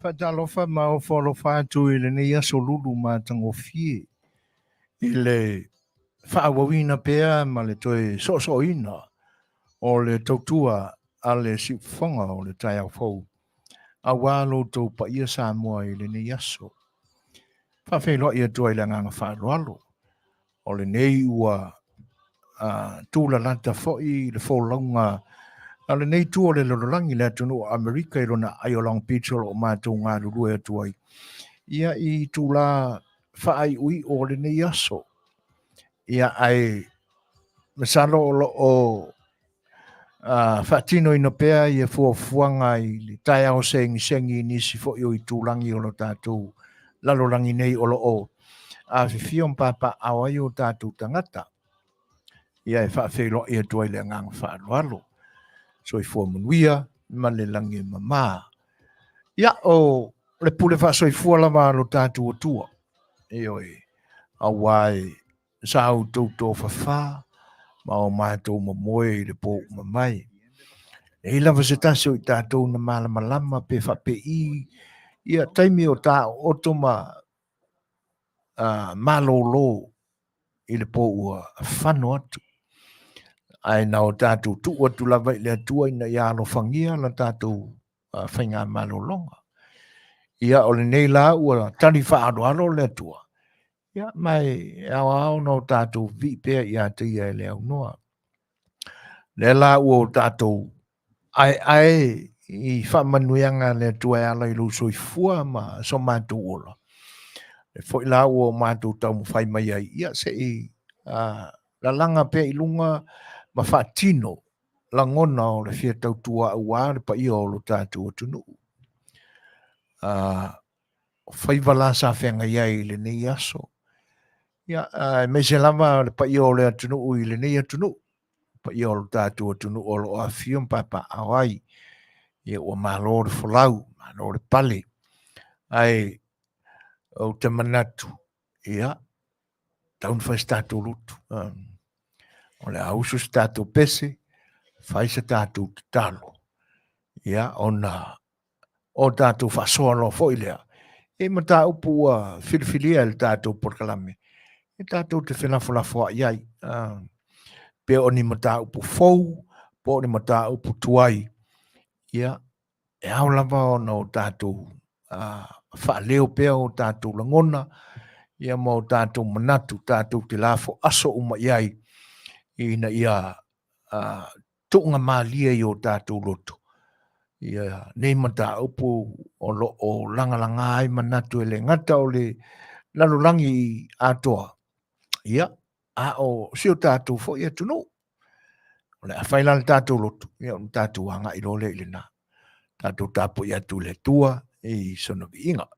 Fatalofa mau folofa tu i Lenei asolulu matangofie i le whaawawina pea ma le toi sosoina o le tautua a le siwhanga o le tai au fau. A walo tau pa ia Samoa i Lenei aso. Whawhelo ia tua i le nganga whaaloalo. O le nei ua tūla lanta foi le wholaunga a le nei tua le Lalolagi le atunu Amerika i rona Aiolong Petrol o mātou ngā lulu e tuai. Ia i tūla whaai ui o le nei aso. Ia ai masalo o whaatino ina pea i e fuafuanga i le tai au sengi nisi fo i tūlangi o lo tātou Lalolagi nei o lo o. Afiafi on papa awai o tātou tangata. Ia e whaawhelo i tuai le ngang whaaloalo. So i fua Manuia, ma le langi mama. Ia o le pule wha so i fua lama lo tātou atua. Ioi, awai, sa au tautou whawha, ma o mātou mamoe i le pō mamai. E lava se tasio i tātou na malama pe whape i, ia taimi o tā otoma malolo i le pō ua whano atu. Ai nao tātou tu atu lava i le atua ina i alo whangia la tātou whainga malolonga. Ia o le nei la ua tari whaaro le atua. Ia mai au no tātou vi pea i ata ia le au noa. Le la ua o tātou ai i whamanuianga le atua e ala i luso i fua ma so mātou ola. Le foi la ua o mātou tau mwhai mai ai. Ia se i la langa pea i lunga ma whaatino la ngona o le fia tau tua ua le pa ia o lo tātou atunu. Whaivala sa whenga iai le nei aso. Ia, me se lama le pa ia o le atunu i le nei atunu. Pa ia o lo tātou atunu o lo afion papa awai. Ia ua malo le folau, malo le pale. Ai, o te manatu. Ia, taun whai tātou lutu. O le ausu tātou pese, whai sa tātou te talo. Ia, o tātou whasoa lo foi lea. E ma tā upu whiriwhiria le tātou Polokalame. E tātou te whenafolafoa iai. Pe o ni ma tā upu fou, po ni ma tā upu tuai. Ia, e au lava o na o tātou whaaleo pea o tātou langona. Ia ma o tātou manatu, tātou te lafo aso uma iai. Ina ia tuunga maalia i o tātou loto. Ia nei mata upu o langa ai manatu e le ngata o le Lalolagi atoa. Ia, o sio tātou fo ia tunu. O le awhaila le tātou loto. Ia o tātou anga i role i le nā. Tātou tapo ia tu le tua. i sono viinga.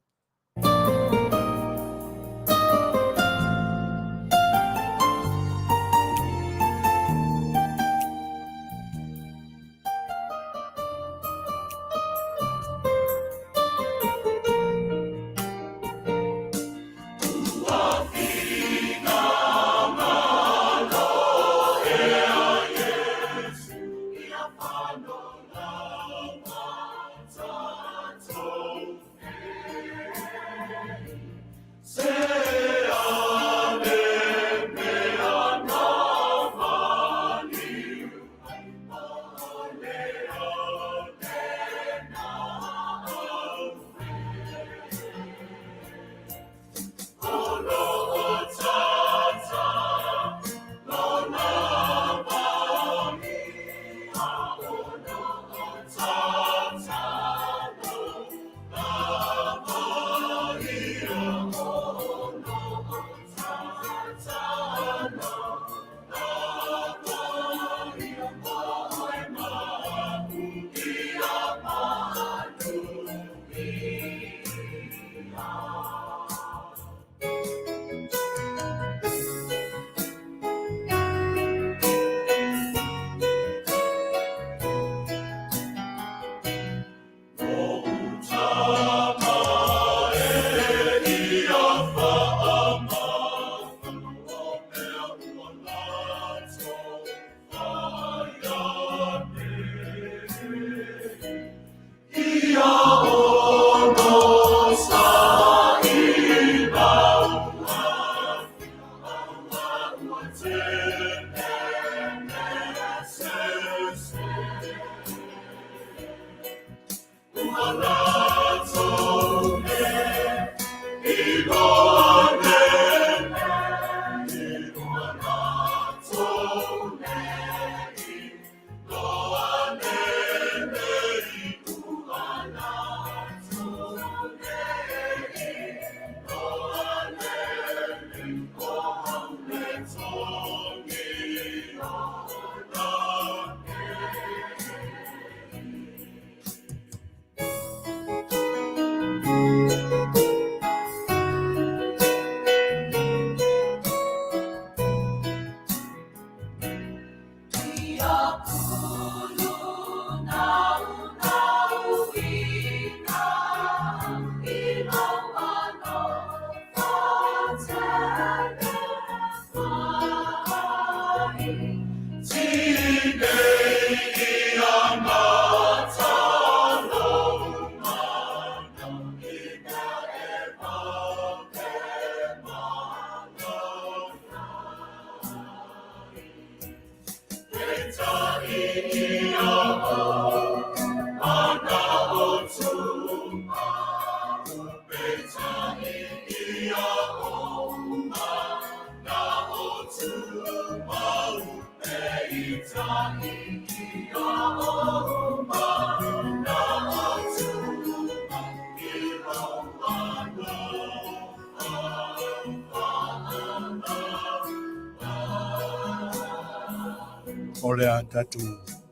O le a tatu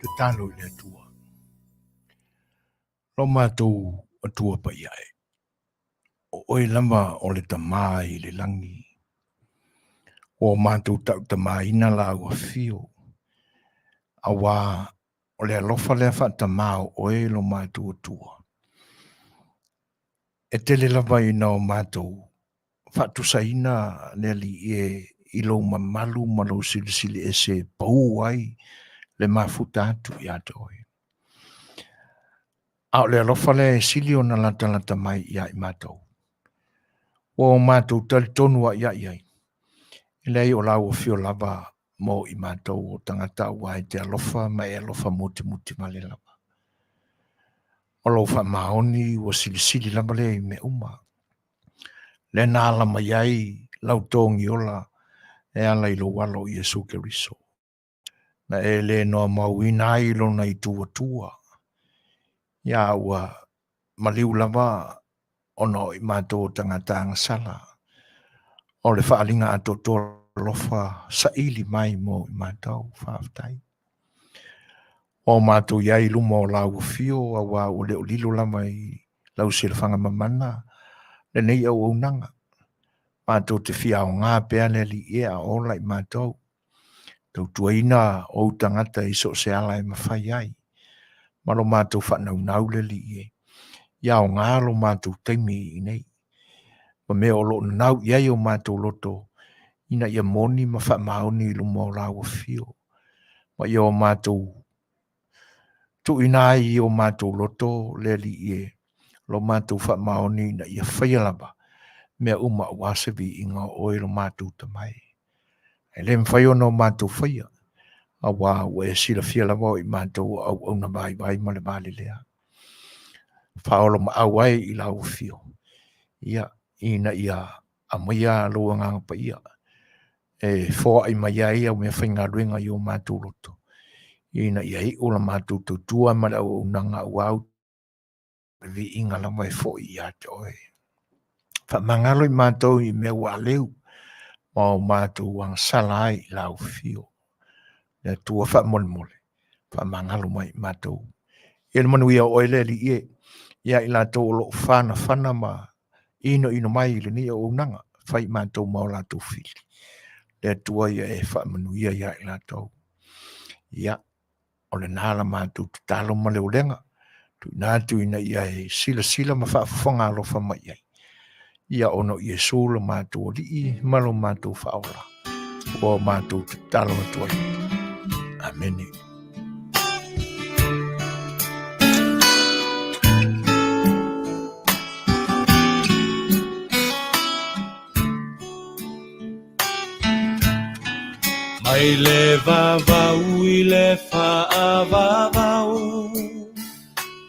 te talo i le atua. Lo mātou atua pa iai. O oi lama o le tamā i le langi. O mātou tau tamā ina la ua fio. A wā o le alofa le fa tamā o oi lo mātou atua. E tele lava ina o mātou. Fatu sa ina le li ilo mamalu malo silisili e se pau ai le mafuta atu i atoi. Au le alofa le sili o na lata mai ia i mātou. O mātou tali tonu a ia iai. Ilei o lau o fio lava mo i mātou o tangata ua e te alofa mai alofa muti male lava. O lau fa maoni o silisili lava le i me uma. Le nāla mai ai lau tongi ola e ala ilo walo i Yesu Keriso. Na e le noa mauina ilo na i tua. Ia ua maliu lava ono i mātou tangata sala. O le whaalinga ato tō lofa sa ili mai mo i mātou whaaftai. O mātou iai luma o lau fio a wā o leo lilo lama i lau sila whanga mamana, lenei au nanga. Mātou te whia o ngā pēa le li ea o lai mātou. Tau tuaina o tangata I so se ala e mawhai ai. Malo mātou whanau nau le li e. Ia o ngā lo mātou teimi I nei. Ma mea o lo nau iai o mātou loto. Ina ia moni ma wha maoni I lumo lau o fio. Ma ia o mātou tu ina ai o mātou loto le li e. Lo mātou wha maoni na ia whaialaba. Mea uma wasabi inga oe lo mātou tamai. E le mwhai ono mātou whaia. A wā ue sila fia lawa I mātou au na vai ma le vale lea. Whaolo ma au ai I lau fio. Ia, ina ia a maia loa nganga pa ia. E fōa I maia ia mea whainga ruenga I o mātou loto. Ina ia I o la mātou tautua ma le au nanga au vi inga lawa e fōi ia te oe. Fa mangalo I mātou I mea ua leu. Ma o mātou wang salai I lau fio. Ia tua wha mole. Fa mangalo mai mātou. Ia Manuia oe le li e. Ia I lātou o lo whana ma ino mai I Lenei o nanga. Whai mātou ma o lātou whili. Ia tua ia e wha Manuia ia I lātou. Ia. O le nāla mātou te talo ma leo lenga. Tu nātu ina ia e sila ma wha whanga alofa mai ai. Ia ono I sula mātou o lii, malo mātou whaola. O mātou te talo atu ai. Amene. Mai le vavau I le whaavavau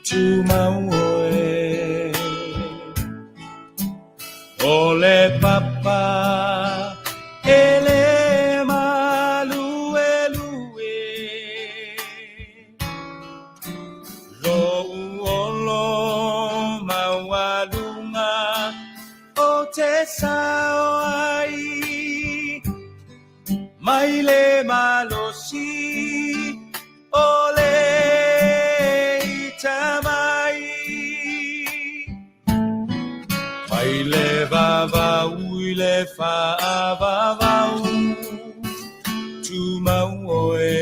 tu mau oe. O le papa e le malue lue. Lo uolo maualunga o te sao ai. Mai le malosi o le itamai. Mai le vavau I le whaavavau tu mau oe.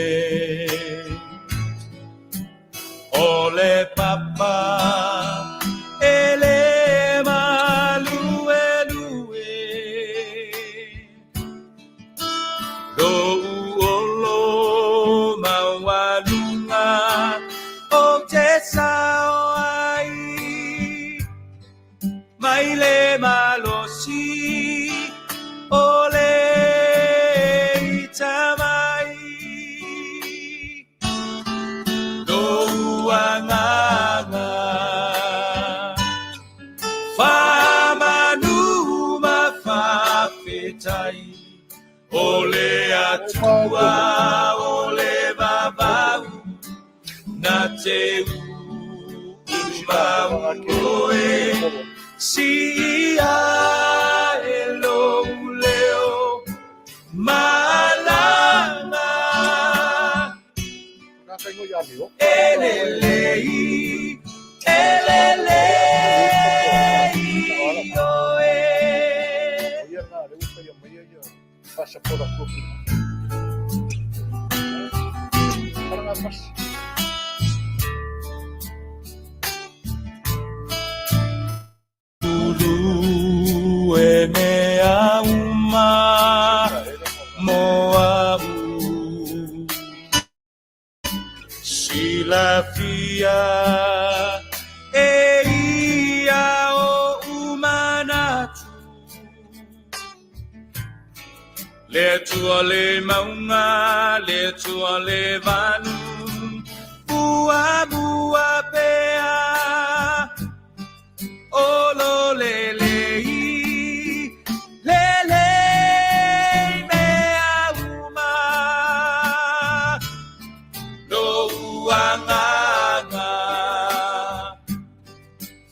O le papa e le malue lue. Lo uolo maualunga o te sao ai. Mai le malosi o le itamai. Lo uanganga whamanu ma whawhetai. O Lei'atua o le vavau na te umau oe. Si ia e lo leo malanga elelei oe. Passa por a clube. Ulu e mea uma moabu. Sila fia e ia o umanatu. Le tua le maunga, le tua le vanu, bua pea, o lo le mea uma, lo uanganga,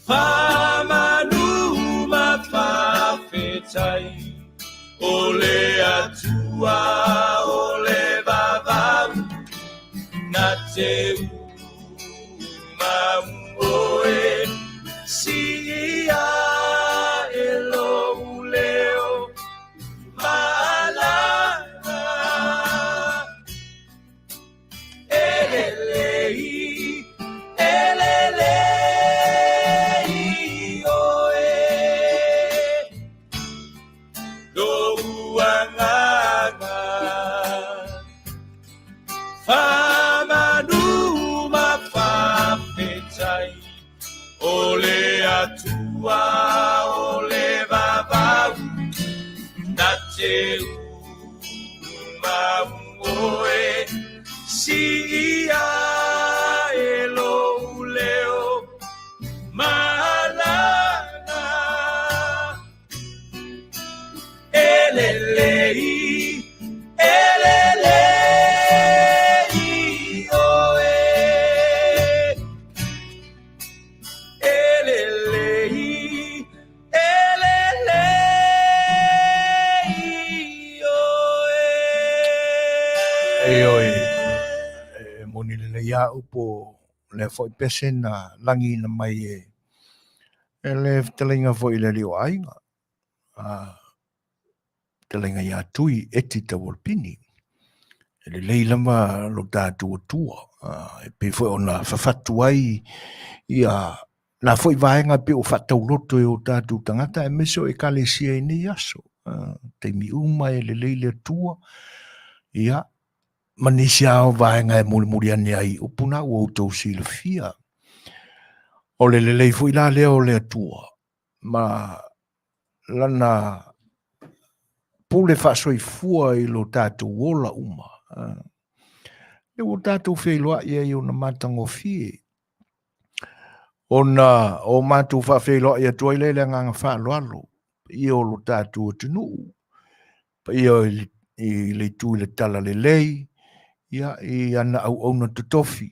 whamanuma whawhetai. O Lei'atua o le vavau na te umau oe. Si tua o le vavau na te oe si ia e lo leo malana elelei oe elelei oe moni le ia upo le foi pese na langi na mai le Fetalaiga foi le lio ainga Fetalaiga ia tui eti tawalpini le lei lama lo tātua tua e pe foi ona whawhatu ai ia na foi vaenga pe o whatau loto e o tātua tangata e meso e kalesia i nei aso te mi uma e le lei le tua ia manisi ao vaenga e muri ane ai upuna o tau sila fia o le lei foi la leo le tua ma lana pule whasoi fua i lo tātua wola uma e o tātou whailoa ia i o na matango fie. O mātou whawhailoa ia tua i leile nganga whaaloalo. I o lo tātou tunu. Pa i o i le tū le tala le lei. Ia i ana au na tutofi.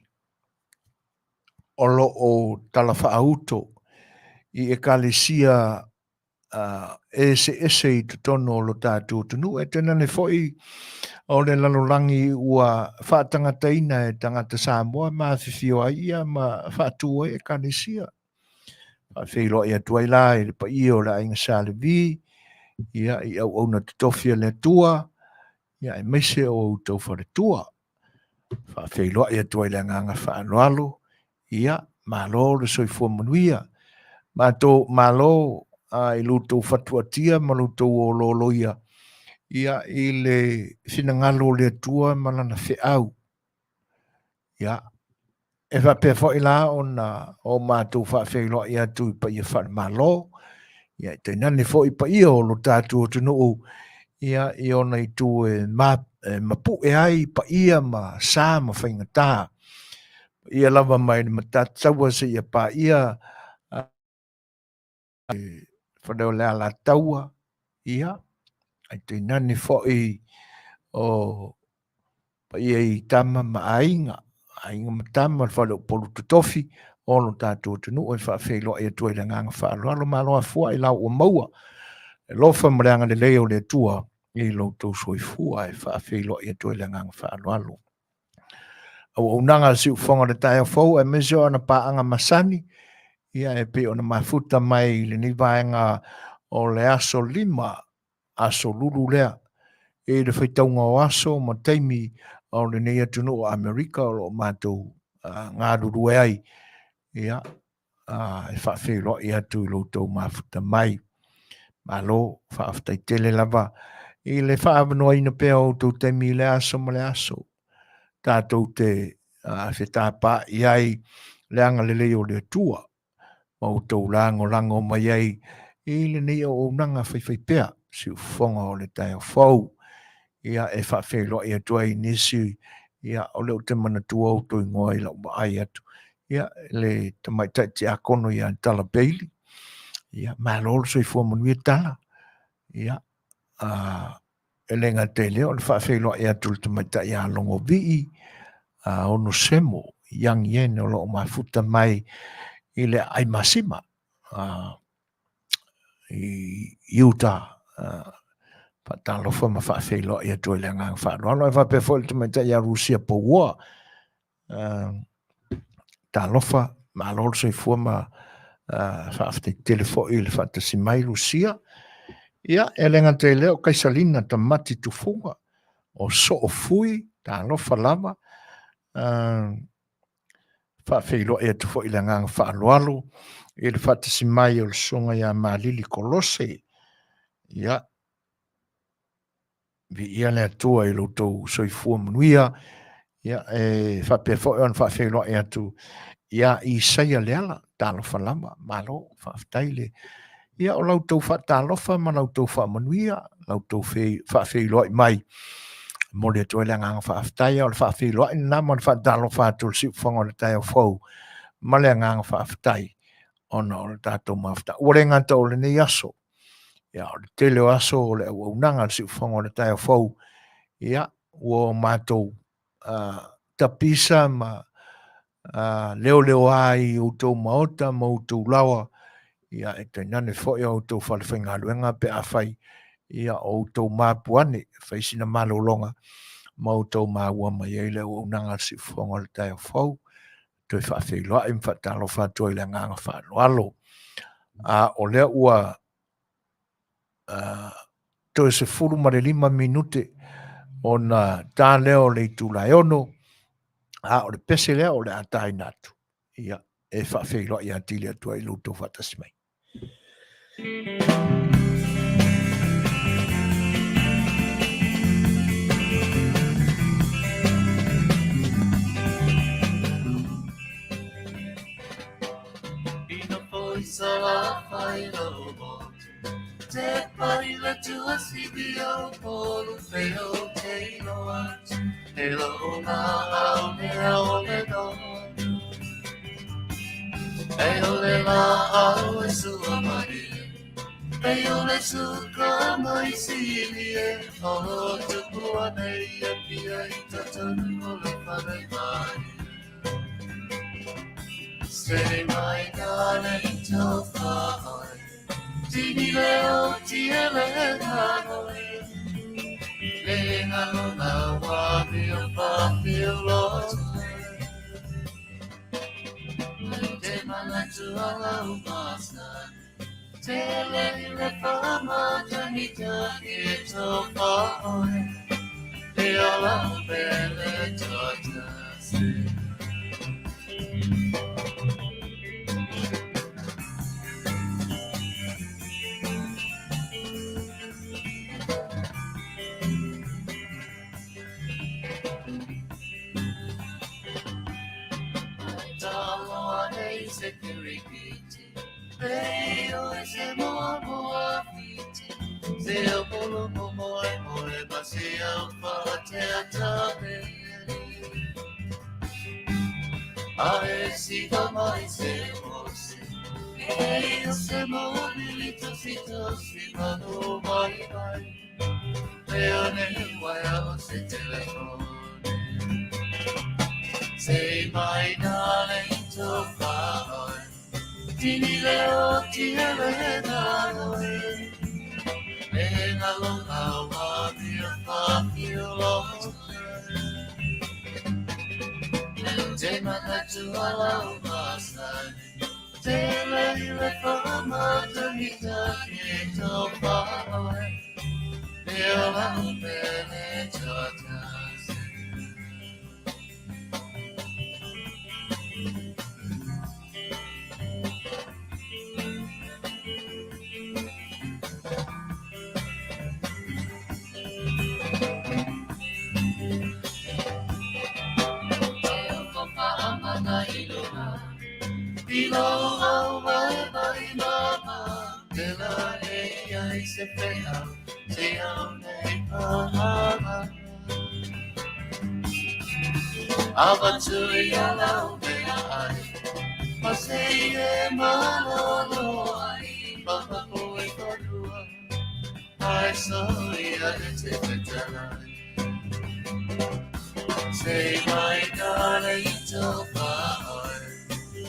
O lo o tala whaauto. I e kalesia ese i tutono o lo tātou tunu. E tena ne foi o le Lalolagi ua whaatangataina e tangata Samoa ma whiwhio ai ia ma whaatua e kanesia. Whailoa ia tuai la e pa i o la inga salevi, ia i au na tutofia le tua, ia e meise o tau whare tua. Whailoa ia tuai la nganga whaanoalo, ia malo le soifua Manuia. Malo i luto whatuatia, ma luto o loloia. Ia i le finangalo le tua malana Fe'au. Ia e whapea fo i la o mātou whawhailoa ia tu i pa ia whare malo. Ia te nane fo i pa ia o lo tātou tunu o. Ia i ona i tu e mapu e ai pa ia ma sā ma whaingatā. Ia lava mai ni matataua se ia pa ia whanau Lei'ataualetaua. Ia ai te nane fo i o pa ia i tama ma ainga ma tama whale o polu tutofi o no tātou tunu o i whawhailoa ia tua i le nganga whaaloalo maloa fua i lau o maua e lofa mreanga le leo le tua i lau tau soifua e whawhailoa ia tua i le nganga whaaloalo au unanga si ufonga le tae fau e mesio ana paanga Masani ia e pe ona mafuta mai le ni vaenga o le aso 5 aso lulu lea e le whaitaunga o aso ma teimi o Lenei atunu o Amerika o lo mātou ngā ruru e ai. Ia, e whawhailoa i atu i loutou mafuta mai. Malo, whaaftai tele lava. I le whaavanoa ina pēo o tau teimi le aso ma le aso. Tātou te whetapa i ai le anga le leo le tua. O tau lango mai ai i le nei o nanga whaiwhaipea. Si ufonga o le tai o fau. Ia e whawhailoa i atua i nisi, ia o leo te mana tua o tui ngoa i lau maai atu. Ia le tamaitai te akono ia tala peili. Ia malolo so i fua Manuia tala. Ia e lenga te leo le whawhailoa i atu le tamaitai a longo vii. Ono semo, yang yen o lo mafuta mai i le aimasima. I Utah. Patalofa ma whawhailoa i atua i le ngang whaanoalo e whape fo le tamaitai a Rusia Paua. Talofa ma alolo so i fua ma whaaftai telefo i le whaatasi mai Rusia. Ia e lenga te leo kaisalina ta mati tufunga o so o fui talofa lava. Whaafhailoa i atu fo i le ngang whaanoalo i le whaatasi mai o le songa ia malili kolose. Ia vi ia le atua i loutou soifua Manuia ia e whapea fo e on whawhailoa e atu ia I saia leala talofa lama malo whaafetai le ia o lautou whaatalofa ma lautou whaamanuia lautou whaafeiloa mai mo le atoe le agaga whaafetai o le whaafeiloa ina ma le whaatalofa atu le siufaga o le tai au fou ma le agaga whaafetai ona o le tatou mafta ua le gata o lenei aso ia o le tele o aso o le auaunaga le siufaga o le tai au fou ia ua matou tapisa ma leo ai outou maota ma outou lawa ia e tainane fo'i outou falefaigaluega pe afai ia outou mapuane faisina malolonga ma outou maua mai ai le auaunaga le siufaga o le tai au fou toe whaafeiloa'i ma whaatalofa atu ai le agaga whaaloalo o lea ua toe se fulu ma le 5 minute ona tāleo le itulai ono o le pese lea o le ataina atu ia e whaafeiloa'i atili atu ai loutou whaatasi mai. Sala Fai'oa, te paila tua sibio polu feo te loa, te loa au me au le do, e ole la au e sua mai, e ole suka mai silie, o tupua nei e pia I tatanu o le whare mai. Say my darling Tafa, Tini leo tiele hanoi, Lenga luna wa mio fa mio lot, Te mana tu ala umasa, Tele le fama janita e tofa oi, Te ala bele totasi. Security, Leo ese moa fiti, se o polo moe basea fate atabe. A si mai se fosse, e se mobilito si manu mai, Leo ne guaya se telefone. Say my darling Tafa, Tini leo tiele hanoi, Lenga luna wa mio fa mio lot, Te mana tu ala umasani, Tele le fama tanita ke tofa oi, Leo la mele totasi. Ilo au mai mama, te la ai se fea, se au nei pahama. Avatui alau mea ai, masei e malolo ai, papa poe kodua, ai soi ane te fetalai. Say my darling Tafa,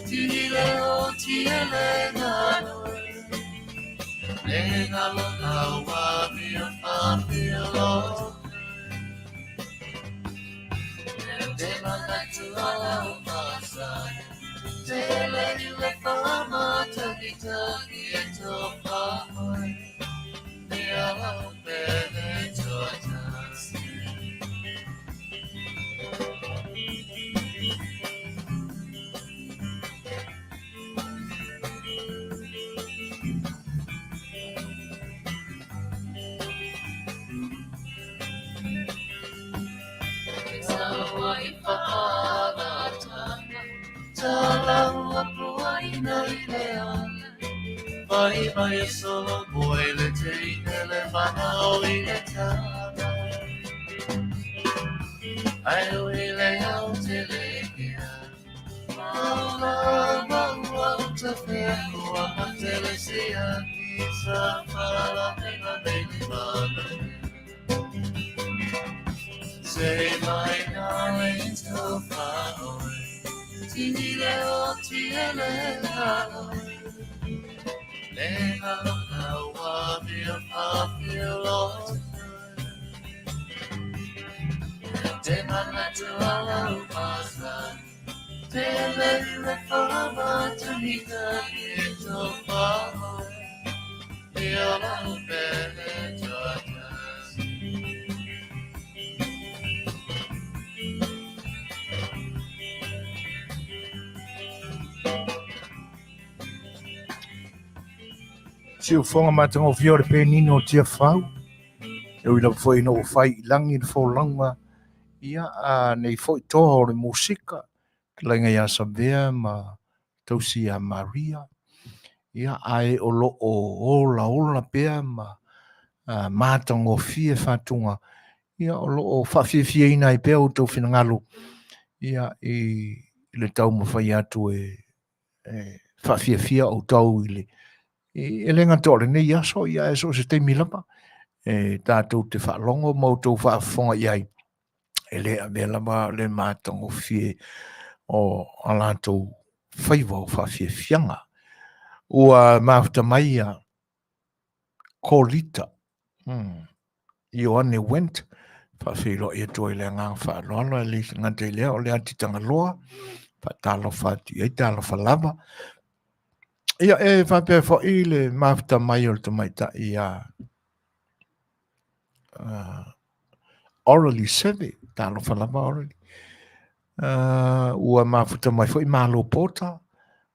Tini leo tiele hanoi, Lenga luna wa mio fa mio lot, Te mana tu ala umasai, Tele le fama tanita e tofa oi, Me ala bene totasi. talau Fofogaina lea Vai vai so boy le te le mana i le tana Ai ui le au te le kia Maula maula te whenua ma te le sia ki sa whala hena nei mana Say my darling so far away Tini leo tiele lalo Lena loka wabia Afiafi lost Te mana tu ala upasa Te leile whama tamika ki so far away Te ala upele jotas Si o fonga matanga o fiore pe nino o tia whau. E ui foi no o whai langi ni fo langa. Ia a nei foi toa o le musika. Lenga ia Sabea ma tausi a Maria. Ia ai o lo o ola pea ma matanga o fie whatunga. Ia o lo o whawhiawhia ina i pea o tau whinangalo. Ia i le tau ma whai atu whawhiawhia o tau i le. E lenga tōre nei aso ia e so se te milama. Tātou te whaalongo mautou whaafonga iai. E le a mea lama le mātango fie o alatou whaiwa o whawhiawhianga. Ua mafuta mai a Kolita. Ioane went. Whawhiro i atua i le ngang whaaloalo e le ngante lea o le atitanga loa. Whaatalo whati e talo whalava. Ia e whapea fo i le mafuta mai o le tamaita i a orally seve, talo whalama orally. Ua mafuta mai fo i malo pota,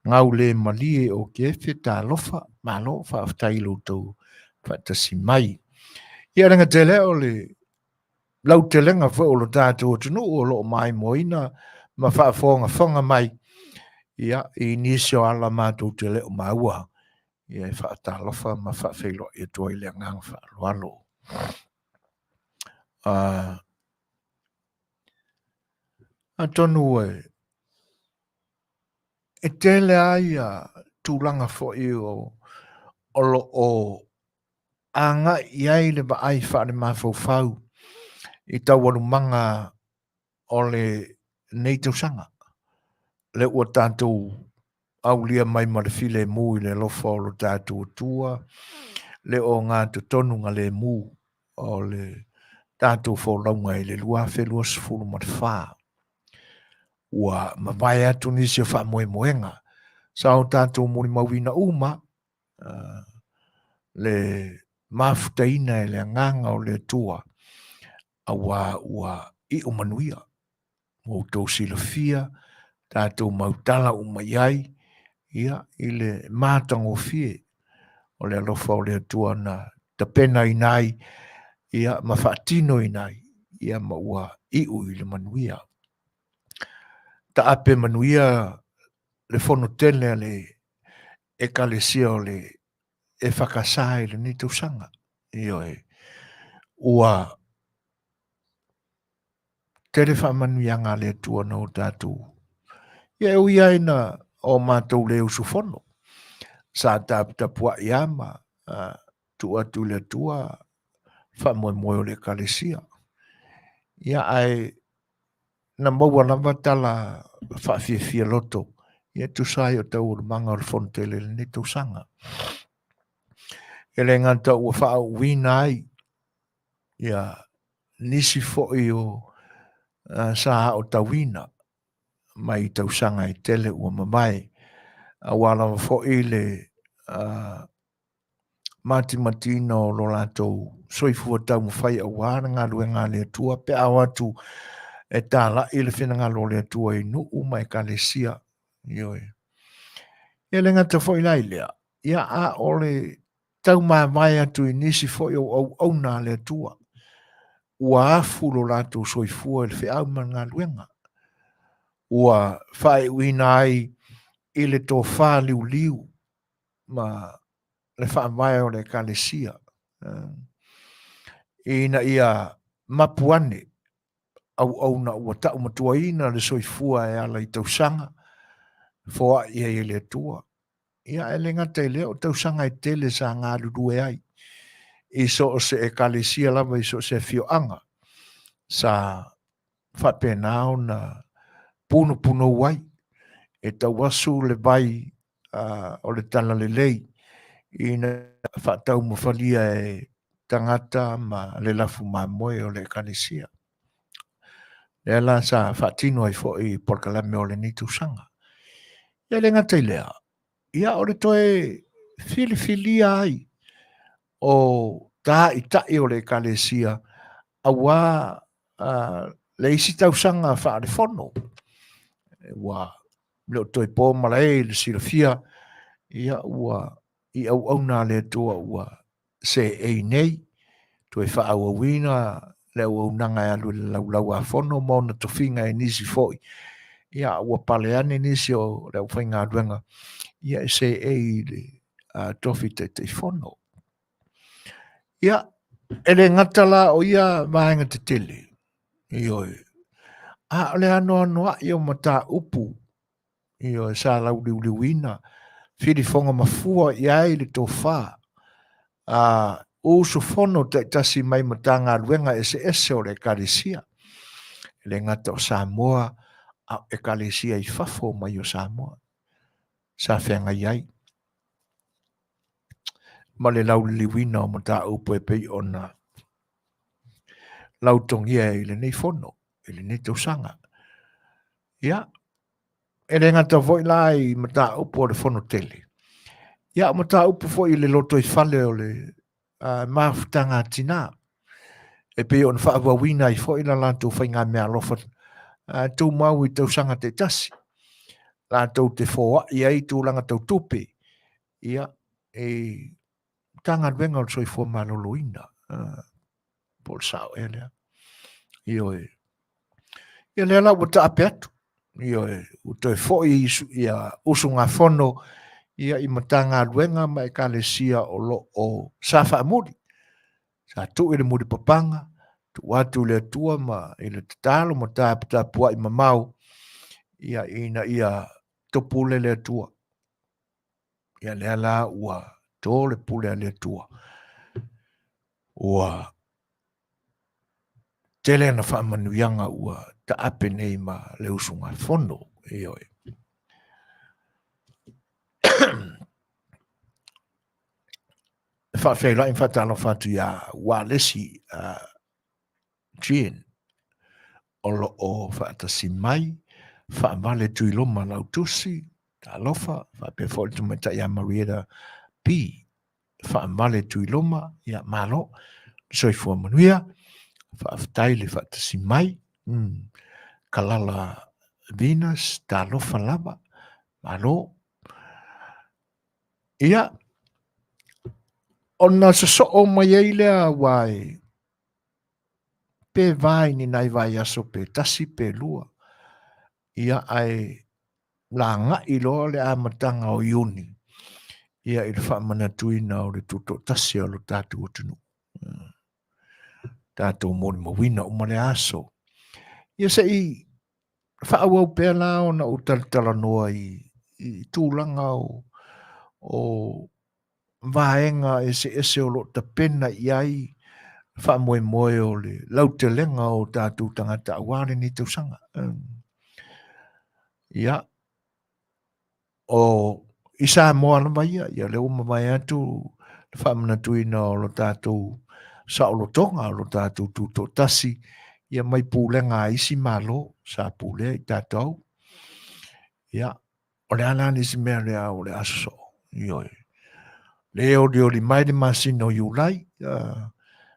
ngau le malie o kefe ta lofa, malo whaaftai lo tau whaatasi mai. Ia renga te leo le lau te lenga fo o lo tātou tunu o lo mai moina, ma whaafonga whanga mai. Ia, i nisio ala mātou te leo maua. Ia, i whaatalofa ma whaafeilo i tua i le ngang whaaloalo. A tonu e tele ai a tūlanga fo i o lo o anga i ai le ba ai whaare mawhau i tau waru manga o le nei tausanga. Le ua tātou au lia mai ma le file mu i le lofa o lo tātou tua, le o ngā tonu ngā le mu o le tātou fo launga i le lua whelua sifuru ma te whā. Ua mawai atu nisi o wha moe moenga. Sa o tātou mori mawina uma, le mafutaina e le nganga o le tua, a ua i o Manuia, o tau sila fia, tātou mautala umaiai, ia i le mātango fie, o le alofa o le atua na tapena inai, ia mawhaatino inai, ia maua i le Manuia. Ta ape Manuia le fono tele le e kalesia o le e whakasai le ni tausanga. Io ua tere whamanuianga le atua no tātou. Ia ui aina o mātou le usufono. Sa tapua i ama tu atu le atua whamoe o le kalesia. Ia ai na maua lava tala whawhiawhia loto. Ia tu sai o tau o manga o le fontele le ni tausanga. E le nganta ua whao wina ai. Ia nisi fo'i o sa o tawina. Mai tausanga i tele ua mamai. A wala fo'i le matina o lo latou soifua tau mawhai a wana ngā luenga le atua. Pe awatu e tāla i le whenanga lo le atua i nuu mai ka le sia. Ioe. Ia le ngata fo'i lai lea. Ia a ole tau mai atu i nisi fo'i au nā le atua. Ua afu lo latou soifua i le wheau man ngā luenga. ua whaewina ai i le tō whā liu ma le whaamai o le kalesia. Ina ia mapuane au na ua tau matua ina le soifua e ala i tausanga foa ia i le tua. Ia e le ngata i leo tausanga i tele sa ngā rurue ai. I so o se e kalesia lava i so se fioanga sa whapenao na puno wai e tau asu le vai o le tala le lei ina whatau mawhalia e tangata ma le lafu mamoe o le kalesia. Le ala sa whatino ai fo i Polokalame o le nitu sanga. Ia le ngata i lea. Ia o le toe filifilia ai o tā i tai o le kalesia awa le isi tausanga wha le fono. Wa leo toi pō malai le sirafia ia ua i au na le tua ua se ei nei toi wha au awina leo au nanga e alu le lau a fono mo na tofinga e nisi foi. Ia ua pale ane nisi o leo whainga aduenga ia e se ei le tofi te fono. Ia ele ngatala o ia maenga te tele. Ioi. Le ano i o mata upu. Ioi sa lau liuliuina. Whiri fonga mafua ia i le tō whā. Uso fono te tasi mai matanga ruenga ese o le kalesia. Le ngata o Samoa e kalesia i fafo mai o Samoa. Sa whenga iai. Ma le lau liwina o mata upu e pei o na lau tongia i le nei fono. I le nei tausanga. Ia. E le ngata voi lai mata upu o le fono tele. Ia mata upu foi i le loto i fale o le mafutanga tina. E pe on whaawawina i foi la lantou whainga mea lofa. Tau mau i tausanga te tasi. Lantou te fōa i ai tūlanga tau tupe. Ia e tanga venga o soi fō maloloina. Pol sao e lea. Io e. Ia lea la wata ape atu. Io e. Uto e fōi ia usunga fono. Ia i matanga ruenga mai kalesia o lo o safa amuri. Sa tu i le muri papanga. Tu watu le tua ma i le tatalo ma tapua i mamau. Ia ina ia topule le tua. Ia lea la ua tō le pule le tua. Ua tele na wha manuianga ua ta ape nei ma le usunga fono. Ioi. Whawhela in whatalo whatu ia walesi Jean olo o whaatasi mai whaamale tui loma lau tusi ta lofa whapefo tu meta ia Manuia P whaamale tui loma ia malo soifua Manuia whaafitai le whaatasi mai kalala Venus ta lofa lava malo ia ona so o mai lea wai pe vai ni nai vai aso pe tasi pe lua ia ai langa i lo le amatanga o iuni ia il fa manatuina o le tuto tasi o lo tatu o tunu tatu mori mawina o male aso ia se i fa au pe la ona utaltala noa i tūlanga o vaenga ese o lo ta pena iai fa moe o le lautelenga o tatu tangata aware ni tausanga. Ia o isa moa na mai ia le uma mai atu fa manatuina o lo tatu sa o lo tonga o lo tatu tuto tasi ia mai pulenga isi malo sa pule i tatou. Ia o le anani si mea lea o le aso. Ioi. Leo li mai de masino iulai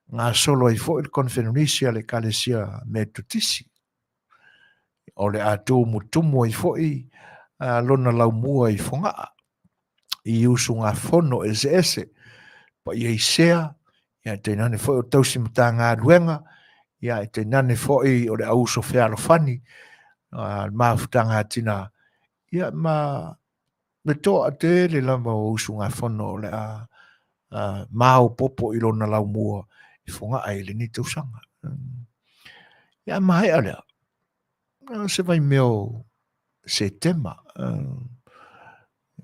ngā solo i fo il konfenonisia le kalesia me tutisi. O le atu mutumu i fo i lona lau mua i fonga. I usu ngā fono ese. Pa i eisea, ia te nane fo i o tausi mata ngā ruenga, ia te nane fo i o le auso fealo fani, mafutanga tina ia me toa te le lama o usunga whono le mao popo i lona lau mua i whunga ai le ni tausanga. Ia mai alea. Se vai meo se tema.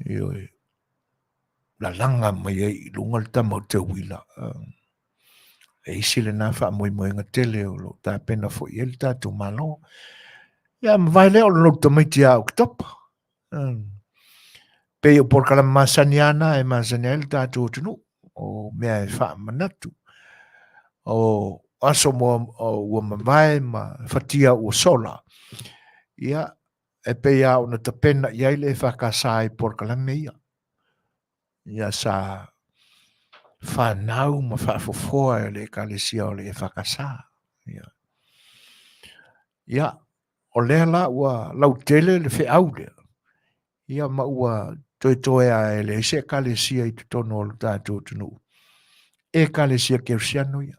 Ioi. La langa mai ai lunga le tamau te wila. E isi le na wha moi nga tele o lo ta pena fo i el tatu malo. Ia vai leo lo tamaiti a oktopa. Pe o Polokalame Masani ana e Masani el tatu o tunu. O mea e wha manatu. O aso mo o ua mawai ma whatia ua sola. Ia e pe ia o na tapena i aile e whakasai Polokalame ia. Ia sa whanau ma whafofoa e le kalesia o le e whakasa. Ia o lea la ua lau tele le Fai'oa lea. Ia ma ua toe a e le se kalesia i tutono o le tātou tunu. E kalesia kersiano ia.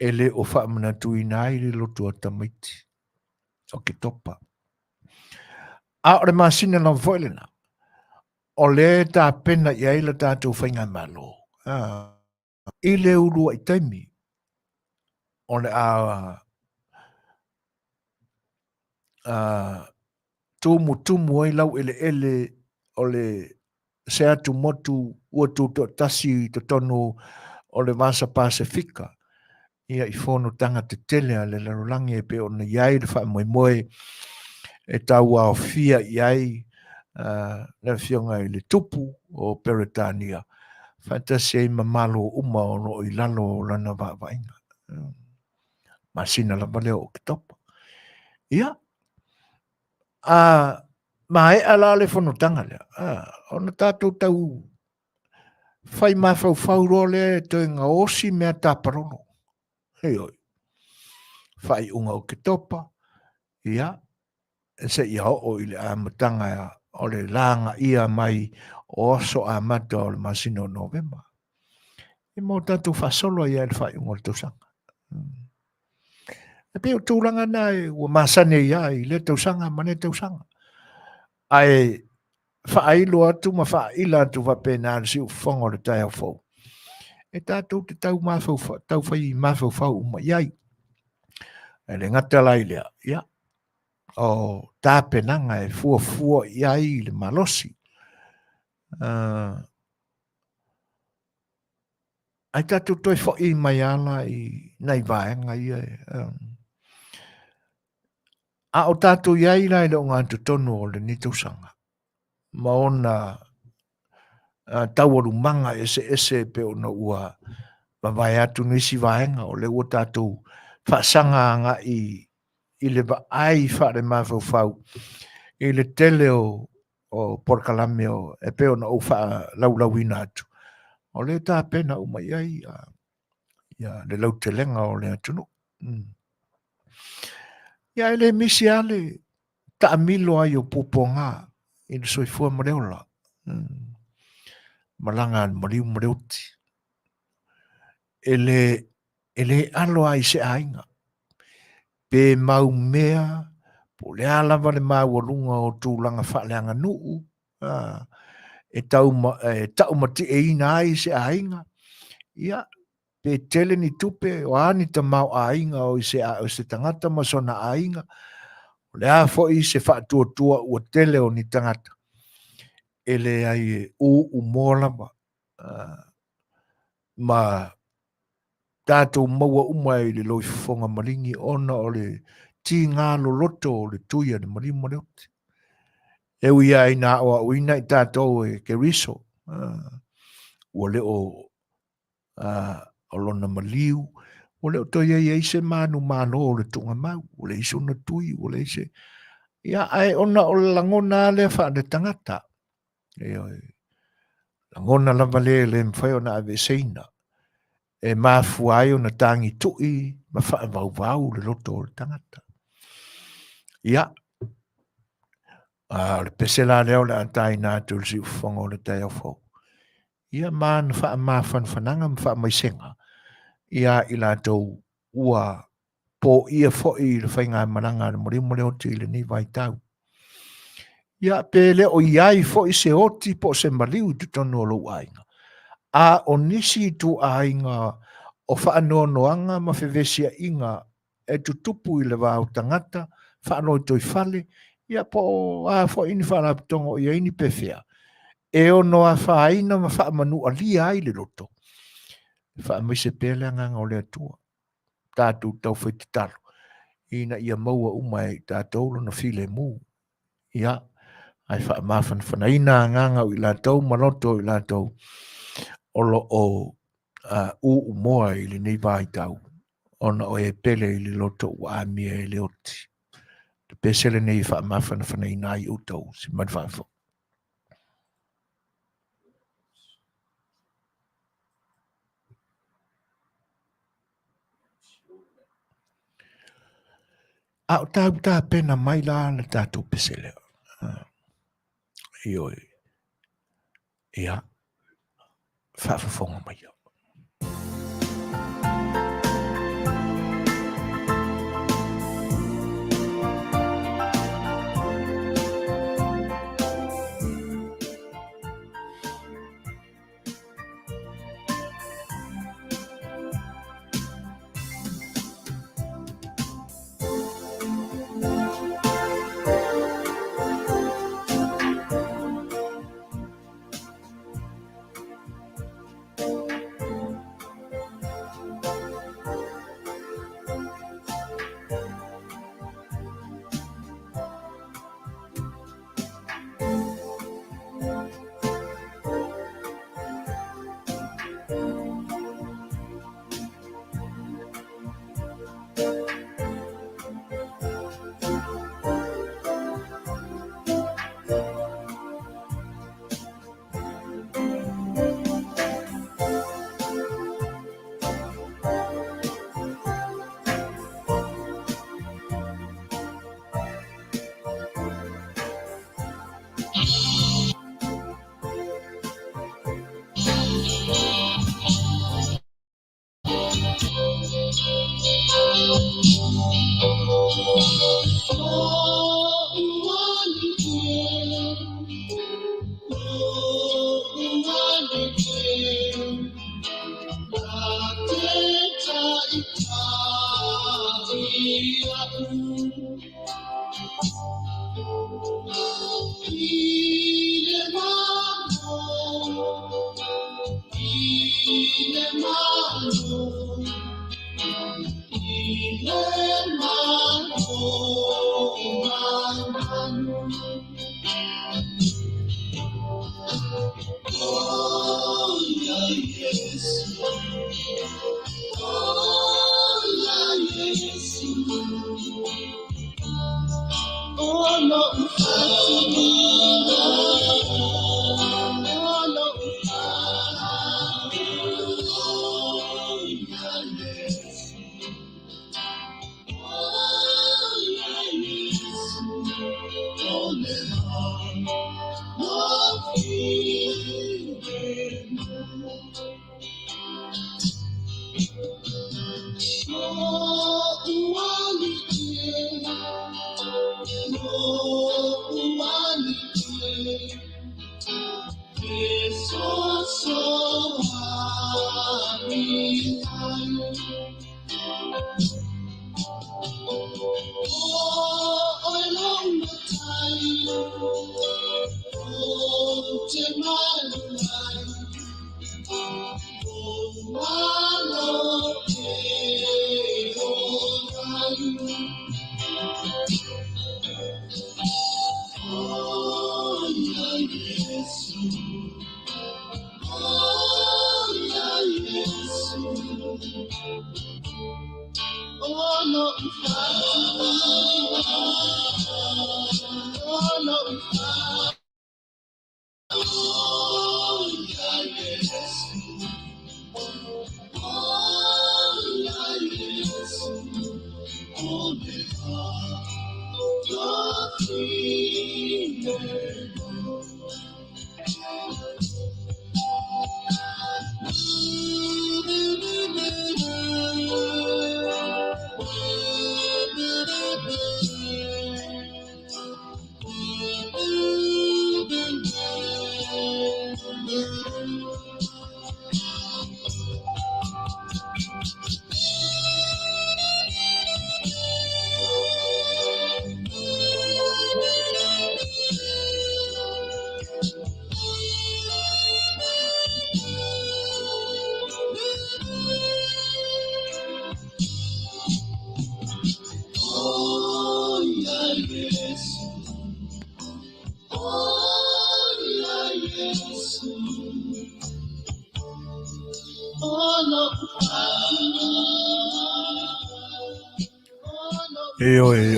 E le o whaamanatu i nai le lotu o tamaiti. O ke topa. A o le masina na voilena. O le tā pena i aila tātou whainga malo. I le urua i taimi. O le tumu ai lau ele o le Setu motu ua tuto tasi to tonu o le Masa Pasifika. Ia i fono tanga te tele a le Lalolagi e pe o na iai le wha moe e tau a fia iai le fionga i le tupu o Peretania. Fantasi e mamalo uma o no i lalo o lana vainga. Masina la valeo o ke topa. Ia. Ma e ala le fono tanga lea. Ona tātou tau whai mawhau role to inga osi mea tāparono. Hei oi. Whai unga o ke topa. Ia. E se ia o i le amatanga o le langa ia mai o oso a mata o le masino Novemba. E mo tātou whasolo ia le whai unga o le tausanga. E peo tūranga nai ua Masani ia i le tausanga mane tausanga. Ai whaailu atu ma whaaila atu wapena si u whango le tai au fau. E tātou te tau mawhau, tau whai mawhau whau uma iai. E le ngata lai lea, ia. O tāpenanga e fua iai le malosi. Ai tātou toi whai mai ala i nei vaenga ia. A o tātou iai lai le o ngātu tonu o le nitausanga. Ma ona tauaru manga ese pe ona ua mawai atu nisi vaenga o le ua tātou whaasanga anga i le ai whaare mawhau i le tele o Polokalame o e pe ona o wha laulawina atu. O le tā pena o mai ai le lau telenga o le atunu. Ia ele misi ale ta amilo ai o poponga i le soifua mareola. Malanga mariu mareuti. Ele alo ai se ainga. Pe mau mea, po le alawa le mau alunga o tūlanga whaaleanga nuu. E tau mati e ina ai se ainga. Ia, pe tele ni tupe o ani ta mau ainga o se tangata masona ainga. Le a fo i se whaatua ua tele o ni tangata. Ele ai u mola ma tātou maua umai le loi whonga maringi ona o le ti ngā loloto o le tuia le maringi mareoti. E ui ai nā oa uina i tātou e ke riso. Ua le o lona maliu. Ua le o toi e se manu o le tunga mau. Ua le iso na tui. Ua le ise. Ia ai ona o langona le wha le tangata. Langona lava le mwhai ona ave seina. E mafuai o na tangi tui, ma wha vau le loto o le tangata. Ia. Le pesela leo le antai nātu le si ufonga o le tai au fau. Ia man wha mafan whananga ma wha maisenga. Ia i lātou ua po ia fo'i le whainga maranga le mo le oti le ni vai tau. Ia pele o iai fo'i se oti po se maliu tu tonu o lo ainga. A o nisi tu ainga o whaanoanoanga ma whiwesia inga e tutupu i le wāu tangata, whaanoi toi whale, ia po a fo'i ni whaarapitongo ia ini pewhia. E ono a whaaina ma whaamanu a lia ai le loto. Whaamaise pele anganga o le atua. Tātou tau whaiti talo. Ina ia maua umai tātou na while mū. Ia, ai whaamafan whanaina anganga o i lātou, manoto i lātou. Olo o u moa i le nei vai tau. Ona o e pele i le loto wa amia i le oti. Te pesele nei whaamafan whanaina i utau, si manwhafo. A o tau tā pena mai la le tātou pesele. Ioi. Ia. Whaafafonga mai au.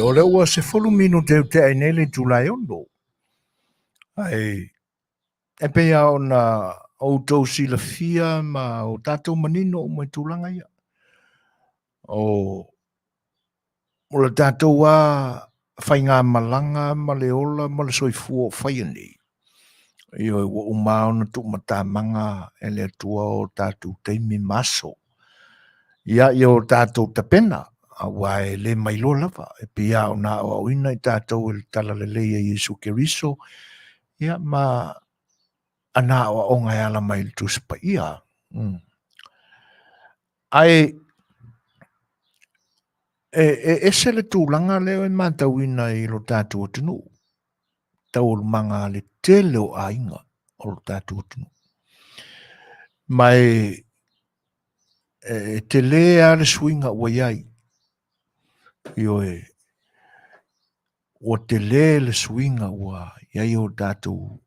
O le ua se fulu minu te ainele Julai ono. Ai, e pea o na outou sila fia ma o tātou manino o mai tūlanga ia. O le tātou wā whai ngā malanga ma le ola ma le soifua o whai nei. Io e wa umao na tu matamanga e le atua o tātou teimi maso. Ia i o tātou tapena. A wai le mailo lava. E pia o na o ina i tātou il tala le leia Jesu Keriso. Ia ma ana o onga e ala mai tu spa ia. Ai e se le tūlanga leo e mātauina i lo tātou atunu. Tau manga le tele o ainga o lo tātou atunu. Mai te lea le swinga ua iai. Io o te le swinga ua iai o tātou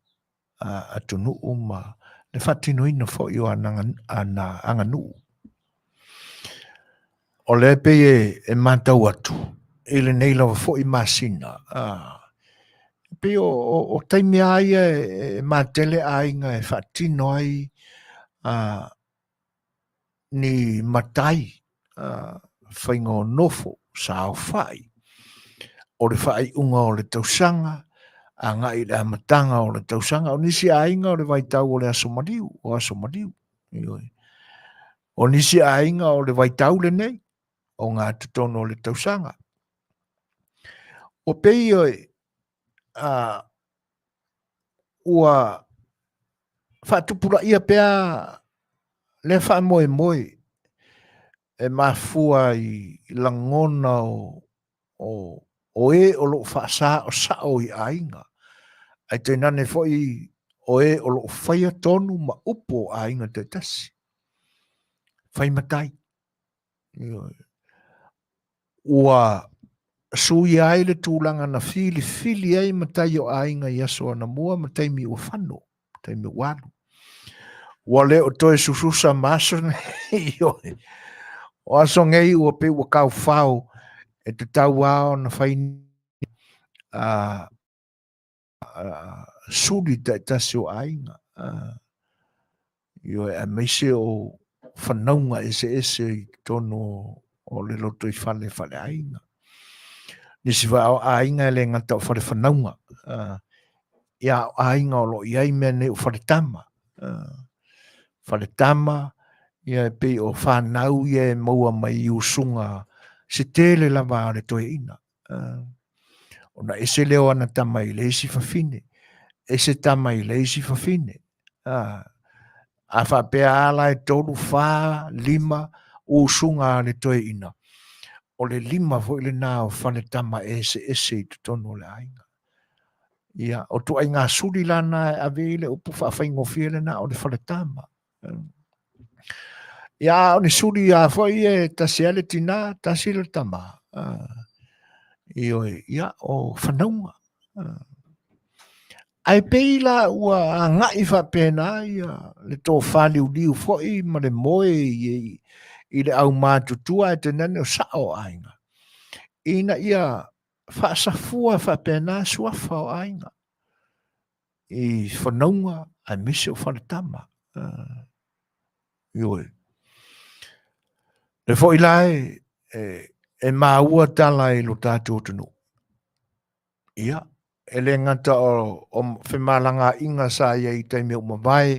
atunu ma le whatinoina fo i o ana anganu. O le pe e mātau atu. E le nei lawa fo i masina. Pe o taimi ai e mātele ainga e whatino ai ni matai whainga o nofo sa o whai. O le whai unga o le tausanga, a ngai le amatanga o le tausanga, o nisi ainga o le waitau o le asomariu, o asomariu. O nisi ainga o le waitau le nei, o ngā tutono o le tausanga. O pei oi, ua whatupura ia pea le wha moe moe, e mafua i langona o e o lo whaasa o sao i ainga. Ai te nane foi o e o lo whaia tonu ma upo ainga te tasi. Whai matai. Ua sui ai le tūlanga na fili ai matai o ainga i aso ana mua matai mi ua whano. Matai mi wanu. Ua leo toe sususa maso o aso ngei ua pe ua kau whao e te tau ao na whai suri te tasi o ainga. Io e meise o whanaunga ese i tono o le loto i whale ainga. Nisi wha o ainga e le ngata o whare whanaunga. Ia o ainga o lo iai mea ne o whare tama. Whare tama, ia e pe o whanau ia e maua mai i usunga se tele lava o le toe ina. Ona ese leo ana tama i leisi whawhine. Ese tama i leisi whawhine. A whapea ala e tolu wha, lima, usunga le toe ina. O le lima fo ile nā o whane tama ese i tutono le ainga. Ia, o tu ai ngā suri lana a vele upu whawhaingo whiele na o le whane tama. Ia, o ni suri a fwoi e tasiale tina, tasile tama. Ia, o whanaunga. Ai peila ua ngai whapena ia le tō whaliu liu fwoi ma le moe i le au mātutua e te nane o sao ainga. Ina ia whaasafua whapena suafa o ainga. I whanaunga ai mise o whanatama. Ioi. Le fwoi lai e maua tala i lo tātou tunu. Ia. E le ngata o whemalanga inga sa ia i teime o mawai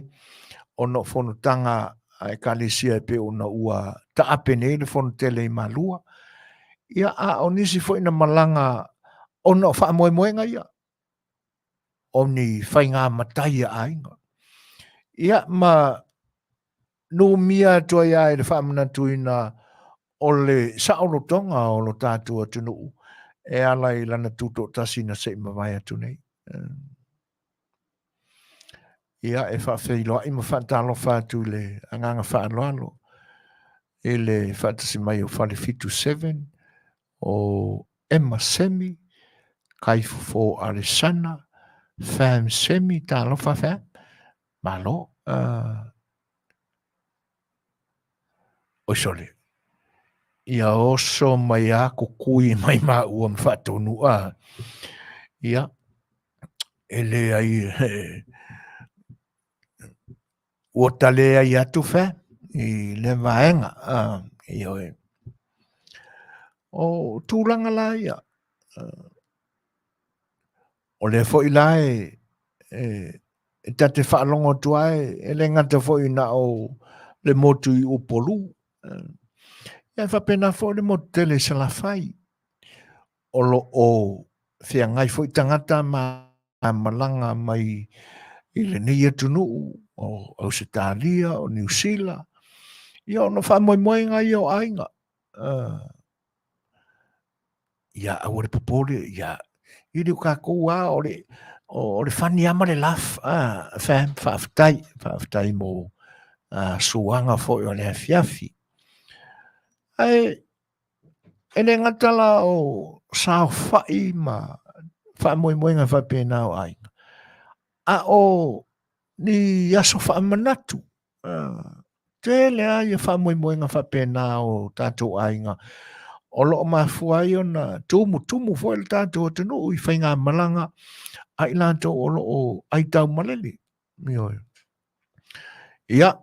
o no whanutanga e kalisia e pe o na ua taapene le whanutele i malua. Ia a o nisi fo ina malanga o no whaamoemoenga ia. O ni whainga matai a ainga. Ia ma no mia toa ia e le whaamanatuina o le saolotonga o lo tātua tunu. E ala i lana tuto tasina se mawai atu nei. Ia e whawheiloa i ma whantalo whātu le anganga whaaloalo. E le whātasi mai o whale fitu 7 o Emma Semi, Kaifufo Arisana, Fam Semi, talo whawhea. Malo. o sole. Ia oso mai a kukui mai ma ua mwhatonu a. Ia, ele ai ua tale ai atu whē, i le vaenga. Ia oe. O tūlanga la ia. O le fo i lae, e tate whaalongo tuae, e le ngata fo i na o le motu i upolu. Ia whapena fo le motu tele sa la whai. O lo o whia ngai fo i tangata ma malanga mai i le nei atunu o Australia, o New Zealand. Ia ono wha moe ngai o ainga. Ia au le popole, ia i le ka koua o le whani ama le laf, whaafitai mo suanga fo i o le Afiafi. E le ngatala o sao whai ma wha moe ngā whapena o ainga. A o ni aso wha manatu. Te lea ia wha moe ngā whapena o tātou ainga. O loo mafuai o na tumu fo il tātou atunu i whainga malanga a i lātou o loo aitau malele. Ia,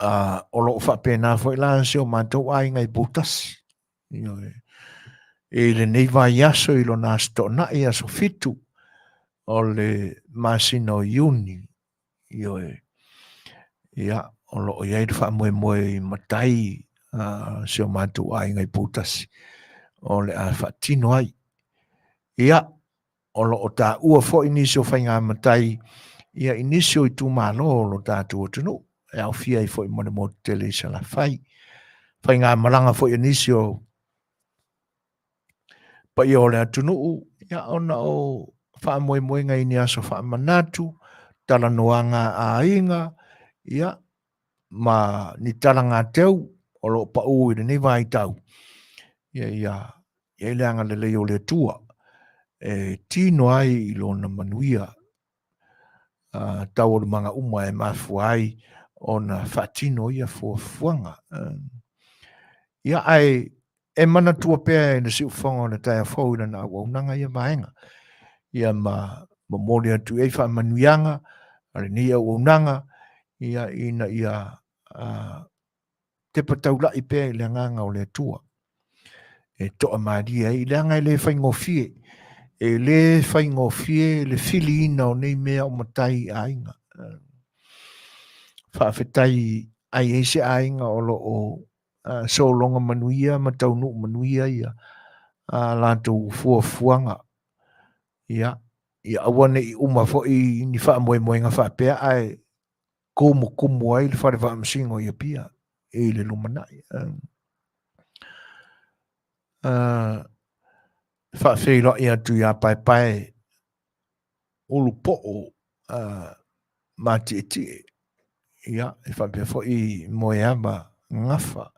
o loo whapena fo i lātou o mātou ainga i būtasi. E le nei vai aso i lo nā sto na i aso fitu o le masino iuni. Ia, o loo iai wha moe i matai se o mātou ainga i būtasi. O le a whatino ai. Ia, o loo tā ua fo inisio whainga matai, ia inisio i tū mālo o lo tātou atunu. E au fia i fo i mone mo tele sa la whai. Whainga malanga fo inisio pa i o le atunu, ia ona o wha moe ngai ni aso wha manatu, tala noanga a inga, ia, ma ni tala ngā teu, o lo pa ui ni vai tau. Ia leanga le leo le tua. Tino ai i lo na Manuia, tau o le manga uma e mafuai, o na whatino ia fuanga. Ia ai, e mana tua pēr na siu whonga na taia whau na waunanga ia vaenga. Ia ma mori atu e wha manuianga, ale ni au waunanga, ia ina ia te pataula i pēr le nganga o le tua. E toa maadia i le anga i le whaingofie. E le whaingofie, le fili ina o nei mea o matai a inga. Whaafetai ai eise a inga o lo o so longa Manuia, mataunu Manuia ia lātou fuanga. Ia awane i uma fo i ni wha moe ngā whaapea ai kumu ai le whare wha amsingo ia pia e le lumanai. Whaafeilo ia tu ia pai ulu po'o mati eti. Ia, e whaapea fo i moe ama ngafa.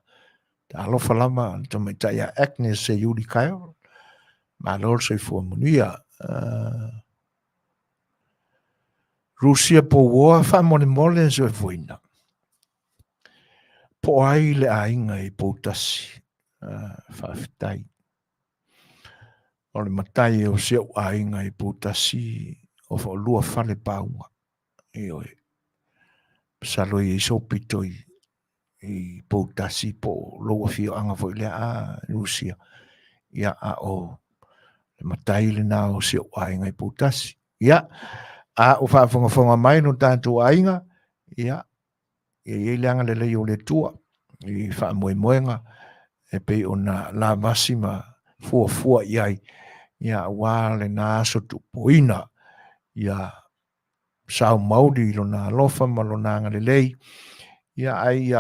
Ta alofa lama to me taia Agnes se yuli kaio. Ma lor se fu Manuia. Rusia po woa fa mole se fuina. Po ai le ainga i potasi. Fa fitai. O le matai o se ainga i potasi o fa lua fale paunga. Oi. Salo i so pitoi. I potasi po loa fio anga fo le a Rusia. Ia a o le matai le na o se ainga i potasi. Ia a o whaafonga mai no tātou ainga. Ia i leanga le leo le tua. I wha moenga. E pe o na la masima fua iai. Ia wā le na aso tupoina. Ia sao mauri lo na lofa ma lo na ngale lei. Ia ai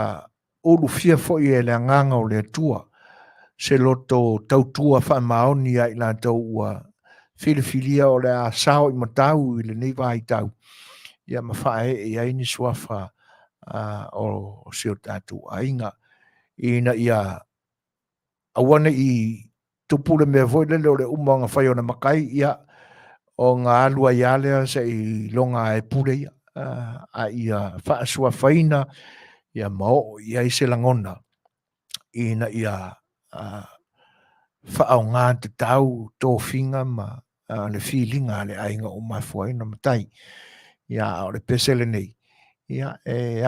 olu fia fo i e le nganga o le tua. Se loto tautua wha maoni ai la tau ua filia o le a sao i matau i le nei vai tau. Ia ma whae i aini suafa o seo tātou ainga. Ina ia awane i tupule mea voi lele o le umanga whai o na makai ia o ngā alua i alea se i longa e pule ia. A ia whaasua whaina ia mao ia i se langona. ina ia whaaonga te tau tōwhinga ma le feelinga le ainga o Fofogaina matai. Ia o le pesele nei. Ia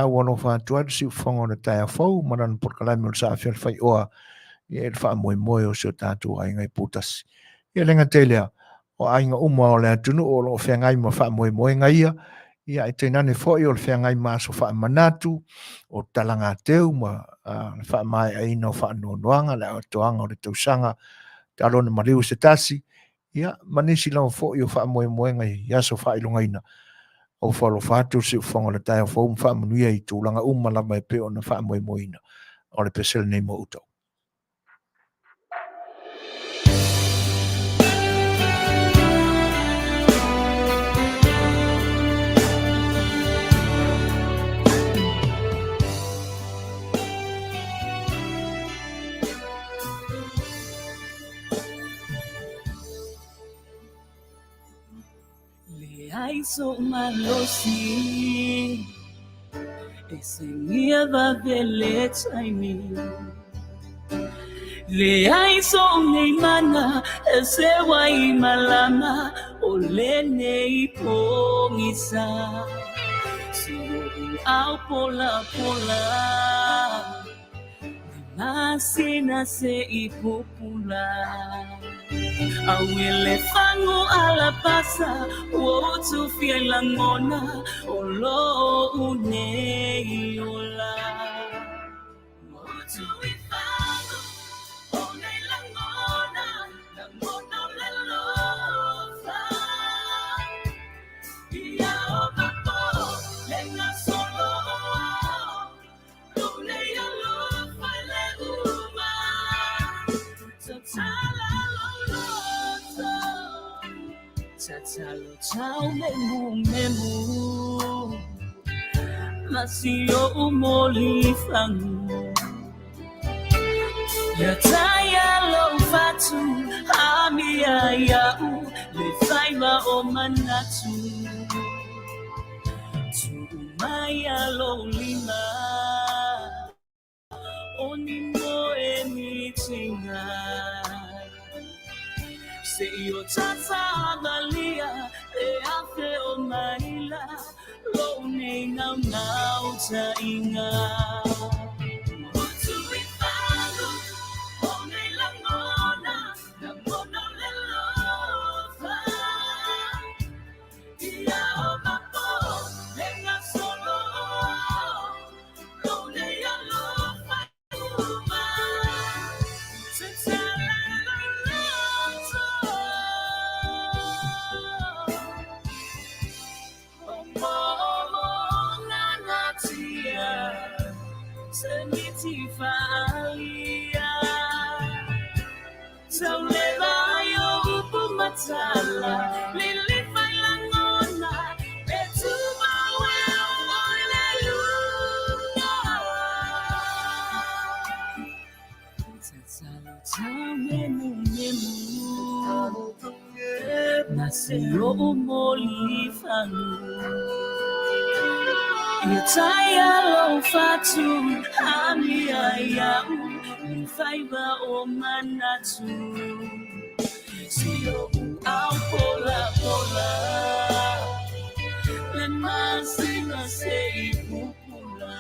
au ono whātua si uwhongo na tai a whau manan Polokalame o sa A Le Fai'oa ia le whaamoemoe o seo tātua ainga I pūtasi. Ia lenga te lea o ainga o le atunu o lo whengai ma whaamoemoe ngaia. Ia e teinane foi o le whengai maso whaamanatu o talanga teu ma le whaamai aina o whaanoanoanga le atoanga o le tausanga te alona mariu se tasi. Ia manisi lau foi o whaamoemoe ngai ia so whailungaina. O whalo whātu si uwhongo le tai o whau mwha Manuia I tūlanga lama e peo na whaamoemoina o le pesele nei mo utau. Ai so malosi ese mia va vele taimi le ai so nei mana ese wai malama o Lenei pongisa si au pola nasina se ipupula awele fango ala pasa o tu fiela ngona o lo unei ola o tu ifango o nei la ngona le lofa ia o papo lenga solo o nei alofa le uma tatala Tatalo tau memu Masio umoli fangu Ya taya lo fatu Amia yau Le fai'oa o manatu Tu umaya lo lima Oni moe mitinga Se io tata balia e afe o maila lo nei nau ta inga o tu ifango o nei la ngona le lofa ia o papo lenga solo lo nei alofa uma Falia so le vaio pumatala lili failangona e tu mawe oile luna tsalo tamenu naselo molifanu Yataya lo fatu amia yau Fai'oa o manatu Sio au pola Le masina se ipupula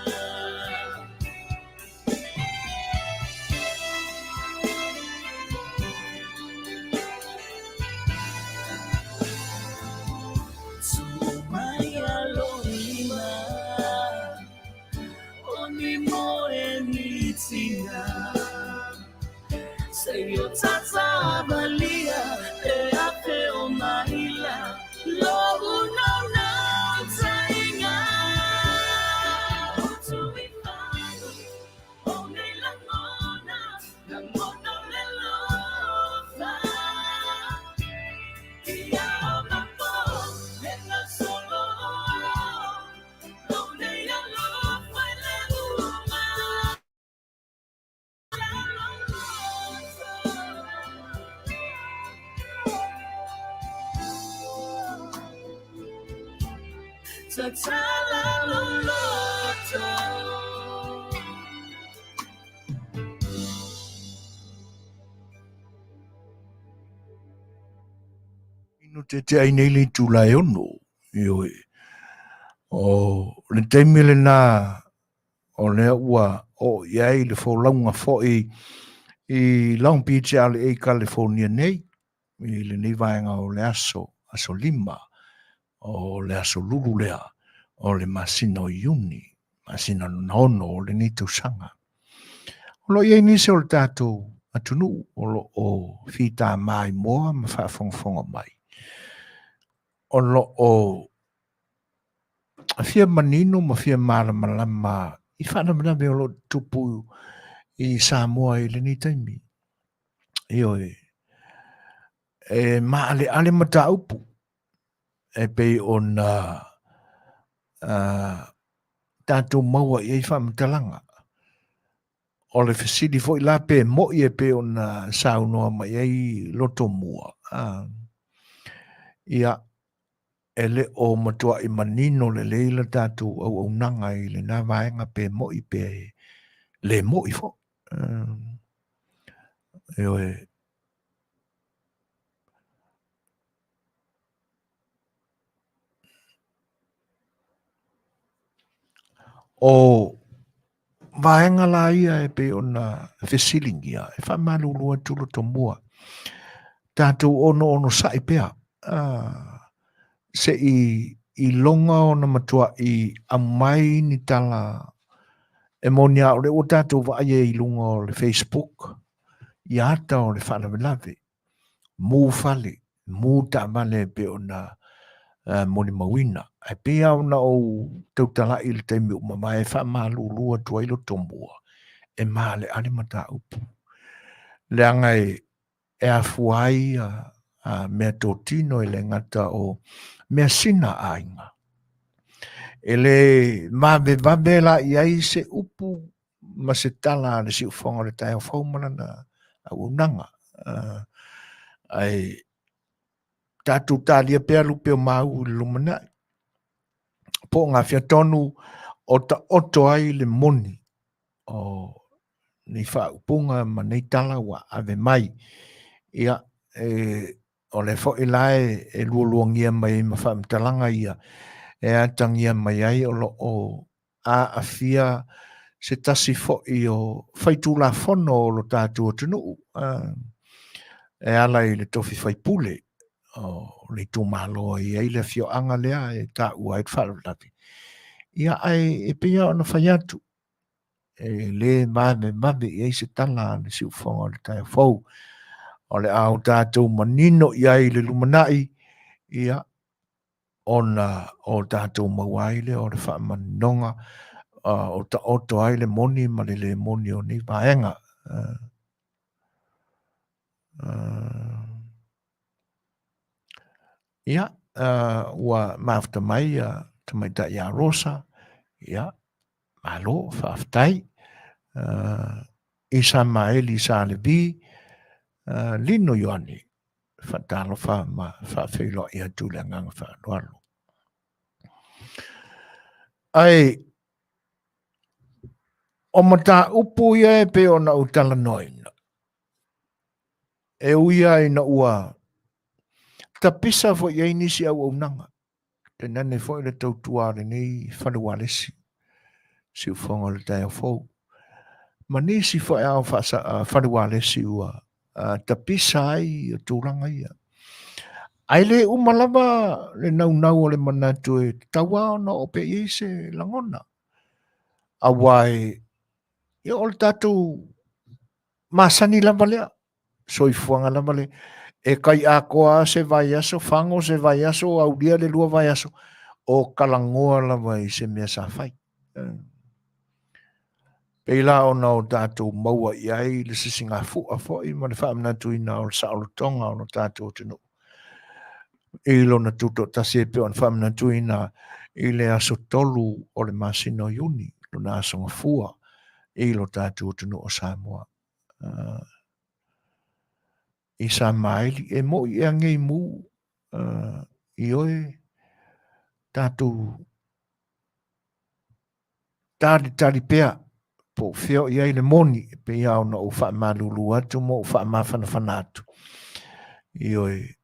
Sumaya lo lima Say your tata balia e ape o maila lo no tainga o tu ifango o nei la ngona le lofa ia o papo lenga solo lo nei alofa le uma Tatala loloto no te ai nei le tūlai ono, ioi. O le teimi le nā, o le ua, o iai le fōlaunga fo i Long Beach ale e California nei, i le nei vaenga o le aso lima, o le aso lulu lea, o le masina o iuni, masina nono o le ni tausanga. O lo iai nise o le tātou atunu, o lo o whita mai moa ma whaafongafonga mai. O lo o fia manino ma fia malama i whanamana me o lo tupu i Samoa i le ni taimi. Ioi, ma ale mata upu, e pei o na tātou maua i ei whamatalanga. O le fesidi fo i la pe mo i e pe o na saunoa mai ei loto mua. Ia, ele o matua i manino le leila tātou au nanga i le nā vaenga pe mo i pe le mo i fo. Ioi, o vaenga la ia e pe o na fesilingia, e whamalu lua tulu to mua. Tātou ono sa i pea. Se i longa o na matua i amai ni tala e monia o le o tātou wa aie i lunga o le Facebook, i ata o le whanawelave, mū fale, mū tāmane pe o na moni mawina. Ai pea o na o tautala i le taimi o mamae whamalu lua tua ilo tombua, e male ale mata upu. Le angai e afuai mea tōtino e le ngata o mea sina ainga. E le mawe la i ai se upu ma se tala le si ufonga le tai o whaumana na au unanga. Ai tātou tālia pea lupe o mau le lumana. Po ngā fia tonu o ta oto ai le moni o ni whaupunga ma nei tala wa ave mai. Ia o le fo ilae e luongia mai ma whamtalanga ia e atangia mai ai o lo o a afia se tasi fo i o whaitula fono o lo tātua tunu e ala i le tofi whaipule o le tūmalo i eile fio anga lea e tā ua e whalalapi. Ia ai e pia o na whaiatu e le mame i eise tala le si ufonga o le tai fau. O le au tātou manino i ai le lumanai, ia o tātou mauaile o le whaamanonga, o ta oto ai le moni, ma le moni o ni vaenga. Ia, ua mafta mai, tamai ta ia rosa, ia, malo, whaaftai, isa maeli sa le bi, lino yoani, whatalo whaafeilo i atu le nganga whaaloalo. Ai, o mata upu ia e pe o na utala noina. E uia i na ua tapisa fo ia inisi au nanga. Te nane fo i le tautuare nei whanawalesi. Si ufonga le tai au fau. Ma nisi fo e au whanawalesi ua tapisa ai o tūranga ia. Ai le umalama le nau o le manatu e tawa ona o pe i se langona. Awai, ia o le tātou Masani lama lea. Soifuanga lama lea. E kai a koa se vai aso, whango se vai aso, au lia le lua vai aso. O kalangoa lama i se mea sa whai. Peila ona o tātou maua i ai, le sisinga fua foi, ma le whaamnatu ina o le saolotonga o le tātou tino. I lona tuto tasi e peo an whaamnatu ina i le aso tolu o le masino iuni, lona aso ngafua, i lo tātou tino o Samoa. I sa maili, e mo i angei mu, i oe, tātou tari pea, po feo i ai le moni, pe ia ona o wha malulu atu mo o wha mawhana whanatu. I oe,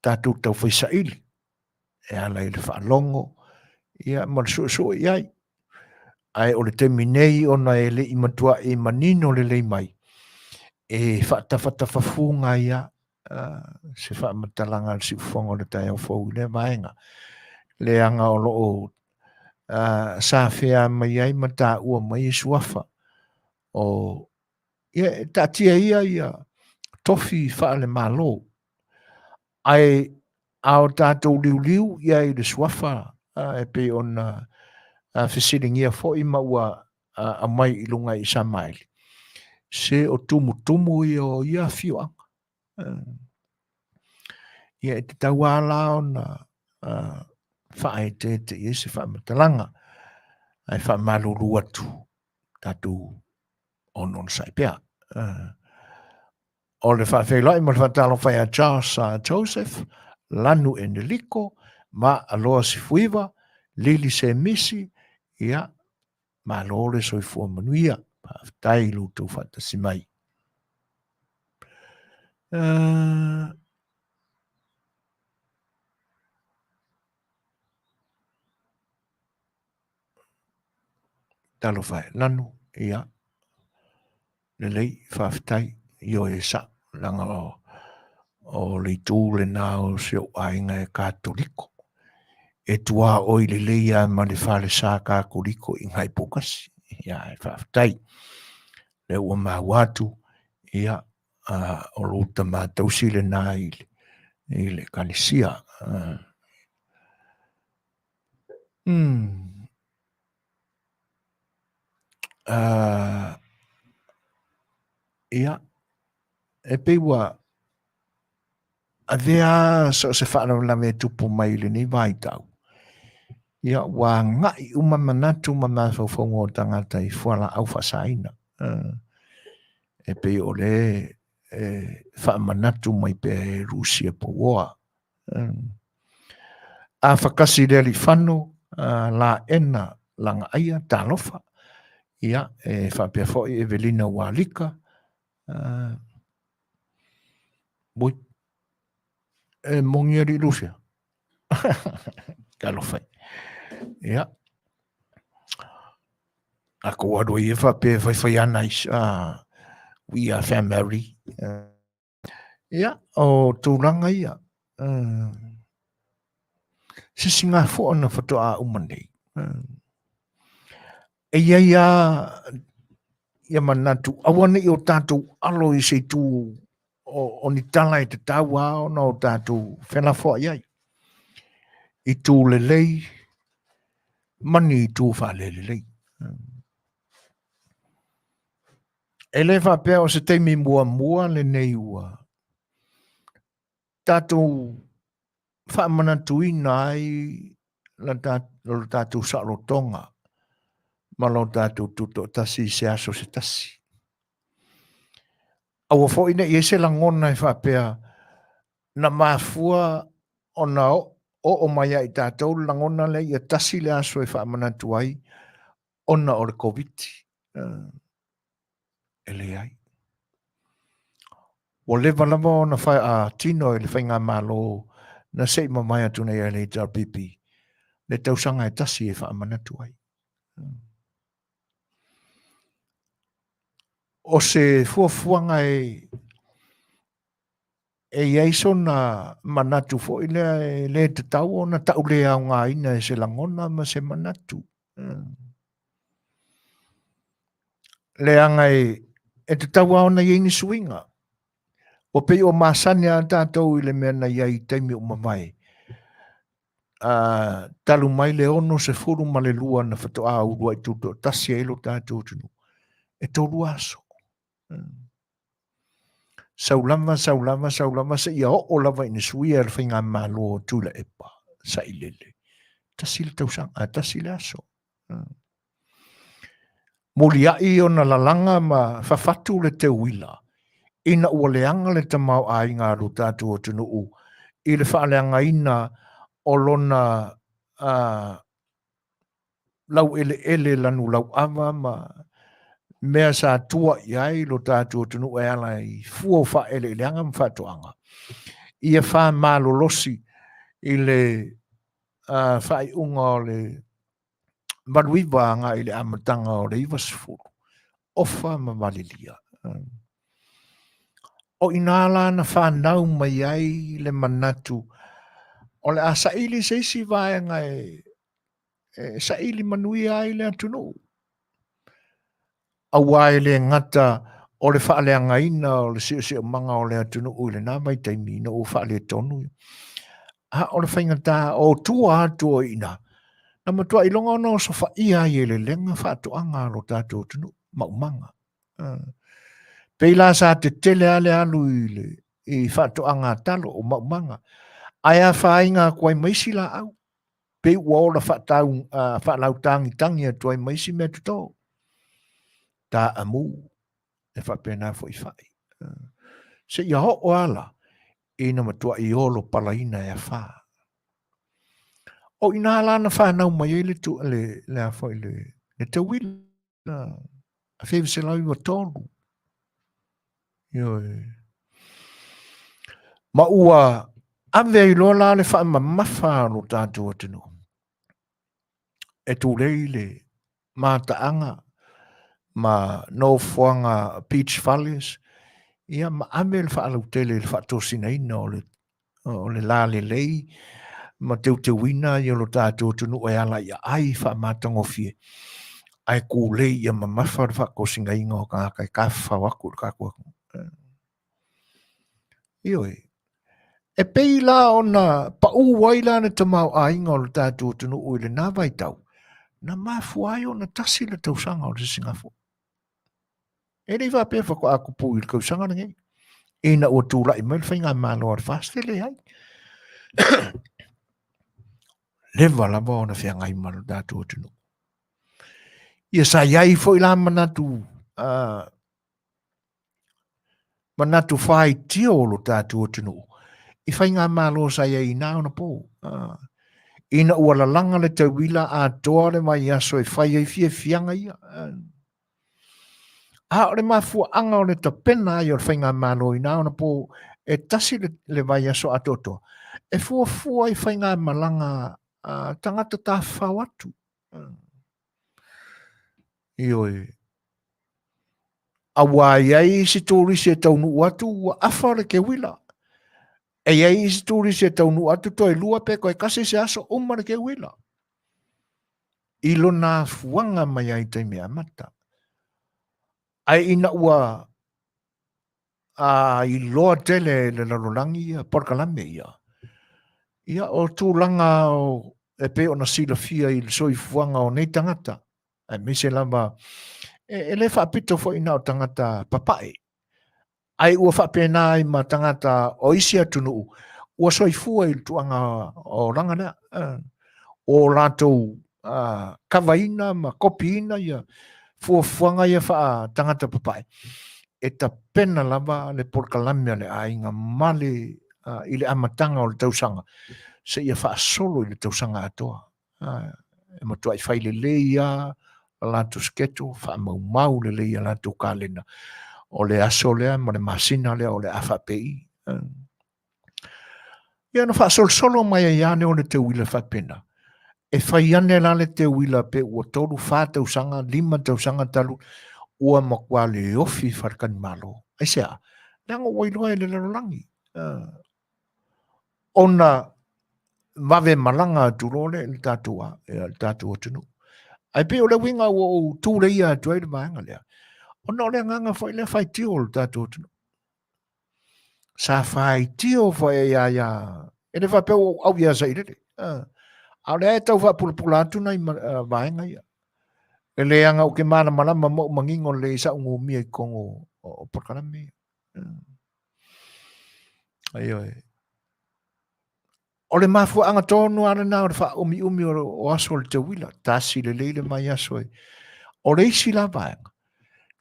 tātou tau whaisaili. E ala i le whaalongo. Ia ma so iai. Ai o le temi nei ona e le imatua e manino le lei mai. E whaatafafunga ia se whaamatalanga le siufonga le tai au fau le vaenga. Le anga o loo sa whea mai ai mata ua mai e suafa. O ia tatia ia tofi whaale malo. Ai ao tātou liu ia i le suafa e pe ona whisiringia fo i maua a mai i lunga i sa maili. Se o tumu i o ia Afiafi. Ia e te tauala ona whae te i se whaamatalanga. Ai whaamaluru atu tātou on sai pia. O le whaafeilai mo le whaatalo whai a Charles Joseph, lanu e neliko, ma aloa si fuiva, lili se misi, ia, ma aloa le soifua manuia, tai lutu whatasi mai. Talo whai, lanu, ia, lelei, whaafitai, io e sa, langa o le tū le nao se o ainga e kātoliko. E tua oi le leia ma le whale sā kātoliko i ngai pokasi. Ia e whaafitai. Le ua mawatu, ia o lota mātausi le nā i le kanisia. Ia, e peiwa a vea so se whanau la me tupu mai le ni vai tau. Ia wa ngai umamanatu mamafau fongo tangata i fuala au fasaina. E pei o le whaamanatu mai pe Rusia po woa. A whakasi le li whanu la ena langa aia talofa. Ia e whapea foi Evelina Walika. Boi. E mongia di Rusia. Kalo fai. Ia. Ako wado i whapea whai anais. We are family. Ia. O tūranga ia. Sisi ngā fo ana whatoa umanei. E ia manatu. Awane i o tātou alo i se tū o ni tala e te tau ao na o tātou whena fo iai. I tū le lei, mani i tū whale le lei. E le whapea o se teimi mua Lenei ua. Tātou whaamanatu i nai la tātou salotonga. Ma lo tātou tuto tasi se aso se tasi. Awa fo ina i ese langona i whapea na mafua o na o mai i tātou langona le i a tasi le aso i whaamanatu ai o na o le COVID. Ele ai. O lewa lama o na whai a tino i le whainga malo na sei mamai atu nei le JPP. Le tausanga e tasi e whaamanatu ai. O se fuafuanga e iaiso na manatu fo i le te tau o na tau le au ngā ina e se langona ma se manatu. Le anga e te tau au na ieni suinga. O pei o Masani a tātou i le mea na iai teimi o mamai. Talu mai le ono se furu ma le lua na whatoa urua i tuto tasi e lo tātou tunu. E tolu aso. Saulama sa ia o lava ina suia al whainga malo tula epa sa ilele. Tasil tausanga, tasil aso. Molia i o na lalanga ma whawhatu le te uila. Ina ua leanga le tamau a inga ru tātou o tunu u. I le whaaleanga ina o lona lau ele lanu lau ama ma mea sa tua iai lo tātou tunu e ala i fuo wha ele leanga mwhatoanga. ia wha malolosi i le whai unga o le maruiwanga i le amatanga o le iwa sifuru. Ofa mawalilia. O inala na whanau mai ai le manatu. O le a saili seisi vaenga saili Manuia ai le atunu. Awai le ngata o le whaaleanga ina o le sio manga o le atunu ui le nā mai taimi ina o whaale tonu. O le whaingata o tua atu o ina. Na matua ilonga no so whaia i le lenga whaatuanga lo tātou tunu maumanga. Peila sa te tele ale alu i whaatuanga talo o maumanga. Aia whainga koe maisi la au. Pe ua o la whaatau tangi atu ai maisi mea tuto. Ta amu e whapena fo i whai. Se ia ho o ala ina matua i olo palaina e a wha. O ina ala na whanau mai ele tu le a fo le te wila. A whewe se lau iwa tolu. Ma ua ave i lola le wha mamafa lo tātua tino. E tu leile ma taanga ma no fuanga Peach Valleys. Ia ma ame le wha alau tele le wha tosina ina o le la le lei. Ma te wina i lo tātua tino e ala ia ai wha matango fie. Ai ku lei ia mamafa le wha kosinga inga o kai kawha waku kakua. Ioi. E peila ona pa waila na tamau a inga o le tātua tino ui le nā vai tau. Na mafu ai ona tasi le tausanga o le Singapore. E rei wha pefa ko aku pui le kausanga na ngei. E na ua tūra i mail whainga mālo ar whastele hai. Lewa lava ona whia ngai malo tātua tino. Ia sa iai fo ila manatu whai tio o lo tātua tino. I whainga mālo sa iai nā ona pō. Ina ua lalanga le te wila a toa le mai aso e whai ai fia fianga ia. O le mafua anga o le ta pena ai o le whainga mālo i nā ona pō e tasi le vai aso a toto. E fua i whainga malanga tangata tā whawatu. Ioi. Awa iai si tōri se taunu watu ua awhare ke wila. E iai si tōri se taunu watu toi lua pe koe kase se aso umare ke wila. Ilo nā fuanga mai ai te mea mata. Ai ina ua i loa tele le Lalolagi Polokalame ia. Ia o tūlanga o e pe ona sila fia i le soi fuanga o nei tangata. Ai mise lama e le whaapito fo ina o tangata papai. Ai ua whaapena i ma tangata o isi atunu. Ua soi fua i tuanga o rangana. O lato kawaina ma kopiina ia. Fuanga ia wha tangata papai. E ta pena lava le Polokalame le ainga male i le amatanga o le tausanga. Se ia wha solo i le tausanga atoa. E matua i whaile leia, lato sketo, wha mau le leia lato kalena. O le aso lea, ma le masina lea, o le Afiafi. Ia no wha solo mai a iane o le te wila wha pena. E whai ane la le te wila pe ua toru wha tausanga, 5 tausanga talu, ua makua le ofi wharkani malo. Ai sea, nanga wailoa e le Lalolagi. Ona mave malanga turole le tatua, le tatua tunu. Ai pe o le winga o tūre ia tu ai le maanga lea. Ona o le nganga whai le whai tio le tatua tunu. Sa whai tio whai ia. E le whai peo au ia sa irere. Au le e tau wha pulapula atu nei maenga ia. E le anga o ke mana malama mo mangingo le isa ungo mia i kongo o Polokalame. Ai oi. O le mafua anga tonu ana na o le wha umi o aso le te wila. Tasi le leile mai aso e. O le isi la vaenga.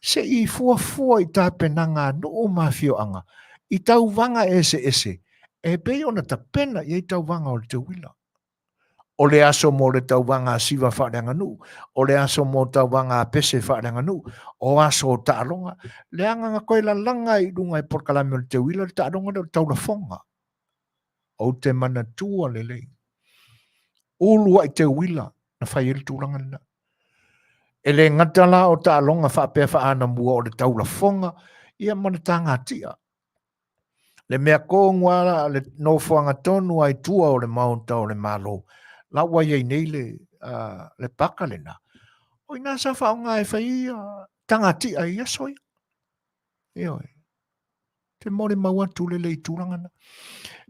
Se i fua i ta penanga no o mafio anga. I tau vanga ese. E pe ona ta pena i tau vanga o le te wila. O le aso mo le tau vanga siva whareanga nu. O le aso mo tau vanga pese whareanga nu. O aso o ta'alonga. Le anga koe la langa i runga i Polokalame o le te wila le ta'alonga le tau la fonga. o te mana tua lelei. Ulu ai te wila na whai ele tūranga na. E le ngatala o ta alonga whapea whaana mua o le taula fonga, ia mana tanga tia. Le mea kōngwara le nofuanga tonu ai tua o le maunta o le malo. La wai ei nei le paka le na. O ina sa whaonga e whai tanga tia ia soi. Ioi. Te mori maua tūle le i tūranga na.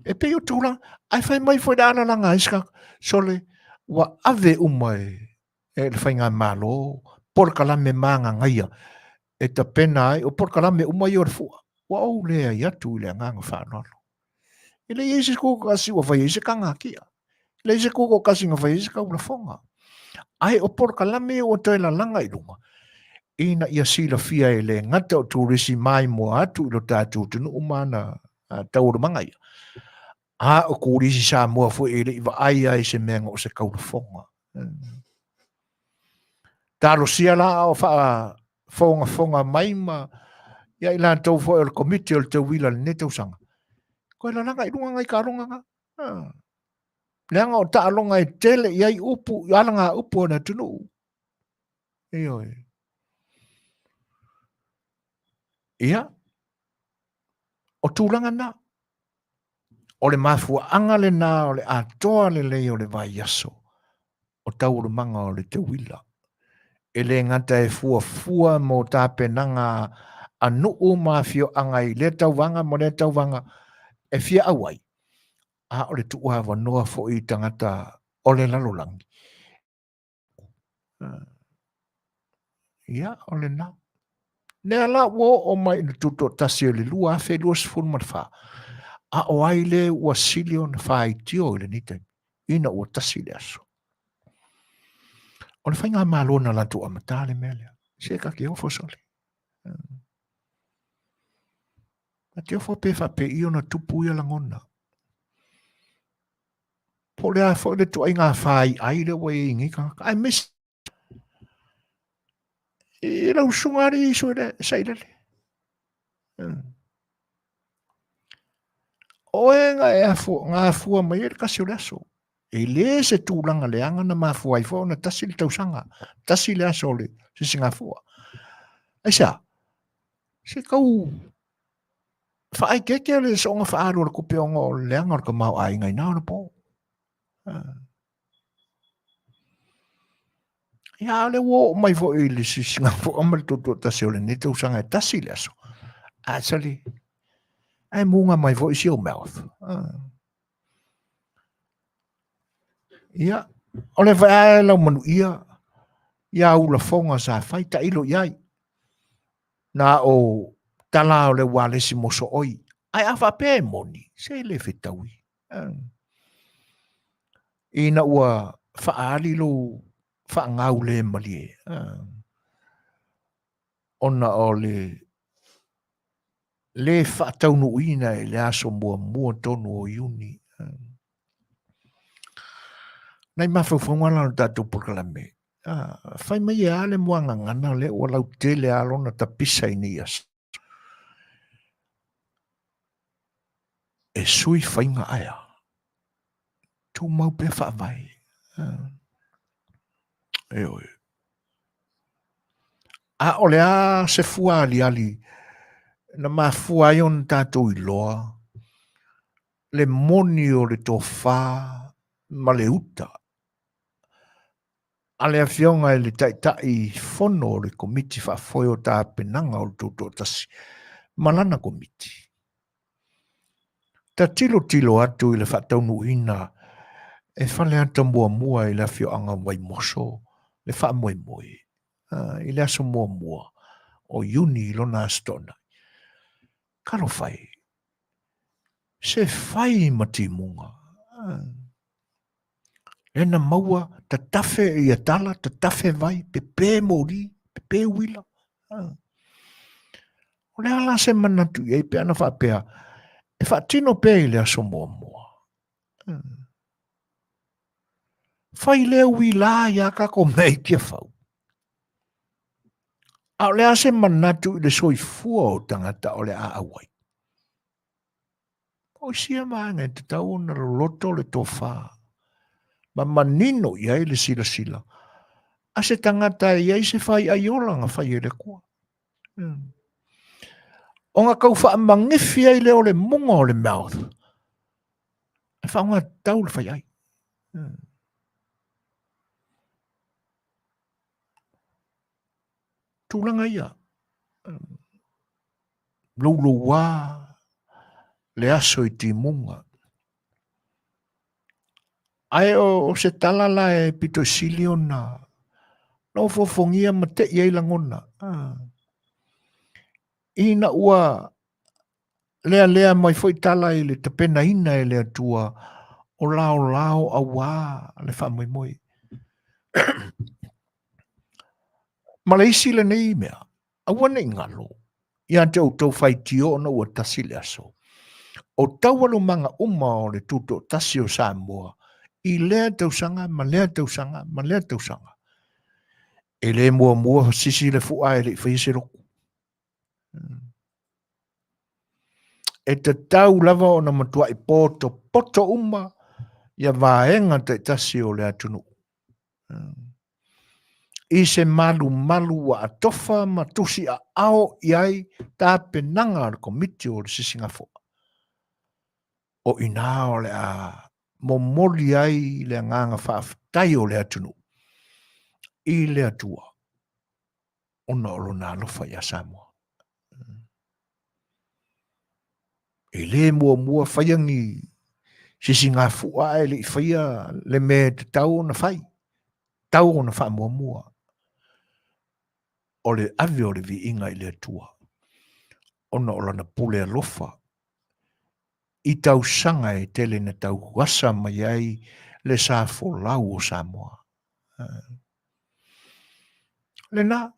E pe o tūranga, ai whai mai whai dāna langa iska, sole, wa ave umai, e le whai ngā malo, Polokalame maanga ngaia, e ta pena ai, o Polokalame umai o le fua, wa au lea i atu i le nganga whanalo. I le eise kōko kasi wa whai eise kanga kia, le eise kōko kasi ngā whai eise kaula fonga. Ai o Polokalame o taila langa i runga, ina ia sila fia e le ngata o tūrisi mai mo atu ilo tātou tunu umana taura mangai. A o kūrisi sa mua fu e le iwa ai se menga o se kaula fonga. Talo sia la o wha fonga mai ma ia ila tau fo e le komiti o le tau wila le netau sanga. Koe la langa i runga ngai ka runga nga. Leanga o ta alonga e tele iai upu, i alanga upu na tunu. Ioi. Ia, o tūranga na, o le mafua anga le nā, o le atoa le lei o le vai aso, o tauru manga o le te wila. E le ngata e fua mo tā penanga a nuu mafio anga i le tauwanga mo le tauwanga e fia awai. A o le tuua wanoa fo i tangata o le Lalolagi. Ia, o le nā. Nea la wo o mai na tuto tasi o le lua fe lua sifuru matwha. A o aile ua silio na whai tio le nita. Ina ua tasi le aso. O le whainga malona lantu amatale mele. Se ka ki ofo sole. A te ofo pe pe io na tupu ia langona. Po le a fo le tu ai ngā whai aile wa i ingi ka. Ai mis. I lau sungari iso le sailele. O e ngā fua mai e kasi o le aso. E le se tūlanga le anga na mafua i fo na tasi le tausanga. Tasi le aso le se si ngā fua. Ai sa, se kau whaai keke le so ngā whaaru le kupe o ngā le anga o ka mau ai ngai nao na po. Ia le wo mai fo i le si ngā fua amal tutu tasi o le ni tausanga e tasi le aso. A sali, ai munga mai fo i si o mouth. Ia, o le vai lau Manuia, ia ula fonga sa fai ta ilo iai. Na o tala o le walesi moso oi. Ai awa pe moni, se le Fetaui. Ina ua whaali lo whaangau le malie. Ona o le whaataunu ina e le aso mua tonu o iuni. Nai mawhauwhaunga lana tātou Polokalame. Whai mai e ale muanga ngana le o lau tele alona ta pisa ini as. E sui whainga aia. Tu mau pe whaamai. E oi. A ole a se fua ali. Na ma fua ion tātou i loa. Le moni o le tofa ma le uta. Ale Afionga e le tai fono le komiti whafoi o tā penanga o tuto tasi. Malana komiti. Ta tilo atu i le whataunu ina e whale ata mua i le Afionga wai moso le wha moe. I le aso mua o iuni lona astona. Karo whai. Se whai matimunga. Ena maua, ta tafe i atala, ta tafe vai, pepe mori, pepe wila. O le ala se manatu i pe ana whapea, e whaatino pe i le aso mua. Whai leo wila ia kako mei kia whau. A o le ase manatu i le soifua o tangata o le a awai. O sia maanga te tau na loto le tofa. Ma manino iai le sila. A se tangata iai se fai aiola nga fai ele kua. O nga kau wha mangifi ai leo le munga o le mouth. E wha ngā tau le fai ai. Tūlanga ia. Lolo wā. Le aso i ti munga. Ai o se talala e pito silio na. No fofongia ma te iai langona. Ina ua lea mai foi tala i le tapena ina e lea tua o lao a wā le wha moi. Ma le isi le nei mea, a wane ingalo. Ia te o tau whai tio na ua tasi le aso. O taualo manga o le tuto tasi o Samoa, i lea tausanga, ma lea tausanga. E le mua sisi le fua e le whaise roku. E te tau lava o na matua i poto uma, ia vaenga te tasi o le atunu. I se malu wa atofa matusi a ao iai ta penanga al komiti o le sisingafo. O ina o le a momoli ai le nganga whaafitai o le atunu. I le atua. Ona olo na alofa ia Samoa. E le mua whaiangi sisingafo a le whaia le me te tau na whai. Tau na wha mua. O le ave o le vi inga i le atua. Ona ola na pule alofa. I tau sanga e tele na tau wasa mai ai le sa fo lau o Samoa. Le na.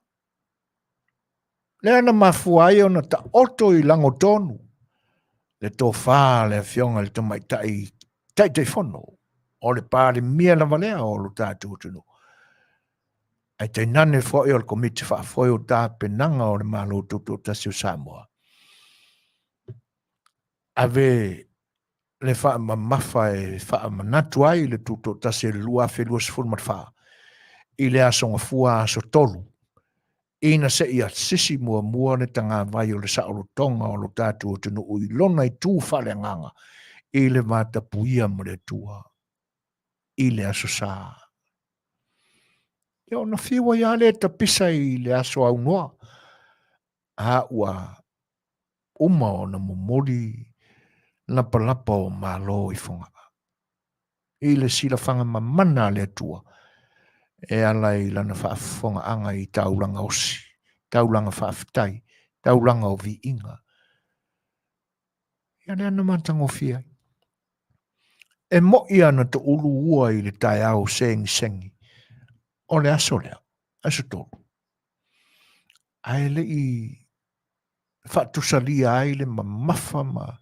Le ana mafuai o na ta oto i lango tonu. Le tō whā le fionga le tamai tai whono. O le pāre mia na valea o lo tātou tunu. Ai te nane fwoi o le komiti wha fwoi o tā penanga o le malo tuto tasi o Samoa. Ave le wha mafa e wha manatu ai le tuto tasi lua whelua sifuru matwha. I le asonga fua aso tolu. Ina se ia sisi mua ne tanga vai o le saoro tonga o lo tātou tunu ui lona i tū whale nganga. I le mata puia mo le tua. I le aso saa. Ia ona whiwa ia le ta pisa i le aso au noa. A ua uma o na momori lapa o malo i whonga. I le sila whanga mamana le tua. E alai lana whaafonga anga i taulanga osi. Taulanga whaafitai. Taulanga o vi inga. Ia le ana matango fia. E mo ia na te ulu ua i le tai au sengi. O le aso lea. Aso tolu. Ai le i whaatusalia ai le mamafa ma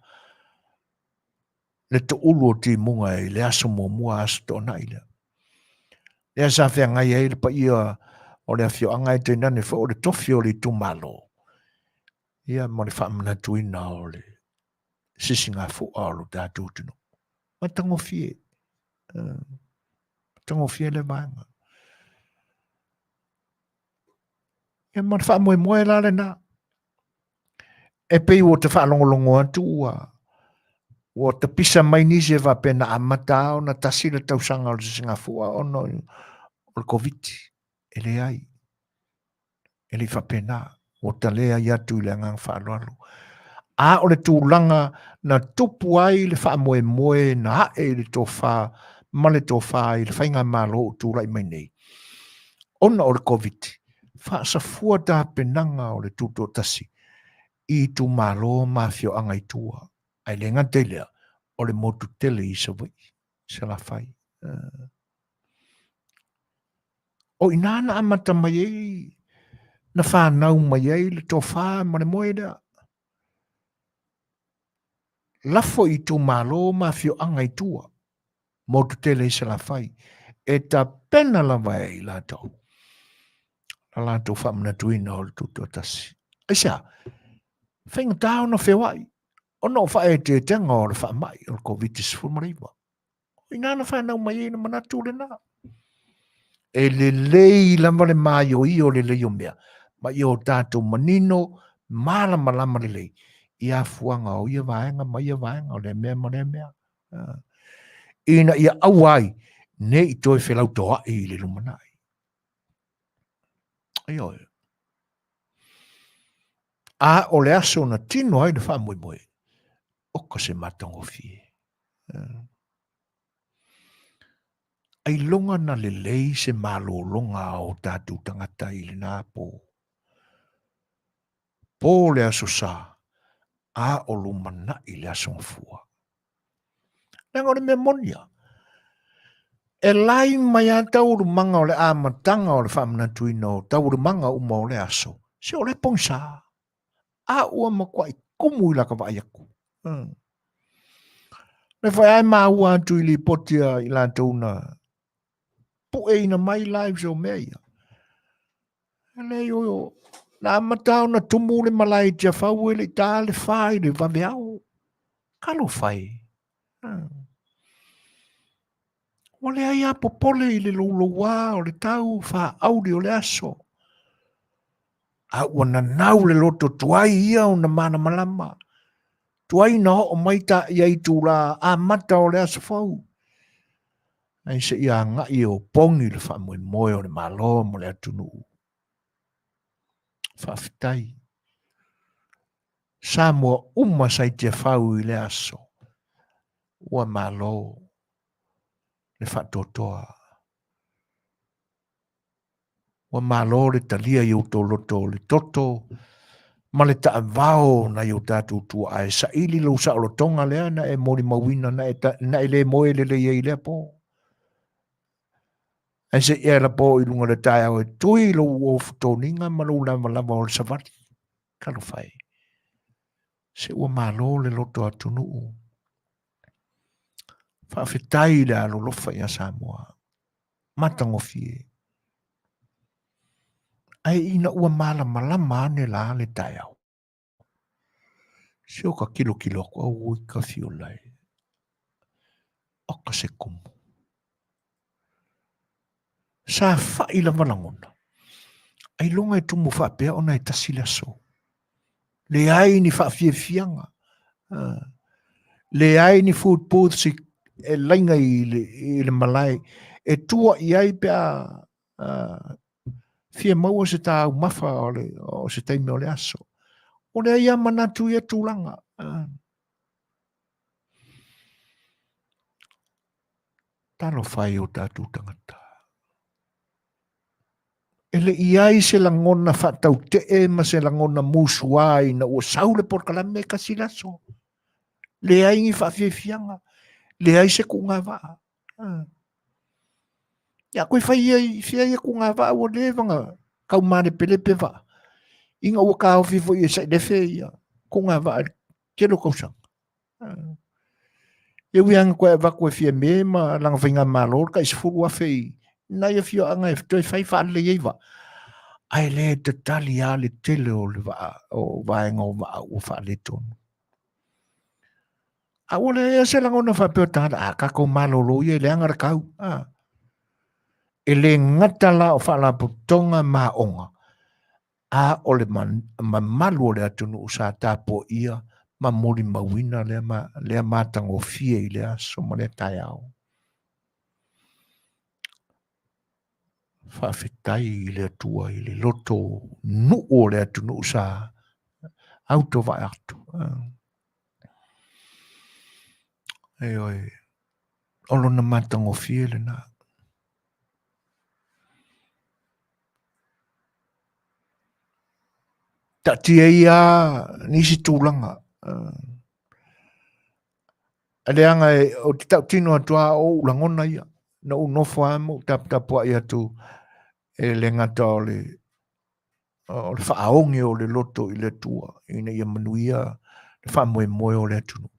le te ulu o ti munga i le aso mua aso tona i lea. Lea sa whea ngai ai le pa ia o le afio angai te nane o le tofi o le tumalo. Ia mo le whaamana tuina o le sisinga fua o lo tātou tunu. Ma tango fie. Tango fie le maanga. Ia ma wha moe la le na. E pei o te whaalongolongo atu ua. O te pisa mai nisi e wa pena amata o na tasila tausanga o le sisinga fua o no o le COVID. E le ai. E le wha pena. O ta lea i atu i le ngang whaaloalo. A o le tūlanga na tupu ai le wha moe na hae le tō wha, ma le tō wha i le whainga malo o tūra i mai nei. Ona o le COVID, wha sa fua tā penanga o le tūtō tasi, i tū malo mafio anga i tua. Ai le ngantelea o le motu tele i sa wai, sa la whai. O inana amata mai ei, na whanau mai ei le tō wha ma le moe lea. Lafo i tū malo mafio anga i tua. Motu tele i sa la whai. E ta pena la vai i lātou. La lātou whamana tuina o le tūtua tasi. Aisa, whainga tāo na whewai. Ono whae te tenga o le wha mai o COVID-19 mariwa. Ina na whanau mai ina manatu le nā. E le lei lama le mai o i o le lei o mea. Ma i o tātou manino, malama lama le lei. Ia fuanga o ia vaenga, ma ia vaenga o le mea ma le mea. Ina ia awai, ne i toi whelau toa i le lumanai. Ai oi. A o le aso na tino ai le wha mui mui. Oka se matango fie. Ai longa na le lei se malo longa o tātou tangata i le nā pō. Pō le aso sa, a o lumana i le aso ngafua. Nengo le memonia. E lai mai a tauru manga o le amatanga o le whamana tuino, tauru manga uma o le aso. Se o le pongsa. A ua makua i kumu i laka vai aku. Le whai ai maua atu i li potia i la tauna. Po e ina mai lives o mea ia. Ele yo na matau na tumu le malai tia whau e le tā le whai le wameau. Kalo whai. O le ai a popole i le lolo wā o le tau wha auri o le aso. A wana nau le loto tuai ia o na mana malama. Tuai na o maita i ai tū la a mata o le aso whau. Ai se ia nga i o pongi le wha moe moe o le malo mo le atunu. Whawhitai. Samoa uma sai te whau i le aso. Ua malo. Le whatotoa. Ua malo le talia i uto loto le toto. Ma le taa vao na i o tātou tua ai. Sa ili lo sa o tonga lea na e mori mawina na e le moe le i le po. Ai se ia la po i lunga le tae au e tui lo o futoninga ma lo lama lama o le savati. Kalo whai. Se ua malo le loto atunu. Whawhitai le alo lofa ia Samoa. Matango fie. Ai ina ua malama ane la le tae au. Se o ka kilo ko au ui ka fio lai. Oka se kumu. Sa whai la malangona. Ai longa e tumu whapea ona e tasila so. Le ai ni whawhie fianga. Le ai ni food booths e lainga i le malai. E tua i ai pia fia maua se tā mafa o se teime o le aso. O le ai amanatu i tūlanga. Talo whai o tātou tangata. Ele i ai se langona whatau te e ma se langona musuai na ua saule Polokalame kasi laso. Le ai ngi whawhianga. Le ai se kunga waa. Ia koe whai ai fia ia kunga waa o le vanga. Kau mare pelepe waa. Inga ua ka au fifo i sa lefe ia. Kunga waa kelo kausang. E wianga koe koe fia me ma langa whainga malor ka isi furu a whai. Nai a fio anga e toi whai whaale le iwa. Ai le te tali a le tele o le waa. O vaenga o waa o whaale tonu. A ole e se langona whapeo tāna. A kako malolo i e le angara kau. E le ngata la o whaala putonga ma onga. A ole malu o le atunu usa tāpo ia. Ma mori mawina lea matango fie i lea soma lea tai au. Whawhitai i lea tua i le loto nu o lea tunu usa auto vai atu. E oi, olo na matango fie le na. Ta tia ia nisi tūlanga. Aleanga e o te tau tino atua o ulangona ia. Na unofo amu tapua ia tu e le ngata o le whaaongi o le loto i le tua. Ina ia Manuia le whaamoe moe o le atunu.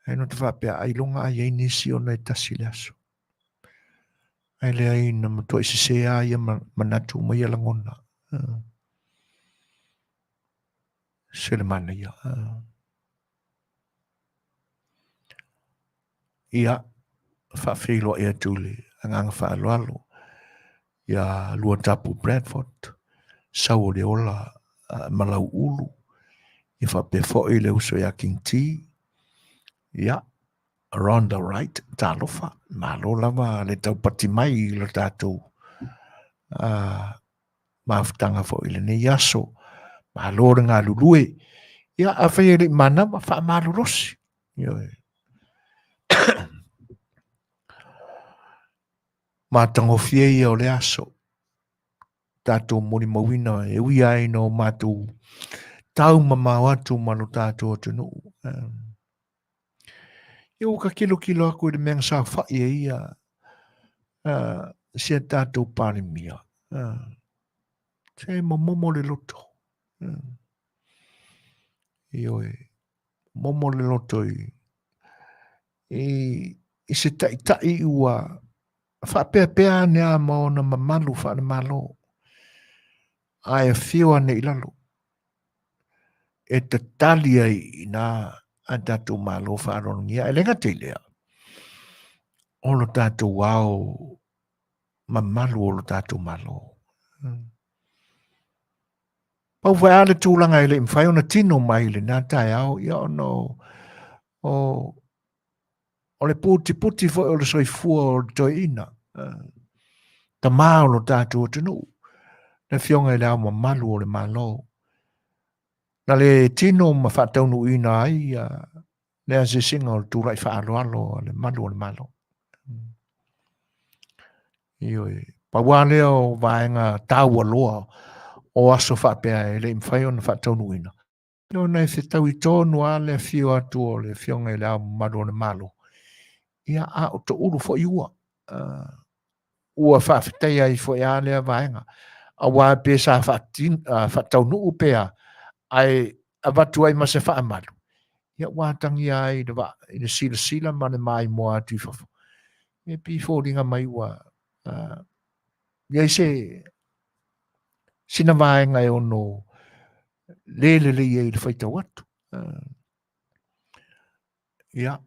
E no te whapea ailonga ai ei nisi o nei tasi le aso. Ai le ai na matua isi se a ia manatu mai alangona. Se le mana ia. ia whawhiloa ia tūle anganga whaaloalo ia lua tapu Bradford sau o le ola malau ulu i whapefo i le uso ia King T ia around the right talofa malo lava le tau pati mai i le tātou maafutanga fo i le nei aso malo le ngā lulue ia a whai le mana ma wha malolosi ma tangofia ia o le aso tātou moni mawina e ui ai no mātou tau mamau atu manu tātou atunu ia o ka kilo aku i le mea sa whai e ia sia tātou pāremia se momo le loto ioe momo le loto i se tai ua whapea ne a maona mamalu whaane malo ai whiwa ne ilalo e te tali ai nā a tātou malo whaarongia e lenga te lea olo tātou wao mamalu olo tātou malo pau whai ale tūlanga ele mwhai ona tino mai le nā tai au ia ono o le puti fo o le soifua o le toi ina ta maa lo tātou tunu le fionga i le au mamalu o le malo na le tino ma whataunu ina ai le a se singa o le tūrai whaaloalo le malu o le malo ioi paua leo vaenga tāua loa o aso whapea e le mwhai ona whataunu ina no nei se tau i tonu a le fio atu o le fionga i le au malu o le malo ia a o to uru fo iua ua whawhitai ai fo ia lea vaenga a wā pe sa whataunu upea ai a watu ai ma se whaamalu ia wātangi ai i le sila mane mai moa atu i whafo e pi fōringa mai ua ia se sina vaenga e ono lele i le whaitau atu ia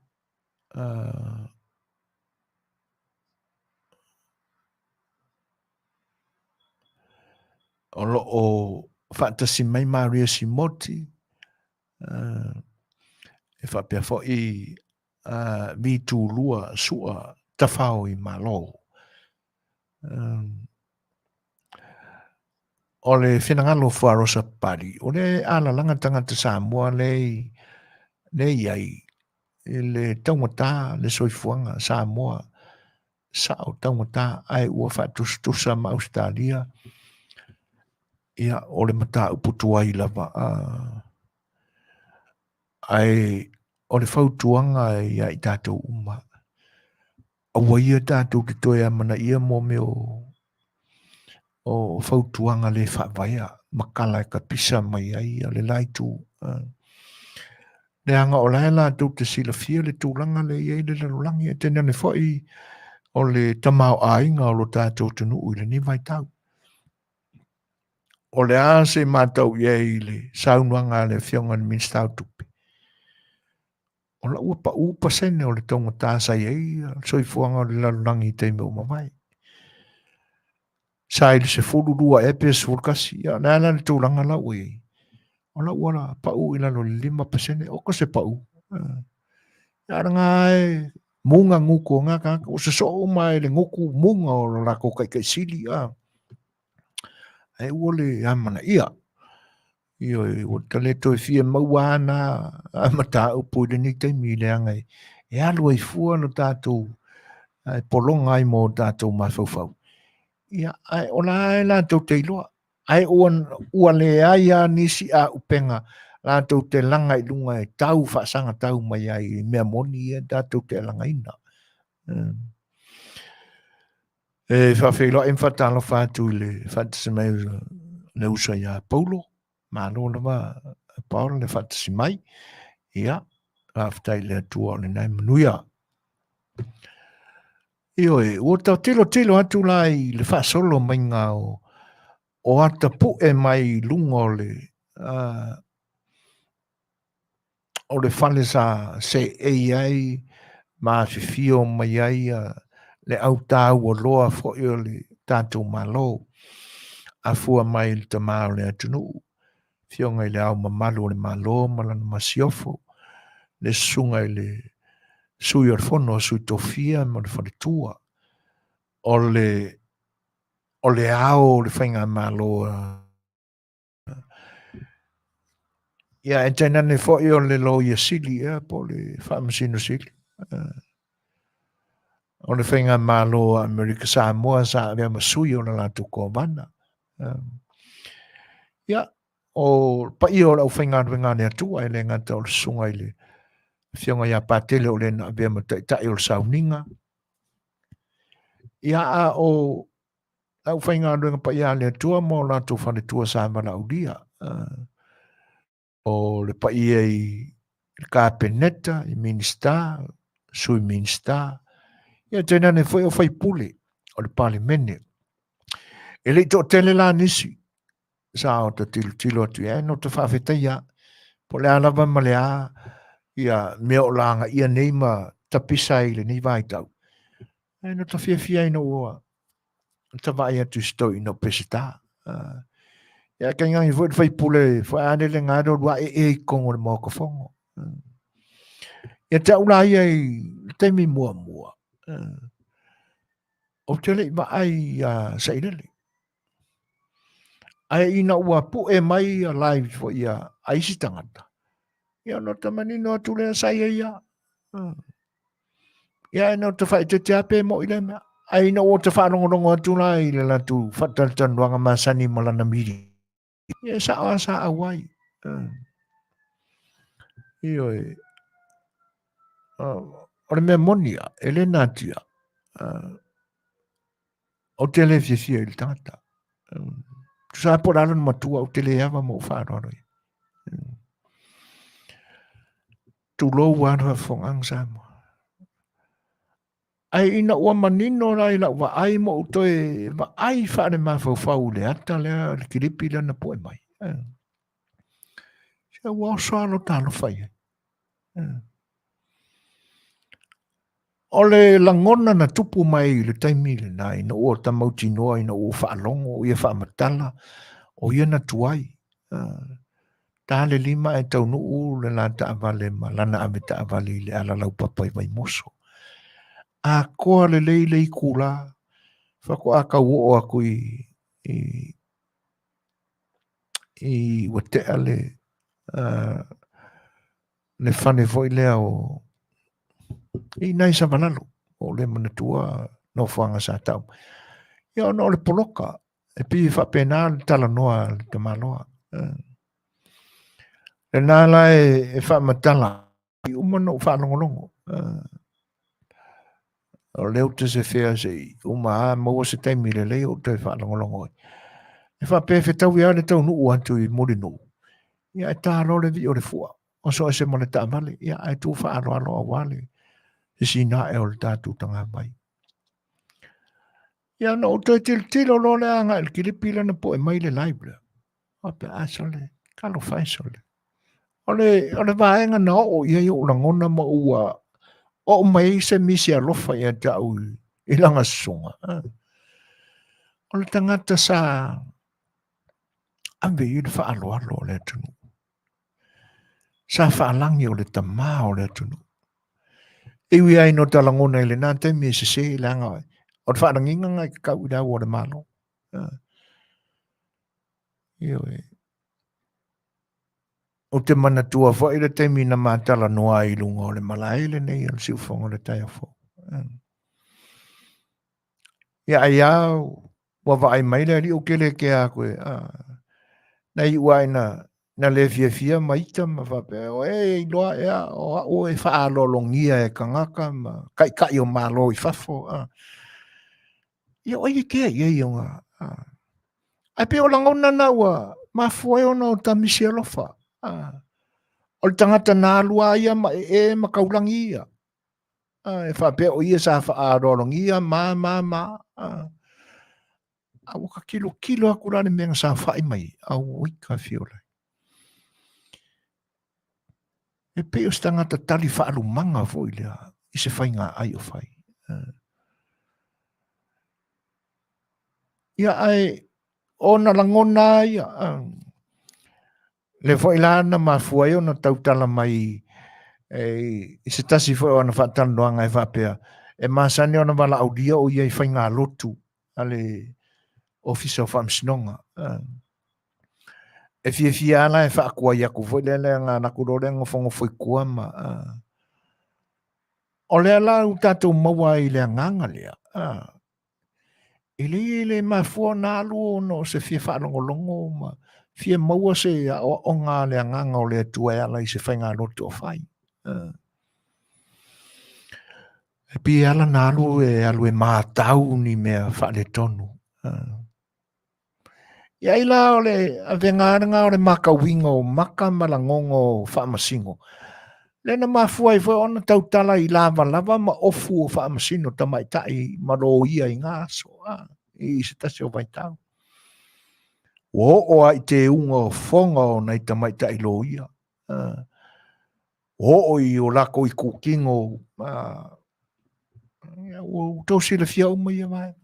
o lo o whaatasi mai Maria Simoti e whapea fo i mi tū lua sua tawhao i malo o le whenangalo wharosa pari o le ala langa tangata Samoa le iai le taumata le soifuanga Samoa sao taumata ai ua whaatustusa ma Australia ia o le mata uputua i lava ai o le whautuanga ia i tātou uma awa ia tātou ki toi amana ia mo me o whautuanga le whawaia makala e ka pisa mai ai a le laitu le anga o lai tātou te sila fia le tūlanga le iei le Lalolagi e tēnei ne whai o le tamau ainga o lo tātou tunu ui le ni vai tau o le ase mātau iei le saunuanga le fionga ni minstau tupi o la ua pa upa sene o le tonga tāsa iei soifuanga o le Lalolagi te me umawai sai le se fulu lua epes fulkasi ia nana le tūlanga la ui o la ua la pa u ila lo 5% o ko se pa u ia ngai munga nguko ngaka o se so mai le nguku munga o la ko kai sili ai ole amana ia io o tale to fie mawana amata o pode ni te mi le ngai e alu ai fu no tato ai polonga ai mo tato ma fofau ia ai ona la to te lo ai o le ai nisi a upenga la to te langa i lunga e tau fa sanga tau mai ai me moni e tato te langa ina e fa felo en fatalo fa tu le fatse mai le usa ya Paulo ma no ma Paulo le fatse mai ia after le tua le nai Manuia io e o tilo atu lai le fa solo mai nga o ata pu e mai lungo le o le fale sa se AI mafifio mai ai le au tāua loa fo'i o le tātou malo. A fua mai le tamao le atunu. Fionga i le au mamalu le malo, malana masiofo. Le sunga i le sui ar fono, sui tofia, ma le whaletua. O le au le whainga malo. Ia, e tainane fo'i o le lo ia sili, po le whamasino sili. O le whainga malo Amerika Samoa sa rea masui o le latu kōwana. Ia, o pa i o lau whainga ngane atua e le ngata o le sunga i le fionga ia patele o le na vea tai o le sauninga. Ia a o lau whainga runga pa ia le atua mo latu whane tua sa mana ulia. O le pa ia i ka peneta, i minista, sui minista. Ia tēnā ne whai o whai pule o le parlimene. E le to tele la nisi. Sa o ta tilo atu e no te whawhetai po le alawa ma le a ia mea o langa ia neima tapisa i le nei vai tau. E no ta fia ino ua. Ta vai atu stoi no pesita. Ia ka ngangi fwoi whai pule fwoi ane le ngaro rua e kongo le moko fongo. Ia ta ula ia i teimi mua. O te le ma ai sa ilele. Ai ina ua pu e mai a live fo ia a isi tangata. Ia no ta manino atu le sa ia. Ia no ta whai te ape mo ile mea. Ai no o te whanongonongo atu la i le latu whataltanuanga Masani malana miri. Ia sa a wai. Io e o le mea monia, e le natia. O te le fia il tangata. Tu sa po lalo matua o te le ava mo whanonoi. Tu lo wana fongang samo. Ai ina ua manino rai la wa ai mo utoe wa ai whane mawhau le ata le kiripi le na poe mai. Se ua soalo talo whai. O le langona na tupu mai le taimi le na ina ua tamauti noa ina ua whaalongo o ia whaamatala o ia na tuai. Tale lima e tau nuu le la taavale ma lana ame taavale le ala lau papai mai moso. A koa le lei kula, whako a kau o aku i watea le whane foi lea o i nai sa manalo o le manatua no whanga sa tau. Ia no le poloka, e pi whapena le tala noa le tamaloa. Le nāla e whamatala i umano whanongolongo. O leo te se whea se uma maua se taimi le leo te whanongolongo. E whape tau ia le tau nuu atu i morino. Ia e tālo le vi o le fua. O so e se mole ta male. Ia e tu whaaro alo a wale. E si nā e o le tātu tanga mai. Ia no te tilo lo le anga il kiripila na po e mai le laibre. Ape asole. Kalo whaisole. Ole vaenga na o ia i o langona ma ua o mai se misi alofa ia tau i langa sunga. Ole tangata sa ame i le whaaloalo le atunu. Sa whaalangi o le tama o le atunu. Iwi ai no talangona i le nante mi se i langa. O le whaalanginga ngai kau i o le malo. Iwi. O te manatua fo i le teimi na mātala noa i lunga o le malai le nei o le siufonga le tai fo. Ia ai au, wa ai mai le li o kele ke a koe. Nei uaina na le fia maita ma whape. O e loa ea o e whaalolongia e kangaka ma kai o malo i fafo. Ia oi ke ia i onga. Ai pe o langona na ua ma foi ona o tamisi alofa. O le tangata nā lua ia ma e makaulangi ia. E whape o ia sa whaarolongi ia ma. A waka kilo akurane menga sa whai mai. A wika fiole. E pe o tangata tali whaalumanga foi lea. I se whainga ai o whai. Ia ai, ona langona ia, le whailana ma fuai ona tautala mai, I se tasi fo ona whaatanoanga e whapea. E Masani ona wala audia o ia I whainga lotu, ale ofisa o whamsinonga. E fia ala e whaakua iaku foi lele ngā nakurore ngofongo foi kua ma. O lea la u tātou maua I lea nganga lea. I le mafua nā alu no se fia whaanongolongo ma. Fia maua se o ngā lea nganga o lea tua ala I se whainga lotu o whai. E pi ala nā alu e mātau ni mea whaale tonu. Ia ila o le avenganga o le maka wingo, maka malangongo whaamasingo. Lena mafua I fo ona tautala I lava ma ofu o whaamasino tamaitai maro ia I ngā so. I se tasi o vaitau. O I te unga o whonga o nei tamaitai lo ia. O I o lako I kukingo. O tausi le fia uma ia vai.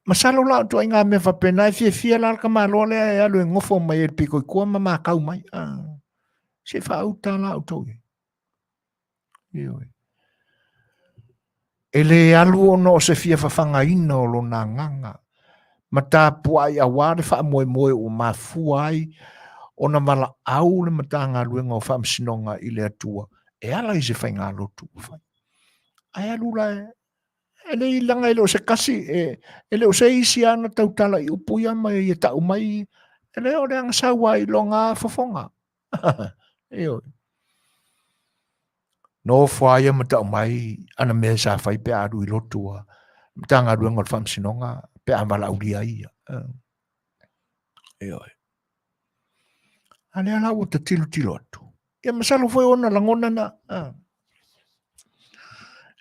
Masalo la tu inga me fa pena fia la ka malo le ya lo ngofo mai el piko ko ma ka mai se fa uta la auto io ele alu no se fia fa fanga ino lo na nganga mata puai a ware fa moe o ma fuai ona mala au le mata nga luenga o fa msinonga I le atua e ala I se fa nga lo tu fa ai alu la ele ilanga ele o se kasi ele o se isi ana tautala I upuia mai e tau mai ele o reanga saua I longa fofonga eo no whaia ma tau mai ana mea sa whai pe aru I lotua tanga ruenga o whamsinonga pe amala uria ia eo ane ala o te tilo atu ia masalo foi ona langona na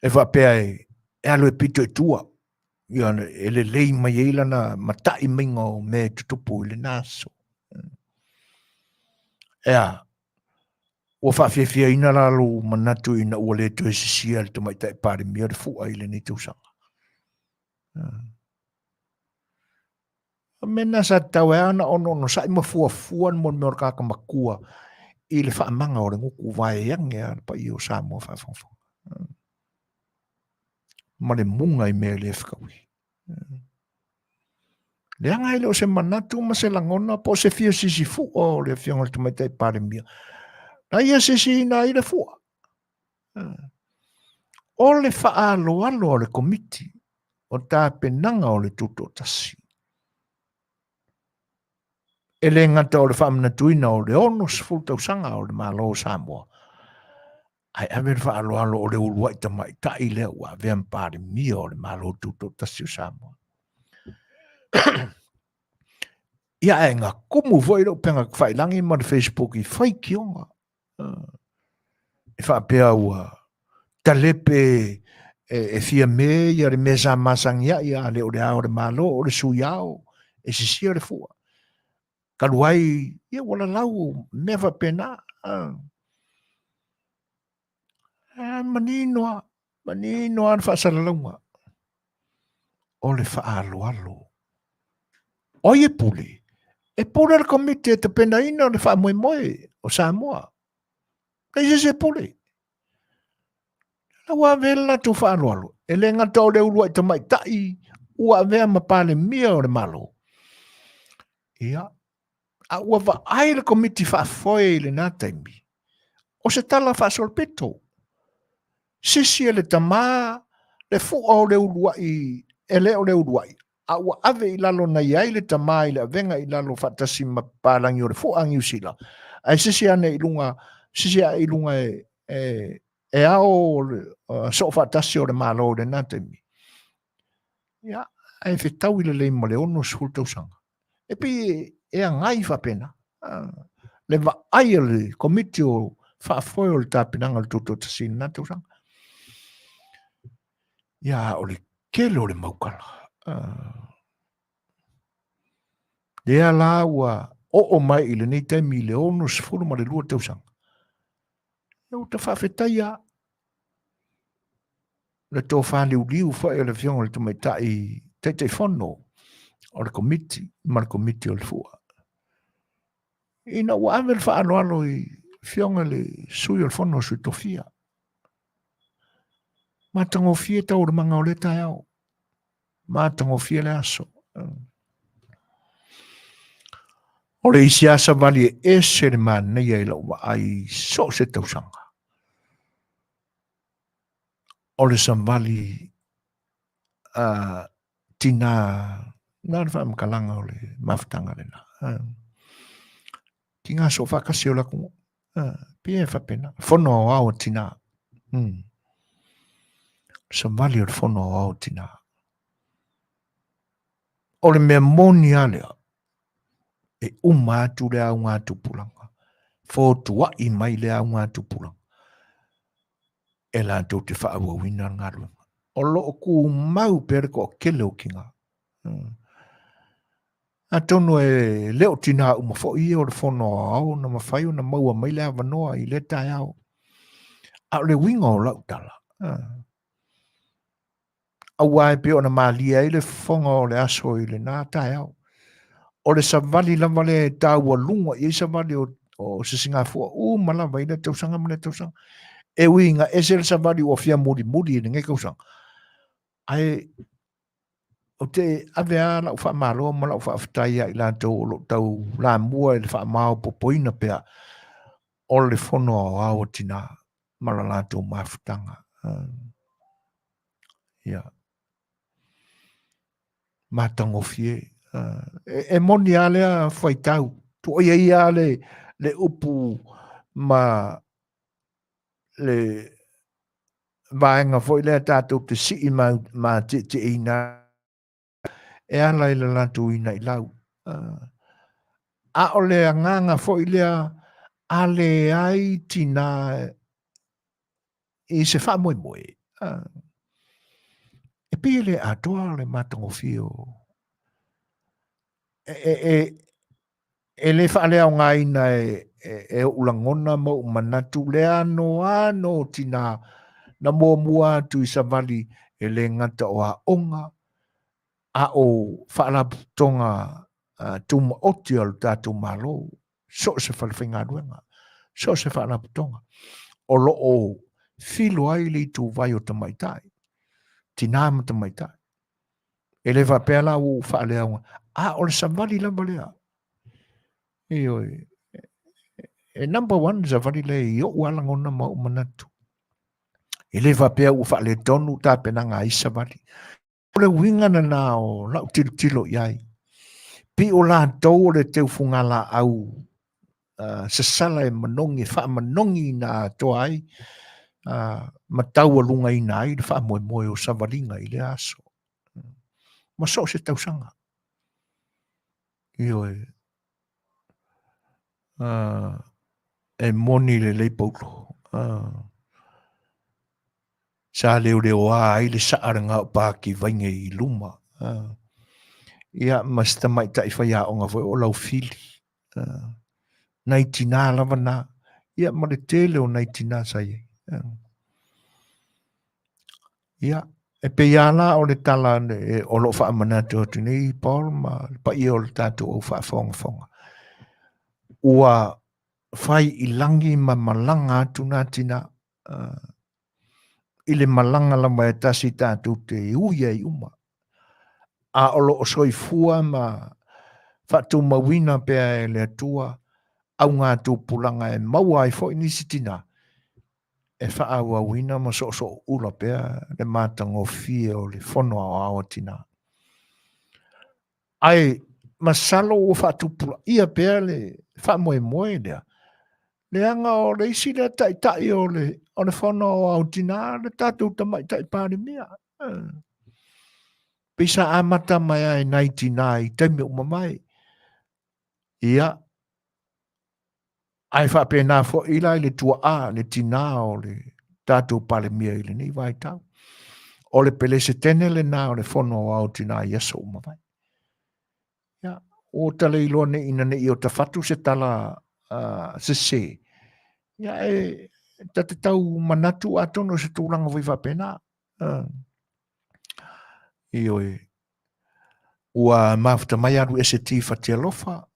e whapea e alo e pito e tua. Ia ele lei mai eila na matai minga o me tutupu ile naso. Ea, o whawhiawhia ina lalo manatu ina ua le tu e sisia le tamaitai pare mea re fua ile ni tausanga. Mena sa tau e ana ono sa ima fua mon me orkaka makua I le whaamanga o re nguku vai yange pa I o Samoa whawhawha. Ma le munga I mea le whakawi. Le anga ele o se manatu ma se langona po se fia sisi fu o le fionga le tumaitai pare mia. Na ia sisi ina I le fua. O le faa alo o le komiti o tā penanga o le tuto tasi. E le ngata o le wha manatuina o le ono sifultau sanga o le malo o Samoa. Ai ame le wha alo o le urua I tamaitai le ua vean pare mia o le malo tuto tasi o Samoa. Ia e ngā kumu voi rau penga whailangi ma le Facebook I whai kionga. E whapea ua talepe e fia me ia re mesa masang ia le o le ao le malo o le sui ao e sisia le fua. Kaluai ia wala lau me whapena. Maninoa an whaasalaunga. O le whaalo. O ie pule. E pule le komite te pena ina o le wha moe o Samoa. Kei se pule. La ua vela tu wha alo. E le ngata o le urua I tamaitai. Ua vea mapale mia o le malo. Ia. A ua va ai le komite wha foe le nā taimi. O se tala wha solpeto. Sisi e le tamā. Le fua o le urua I. E le o le urua I. A ua ave I lalo na iai le tamā I le avenga I lalo whatasi mapalangi o le fuangi usila. Ai sisi ane ilunga e ao so whatasi o le malo o le nātemi. Ia, ai whetau I le lei ma le ono sfultau sanga. E pi e a ngai whapena. Le va ai le komiti o whaafoe o le tāpinanga le tuto tasi nātau sanga. Ia, o le kele o le maukala. Lea la ua o mai I le nei taimi I le ono sfulu ma le lua tausanga. o te whawhetaia. Le tō whāliu whai o le whionga le tumetai te whono o le komiti, ma le komiti o le fua. Ina ua ame le whaaloalo i whionga le sui o le whono sui tofia. Ma tango fie tau le manga o le tai au. Ma tango fie le aso. O le isi asa vali e se le manei e lau ai so se tausanga. O le samvali tina na le whaamakalanga o le mafutanga le na. Ki ngā so whakasi o laku. Pia e whapena. Whono o au tina. Samvali o le whono o au tina. O le mea moni alea. E atu le au ngā tupulanga. Fōtua i mai le au ngā tupulanga. E la tau te whaabua wina ngā ruanga. O loo ku mau pere ko kele o kinga. A tono e leo tina umafo i o le whono au na mawhai o na maua mai le avanoa i le tai au. A le winga o lau tala. A wai pe o na malia i le whonga o le aso i le nā tai au. O le savali lava le tāua lunga i savali o se Singapore. Malava i le tausanga mele tausanga. E winga e se le savali o fia muri i le ngai kausanga. Ai o te avea la ufa malo ma la ufa aftaia i la tau la mua i le wha mao popoina pea o le whono au tina ma la tau mafutanga. Matango fie. E moni alea whai tau. Tu oia ia le upu ma le vaenga foi le tātou te si ma te ina e ala i le latu ina i lau. A o le anganga foi lea a le ai tina i se wha moe moe. E pia le atoa le matango fio. E le wha lea o ngā ina e ulangona mo manatu le ano tina na mua tu i savali e le ngata o a onga a o whaalaputonga tuma oti o tātou malo so se whalawhinga ruenga so se whaalaputonga o lo o filo ai li tu vai o tamaitai tina ma tamaitai e le whapela o whaaleaunga o le savali lamba lea e number one savali le i o walangona ma o manatu e le vapea u whaale tonu tā penanga i savali. O le winga na nao, lau tilo iai. Pi o la tau le teu fungala au se sala e manongi, wha manongi na toa ai, ma tau alunga i na ai, wha moe o savalinga i le aso. Ma so se tausanga. Io e moni le leipaulo. Sa leo ai le saaranga o pāki vainga i luma. Ia masta mai tai whaia o ngā voi o lau fili. Nai tina lava nā. Ia ma le tele o nai tina sai. Ia e pe ia la o le tala o lo wha amanatu o tini Paul ma pa i o le tātou o wha whonga. Ua whai i langi ma malanga atu nā tina i le malanga lama e tasi tātou te uia i uma. A olo o soifua ma whatu mawina pēa e le atua au ngā tūpulanga e maua i fo inisitina. E whaaua wina ma so ula pēa le mātango fie o le whono a awatina. Ai, masalo o whatupula ia pēa le whamoe lea. Le anga o le isi le tai o le whono o awatina le tātou tamai tai pāre mea. Pisa amata mai ai 99 taimi umamai. Ia. Ai whapena fo ila le tua le tina o le tātou pale mea i le nei vai tau. O le pele se tene le nā o le whono o tina i aso umamai. Ia. O tale iloa ne ina ne i o tawhatu se tala se se. Ia ta te tau manatu atono se tūranga vai whapena. I oi, ua mafuta mai aru e se ti whatia lofa.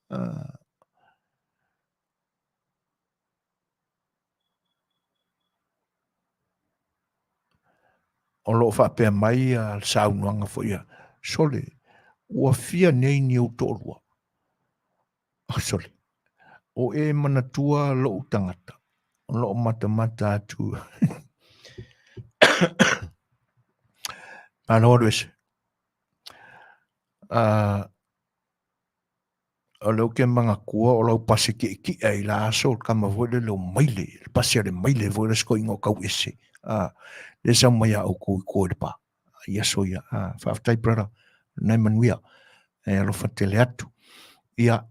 O lo whapea mai a saunuanga fo ia. Sole, ua fia nei ni au tōrua. Sole, o e manatua lo utangata. O lo mata atu. Ano ores. O lo ke manga kua o lo pasi ki ai la aso kama vole lo maile. Pasi ale maile vole sko ingo kau ese. Le sa mai au ko de pa. Ia so ia. Whaftai prara. Nai Manuia. E alo whatele atu. Ia.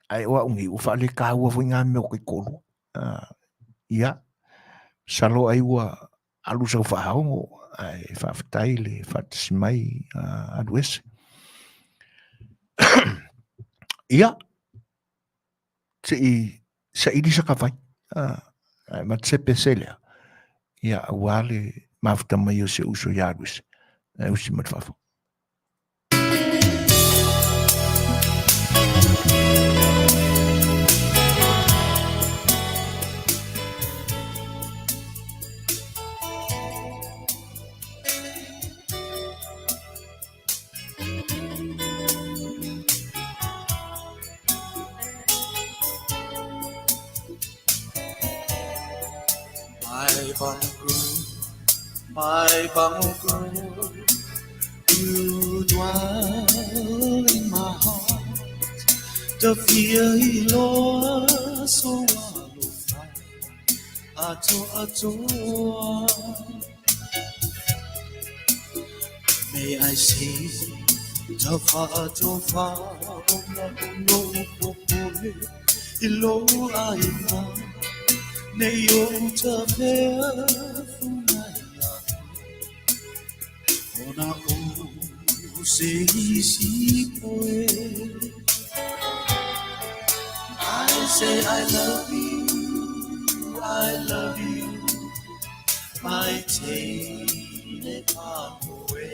Ai wa ungi ufa le ka ua winga me o kai kolo. Ia. Salo ai ua alu sa ufa haongo. Ai whaftai le whatasimai aduese. Ia. Sa ili sa kawai. Ma tsepe selea. Ia awale mafuta mai o se uso yaduese. Usi matfafo. My bungle, you dwell in my heart. The fear he lost, so ato. May I see Tafa, no, ilo aina, neyo tape. Ona o se isi poe. I say I love you, my tene pamoe.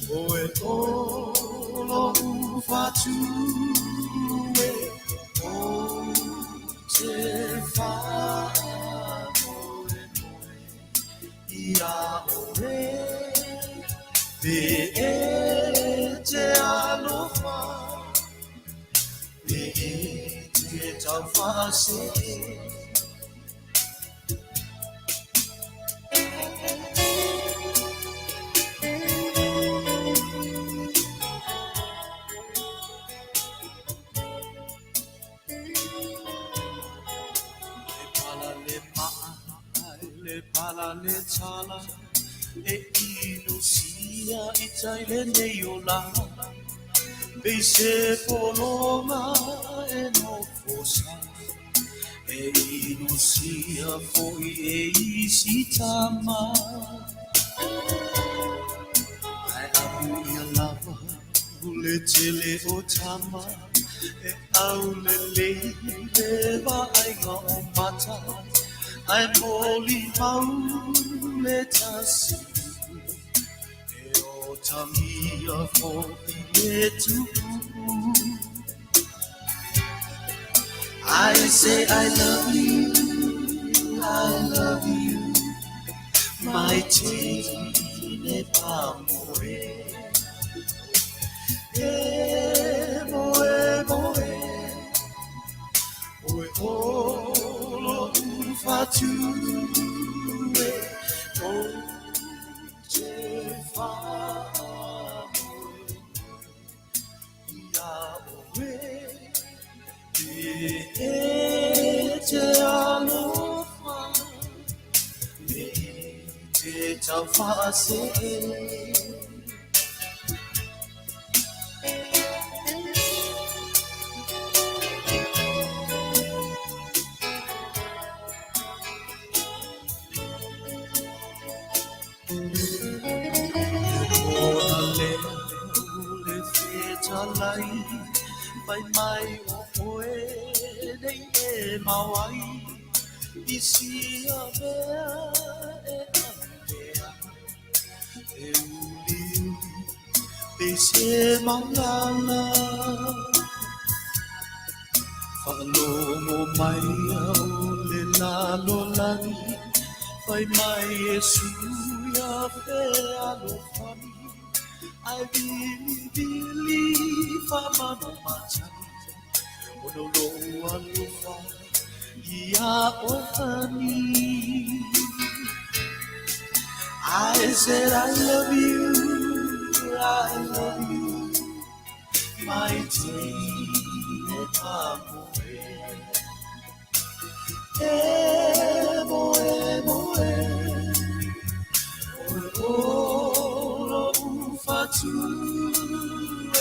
Boe olo fatu. Te fa ia ore be te alofa be te tafa se. Le tala e inusia itai Lenei o la be se poloma e no fosa e inusia foi e isi tama. I love you, lava ule tele o tama e au le va ai o mata. I'm only mauletasu e o tamia fo Setu. I say I love you, my tine pamore. Fatu o te fa Yahweh te alofa te tafa se. Pai mai o oe nei e mawai isi a mea e amea e uli uli e se maulala whakalomo mai au le lalolagi Pai mai e suia pe alofani I believe whamano matani Ono lo alofa ia o hani I said I love you my tea amoe Emoe Olo ufatu e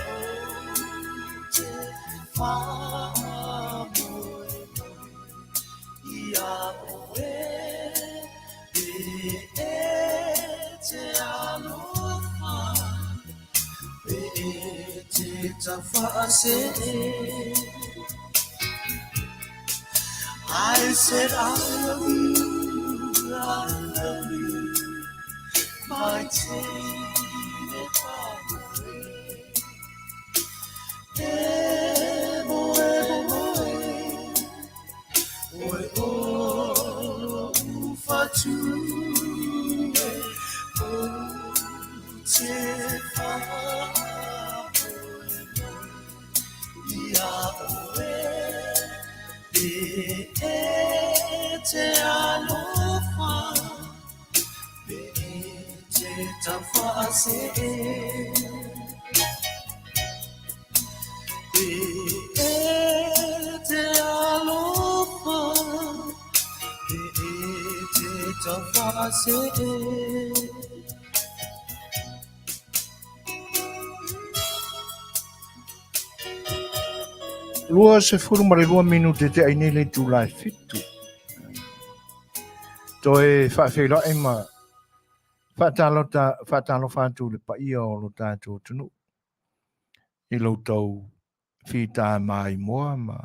o te whamoe Ia oe e te aloha e te tawhase I said I love you my tea Oe olo ufatu o te whamoe Ia oe e te alofa e te tawhase te alofa te tawhase Lua se furu mare lua minute te aine le July fitu. Toi whawhera e ma whatalo whātu le paia o lo tātou tunu. I lo tau whita mai moa ma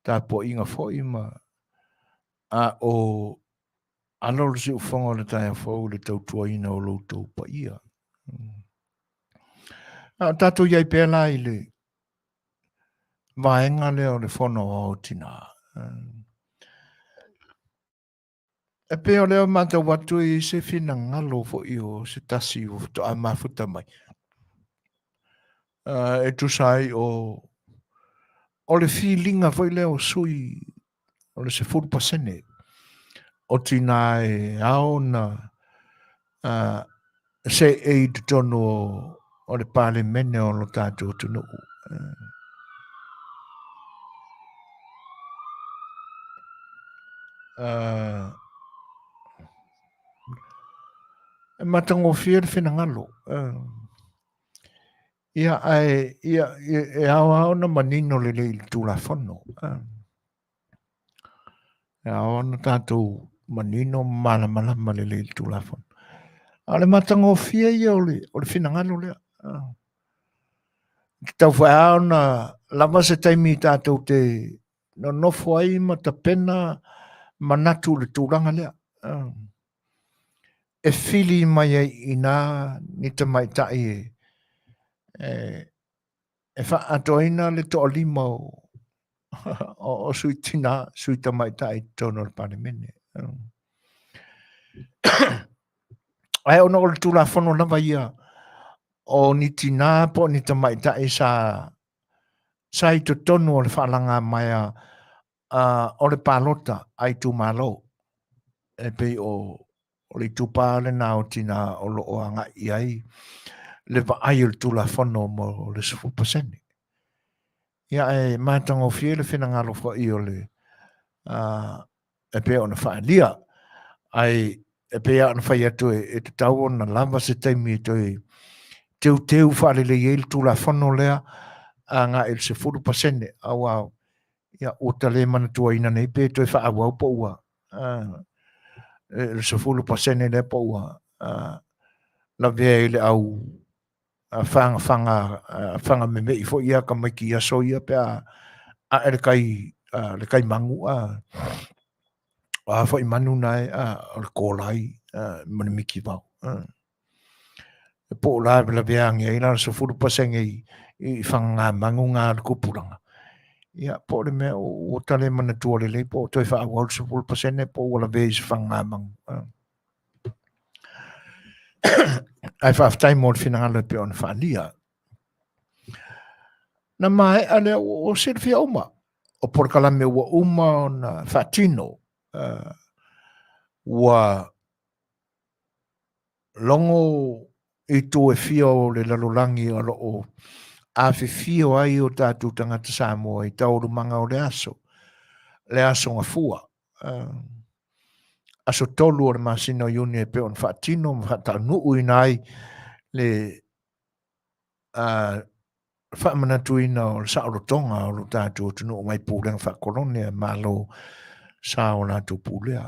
tā po inga fōi ma a o ano le si ufonga le tāia fōu le tau tuaina o lo tau paia. Tātou iai pēla i le vaenga leo le whono o tina. E peo leo mata watu i se whina ngalo fo i o se tasi o to a mafuta mai. E tu sai o le feelinga fo i leo sui o le se 4% o tina e ao na se e i tono o le pale mene o lo tātou tunu. Matango fia le whina ngalo. Ia e ao na manino le le tula whono. E ao na tātou manino malama le le tula whono. Ale matango fia ia o le whina ngalo lea. Tau whai ao na lama se taimi tātou te no nofo ai ma ta pena manatu le tūranga lea. E whili mai ai ina ni te mai tai e wha atoina le to lima o sui tina, sui ta mai tai tono le pane mene. Ai ono o le tūla whono lava ia o ni tina po ni ta mai tai sa i to tonu o le whalanga mai o le palota ai tu malo e pe o le tupa le na o tina o lo o anga iai le va ai le tula fono mo le 4%. Ia e matango fie le whina ngalo fo i o le e pe o na whaalia ai e pe a na whai atu e te tau o na lava se taimi to e teu whaare le i le tula fono lea a ngā il se 4% au au ia o tale mana tua ina nei pe to e wha au po ua il se 4% le po ua la vea ile au fanga me me fo ia ka mai ki aso ia pe a le kai mangu a fo I manu nai le kolai mani miki vau po la la beang ia ina so fu paseng I fanga mangu nga ku pulanga ia po le me o tale mana tu le po to fa wal so fu pasene po wala base fanga mangu ai fa time mo finale pe on fa lia na mai ale o Silvia uma o Polokalame ua uma na fatino ua longo I tu e fio le Lalolagi o lo o Afiafi ai o tātou tangata Samoa I tauru manga o le aso ngā fua aso tolu o le masino yuni e pe on fatino mfata nuu inai le whamanatu ina o le saorotonga o lo tātou tunu o mai pūlenga whakolone malo sa o nātou pūlea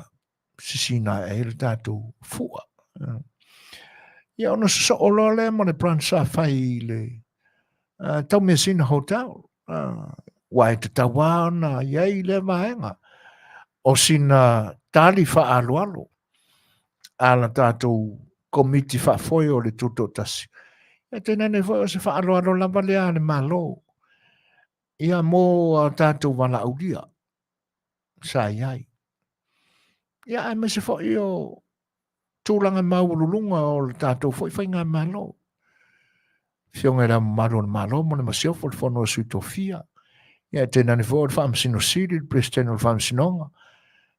sisina e le tātou fua ia ona so o le mo le pransa fai le tau me sina hotel wai te tawa na iai le maenga o sina tali wha alo ala tātou komiti wha foi o le tuto tasi e tēnā ne foi o se wha alo lava lea le malo ia mō a tātou wala aulia sa iai ia ai me se foi o tūlanga maululunga o le tātou foi whai ngā malo fionga era malo mo le masio fo le fono suito fia ia tēnā ne foi o le whaamsino siri le presidente o le whaamsinonga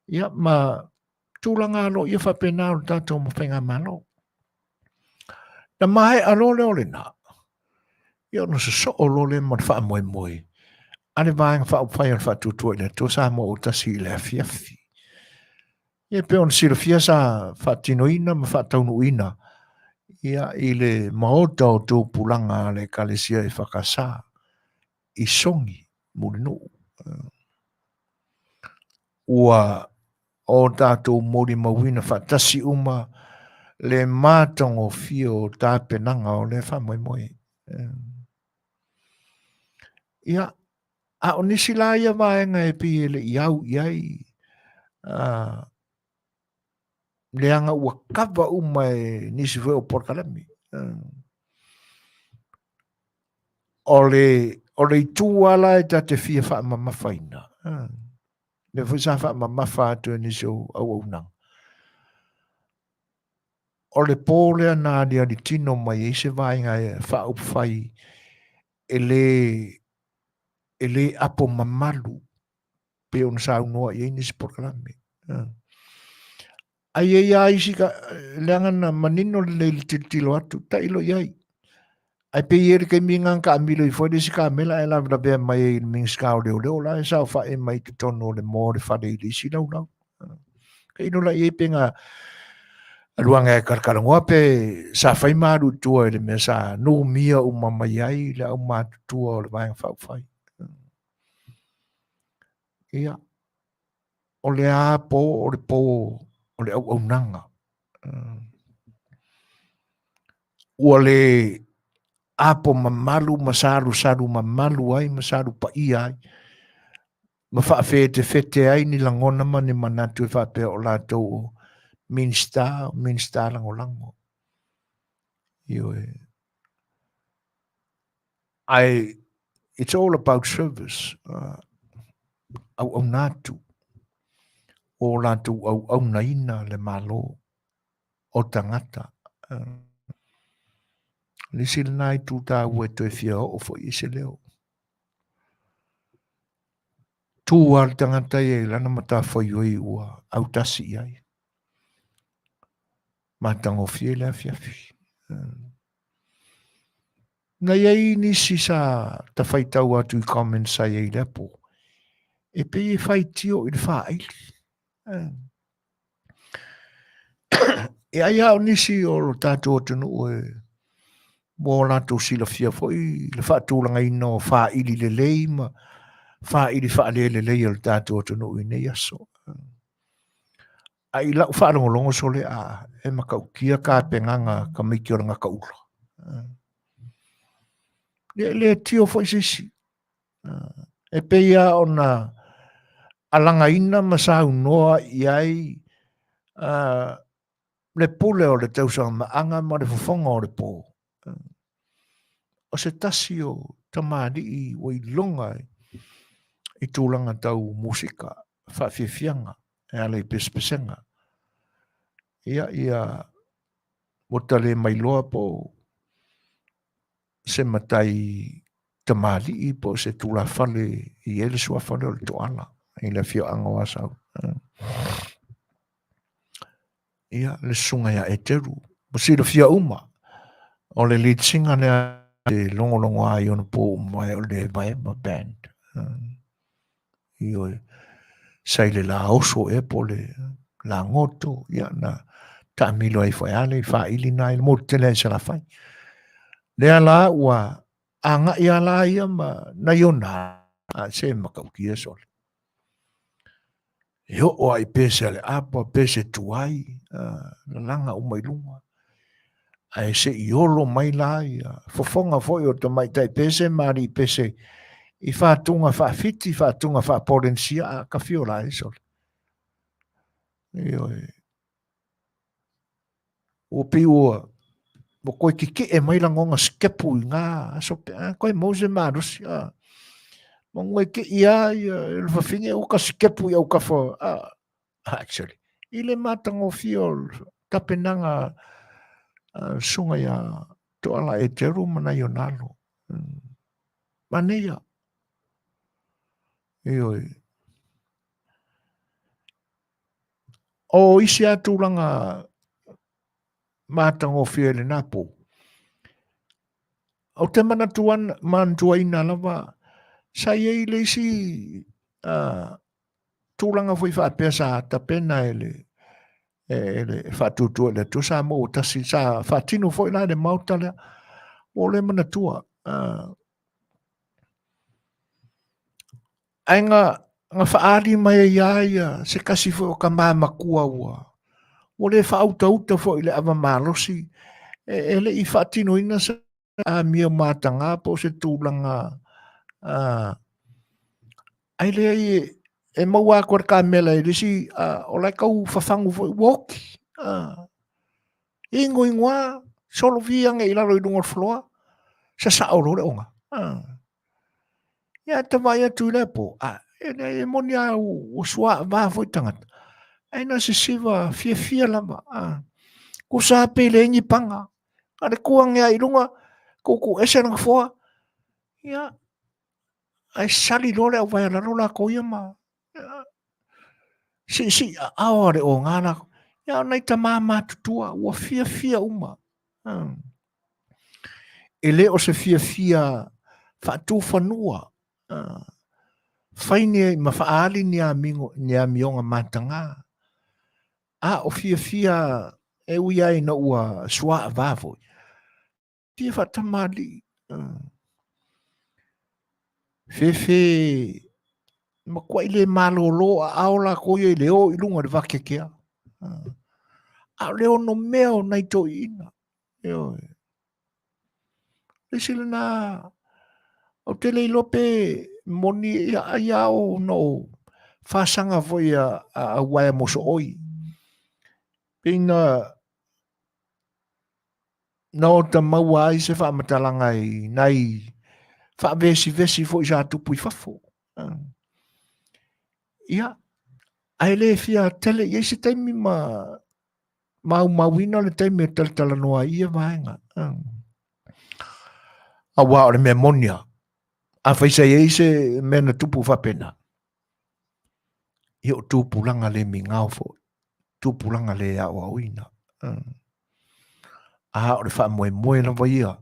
ia ma tūlanga alo ia whapena o le tātou mo whai ngā malo na mai alo le ole na ia no se so olo le mo fa moi ane vai fa fai fa tu le to sa mo ta si le Afiafi ia pe on si le fia sa fa tinoina ma fa taunuina ia ile maota o tu pulanga le kalesia e fakasa I songi mulino ua o tātou mori mawina fa tasi uma le mātongo fio tā penanga o le wha moi ia a o nisi la ia vaenga e pi le iau iai le anga ua kava uma e nisi fwe o Polokalame o le tuala e ta te fia wha mamafaina le fwe sa wha mamafa atu e nisi au nang o le pōlea nā lia li tino mai e se vaenga e wha upwhai e le apo mamalu pe on sa unua i nisi Polokalame ai e ai sika leangana manino le tilo atu ta ilo iai ai pe ieri ke minga ka amilo I foi desi ka mela e la be mai ming ska o leo la sa fa e mai ke tono le mo le fa de si lau ke ino la e penga aluanga e karkarangoa pe sa fai maru tua le me sa no mia o mama iai le au matu tua o le vai fa fai ia o le a po o le au nanga ua le apo mamalu saru mamalu ai masaru pa ai ma fa fete ai ni langona ma ni manatu e fa pe o latou minsta lango io it's all about service au natu o latou au naina le malo o tangata Lisi nai tu ta ue to fia o fo I se leo. Tu al tangata e lana mata fo yoi ua au tasi ai. Matango fie le Afiafi. Na iai nisi sa ta fai tau atu I comment sa iai lepo. E pe e fai tio I le faa aili. E ai au nisi o lo tātou tunu ue mo latou sila fia foi le faatulaga ina o faaili lelei ma faaili faalelelei o le tatou atunuu I nei aso ai lau faalogologo so le a e makaukia kapegaga ka maiki o le gakaula le tio foi sisi. E peia ona alanga ina masau noa iai le pule o le tausanga maanga ma le fofonga o le pō. O se tasi o tamari i wai longa i tūlanga tau musika, whawhiwhianga, e ale i pespesenga. Ia motale mai loa po se matai tamari i po se tūla whale i ele sua whale o le toala, i le whio anga wasau. Ia le sunga ia e teru, mo si le whio uma, o le lead singer nea le longo ai ona po mai o le Vaema band. Io sai le la oso e po le la ngoto ia na ta milo ai foi ale fa ili nai mo tele se la fai. Le ala wa anga ia la ia ma na yona a se makauki e sol. Yo o ai pese ale apa pese tuai na langa o mai lunga. Ai se iolo mai la ia fofonga foi o te mai tai pese mari pese i whātunga whawhiti, whātunga whaporensia a ka whiola e sol. O piua, mo koe ki e mai langonga skepu i ngā, so koe mose marusi, mo ngoe ki ia, il whawhinge o ka skepu i au ka wha, actually, i le mātango whiol, tapenanga sunga ia, toala e teru mana i o nalo. Manea. O isi atulanga mātango whiele napo. O te manatuan mantua ina lava, sa iei le isi tūlanga fui whapea sa ta pena ele whatutua le tu sa mo tasi sa whatino fui la le mautale o le manatua. Ai nga whaari mai ia se kasi fui o ka māmakua ua. O le whautauta fui le ava malosi. Ele i whatino ina sa mia mātanga po se tūlanga. Ai le e maua kua ka mela i risi o lai kau whawhangu fui woki. Ingo ingoa solo vianga i laro i dunga floa. Sa saoro le onga. Ia te vai atu le po. E moni a o sua va foi tangata. Aina se siva fia lava. Ko sa pele ngi panga. Ade kuang ia i lunga. Ko ese nang foa. Ia. Ai sali lole au vai laro la ko ia ma. Si aore o ngana. Ia nei ta mama tutua. Ua fia uma. Ele o se fia fatu fanua. Faine ma faali ni a mionga matanga. O fia e uia ina ua sua vavo. Fia fatamali. Fefe ma kwa ile malolo a aola ko ye leo ilunga de vakekea. A leo no meo na ito ina. Lesile na o tele lope moni ia o no fasanga foi a wai moso oi. Pina no ta maua i se fa matalanga i nai fa vesi foi ja tupu i fafo. Ia ai le fia tele i se taimi mauina le taimi tala noa ia vaenga. A wa o le memonia. A faisa i se mena tupu fa pena. Io tupu langa le mingau fo. Tupu langa le a wawina. O le wha moe na waia.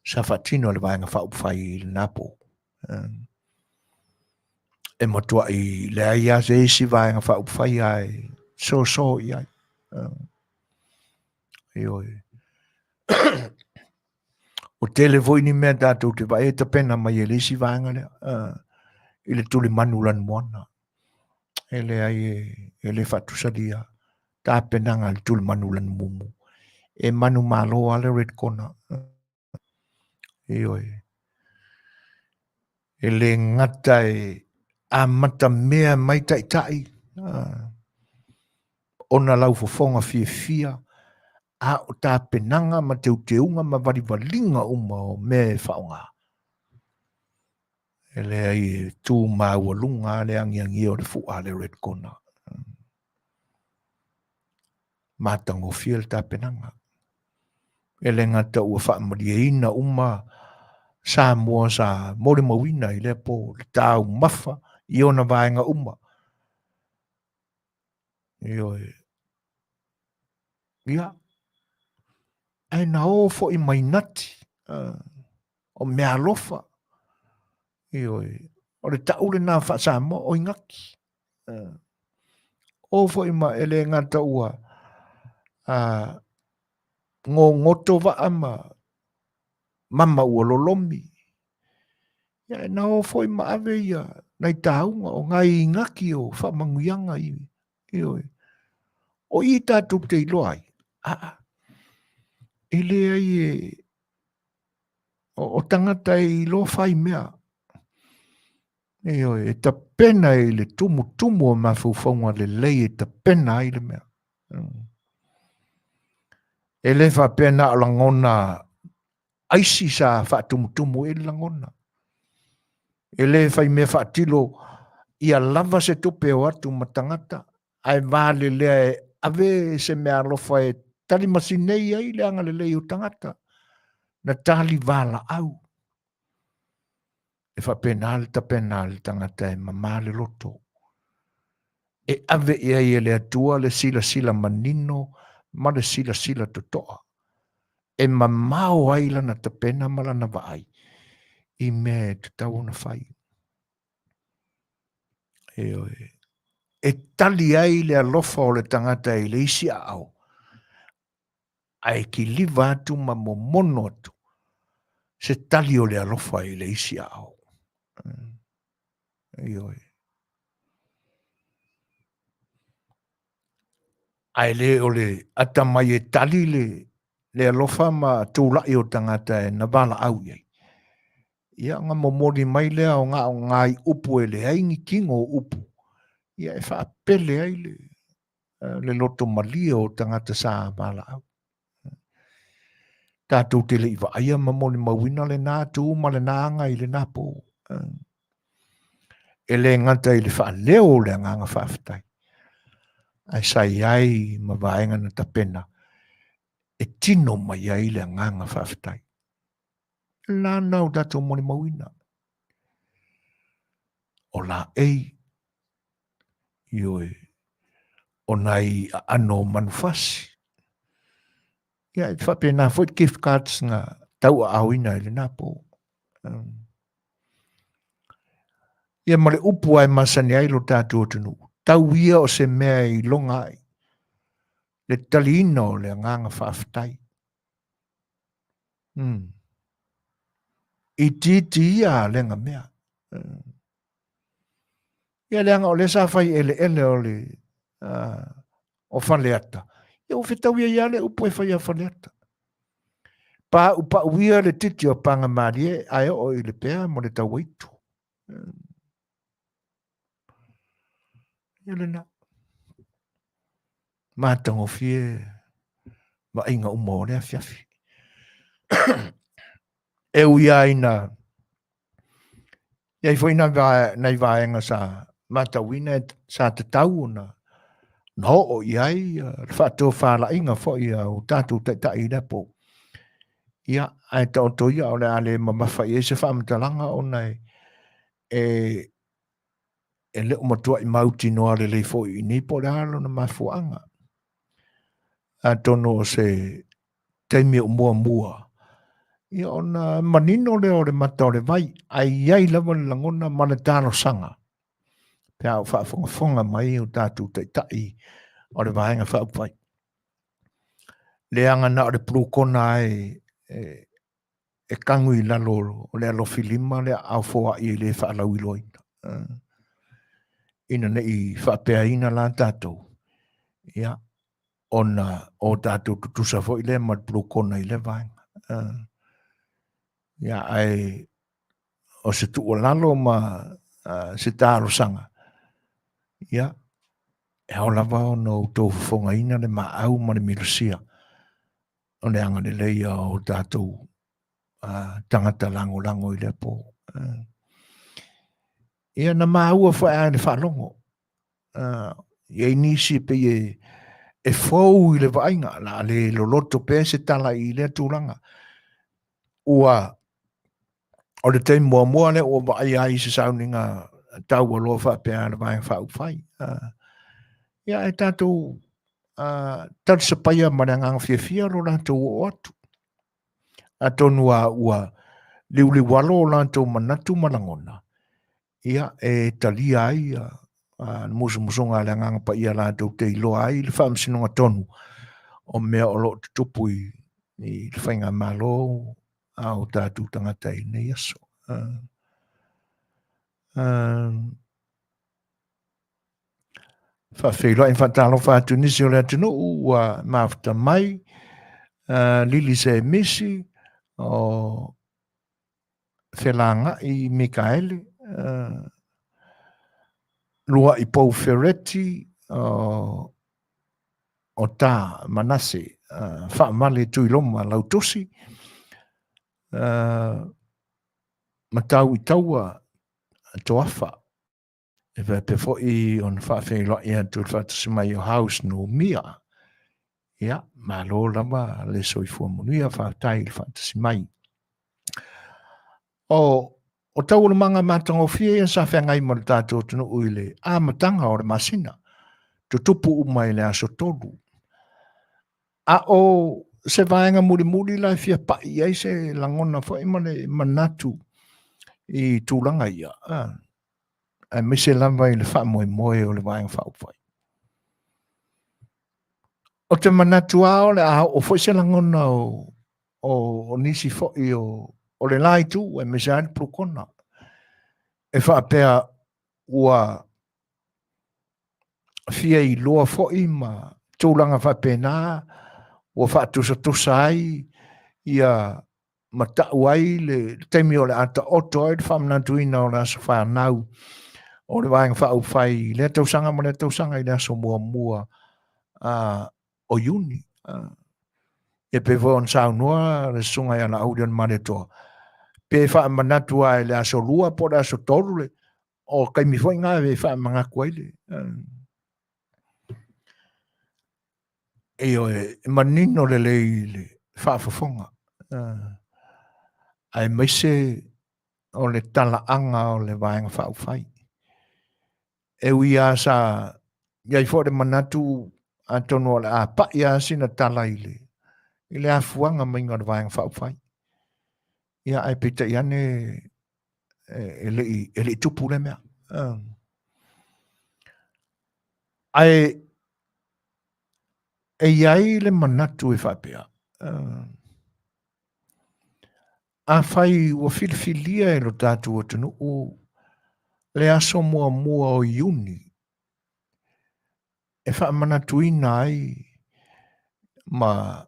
Sa whatino le vaenga wha upwhai i napo. E matua i le aia se isi vaenga wha upwhai ai. So i ai. O tele voi ni mea tātou te vai e ta pena mai e le isi vaenga le. I le tuli manulan moana. Ele ai ele whatusaria. Tā penanga le tuli manulan mumu. E manu malo ale red kona. e le ngata e a mata mea mai tai. Ona lau fofonga fia a o tā penanga ma teunga ma waliwalinga uma o me whaonga. E le ai tū maua lunga le angiangi o le fua le red kona. Mātango fia le tā penanga. E le ngata ua whaamaria uma Samoa sa mole mawina i le po le tāu mafa i ona vaenga uma. Ia. Ai na o fo i mainati. O mea lofa. O le taule nā wha Samoa o ingaki. O fo i ma ele ngata ua ngō ngoto wa ama mama ua lolomi. Ia na o fo i ma ave ia nei taunga o ngai ingaki o wha manguianga i. O i tātou te iloai. Ele ai o tangata i lo fai mea. E ta pena i le tumu o mawhauwhaunga le lei e ta pena i le mea. E le wha pena o langona aisi sa wha tumu e langona. E le whai mea wha tilo i a lava se tupe o atu matangata. Ai vale lea e ave se mea lofa e tali masinei ai le anga le lei o tangata. Na tali vala au. E wha penal tangata e mamale loto. E ave ia i le atua le sila manino, ma le sila totoa. E mamao aila na tapena malana vaai. I me te tau na whai. E tali ai le alofa o le tangata i le isi au. Ai ki liva atu ma momono atu. Se tali o le alofa i le isi au. Ai le o le atamai e tali le alofa ma tūlai o tangata e na wala au iei. Ia ngā momori mai lea o ngai upu e le aingi kingo upu. Ia e wha pele ai le loto malia o tangata sa wala au. Tātou te le iwa aia mamoni mawina le nā tū ma le nāanga i le nā pō. E le ngata i le wha leo le nganga whaafitai. Ai sai ai ma vaenga na tapena. E tino mai ai le nganga whaafitai. Nā nau tātou moni mawina. O la ei. Ioe. O nai ano manufasi. Ia e whapena fwit gift cards nga tau a awina i le nā pō. Ia mare upu ai Masani ai lo tātou tunu. Tau ia o se mea i longa ai. Le talino le nganga whaafitai. I titi ia lenga mea. Ia leanga o le sa fai ele o le o whaleata. Ia o Fetauia ia le upu e whai a whaleata. Pa upa uia le titi o panga marie ai o i le pea mo le tau waitu. Ia le na. Mātango fie ma inga umo le Afiafi. E uia ina. Ia i fwoi nai vaenga sa matawina sa te tau na. No o iai whātua whāla inga fwoi au tātou tai lepo. Ia ai tau toia o le ale mamawha i ese whamatalanga o nei. E leo matua i mauti noa le lei fwoi i nipo le halo na mafuanga. A tono o se teimi o mua. Ia ona manino leo le mata o le vai. Ai iai lawa le langona mana tāno sanga. Pea o whaafonga mai o tātou tai o le vaenga whaaupai. Le anga na o le Polokalame e kangu i lalolo o le alofilima le au foa i le whaalau i loina. Ina ne i whaapea ina la tātou. Ia, ona o tātou tutusa fo i le mat Polokalame i le vaenga. Ia ai o se tu'olalo ma se tālosanga. Ia, e o lava o no tō Fofogaina le ma'au ma le milosia. O le anga le leia o tātou tangata lango i le po. Ia na ma'au a whae le whaalongo. Ia inisi pe e fau i le vainga, la le loloto pe se tala i le tūranga. Ua, o le tei mua le o vai ai se sauninga tau alo wha pe a le vainga whau whai. Ia e tātou tau se paia marangang fia lo lantou o atu. A tonu a ua liuli walo o lantou manatu malangona. Ia e talia ai musunga le nganga pa ia lantou te iloa ai le whaamsinonga tonu o mea o lo tupu i le whainga malo au tātou tangata i nei aso. Whawhiloa in whatalo whātu nisi o le atunu ua mawhata mai Lili se misi o Felanga i Mikaeli lua i Pou Ferretti o tā manase whaamale tuiloma lautosi matau i taua toafa e pe foi on whawhiloa i atu whātasimai o house no mia. Ia, malo lama le soifua Manuia whātai le whātasimai. O tau le manga mātanga o fie ia sa whengai ma le tātou tunu uile a matanga o le masina tu tupu umai le aso tolu. A o se vaenga muri la fia pai ai se langona fo ima le manatu i tūlanga ia. A me se lamba i le wha moe o le vaenga whaupwai. O te manatu ao le a o fo se langona o nisi fo i o le lai tu e me se ane prukona. E whaapea ua fia i loa fo i ma tūlanga whapena ua whaatusa ai ia matau ai le temi o le ata oto ai le whamanatuina o le aso whanau o le vaenga whauwhai le tausanga ma le tausanga i le aso mua o iuni. E pe voon saunua le sunga ia na audion manetoa. Pe whamanatu ai le aso lua po le aso torule o kaimi foi ngā ve whamangaku ai le. E o e manino le le whaafafonga. Ai maise o le tala anga o le vaenga whauwhai. E uia sa iai fo le manatu antono le a pa ia sina tala ile. Ile a fuanga mainga le vaenga whauwhai. Ia ai pita iane ele tupu le mea. Ai e iai le manatu e whapea. A whai ua filifilia e lo tātu o tunu o le aso mua o iuni. E wha manatuina ai ma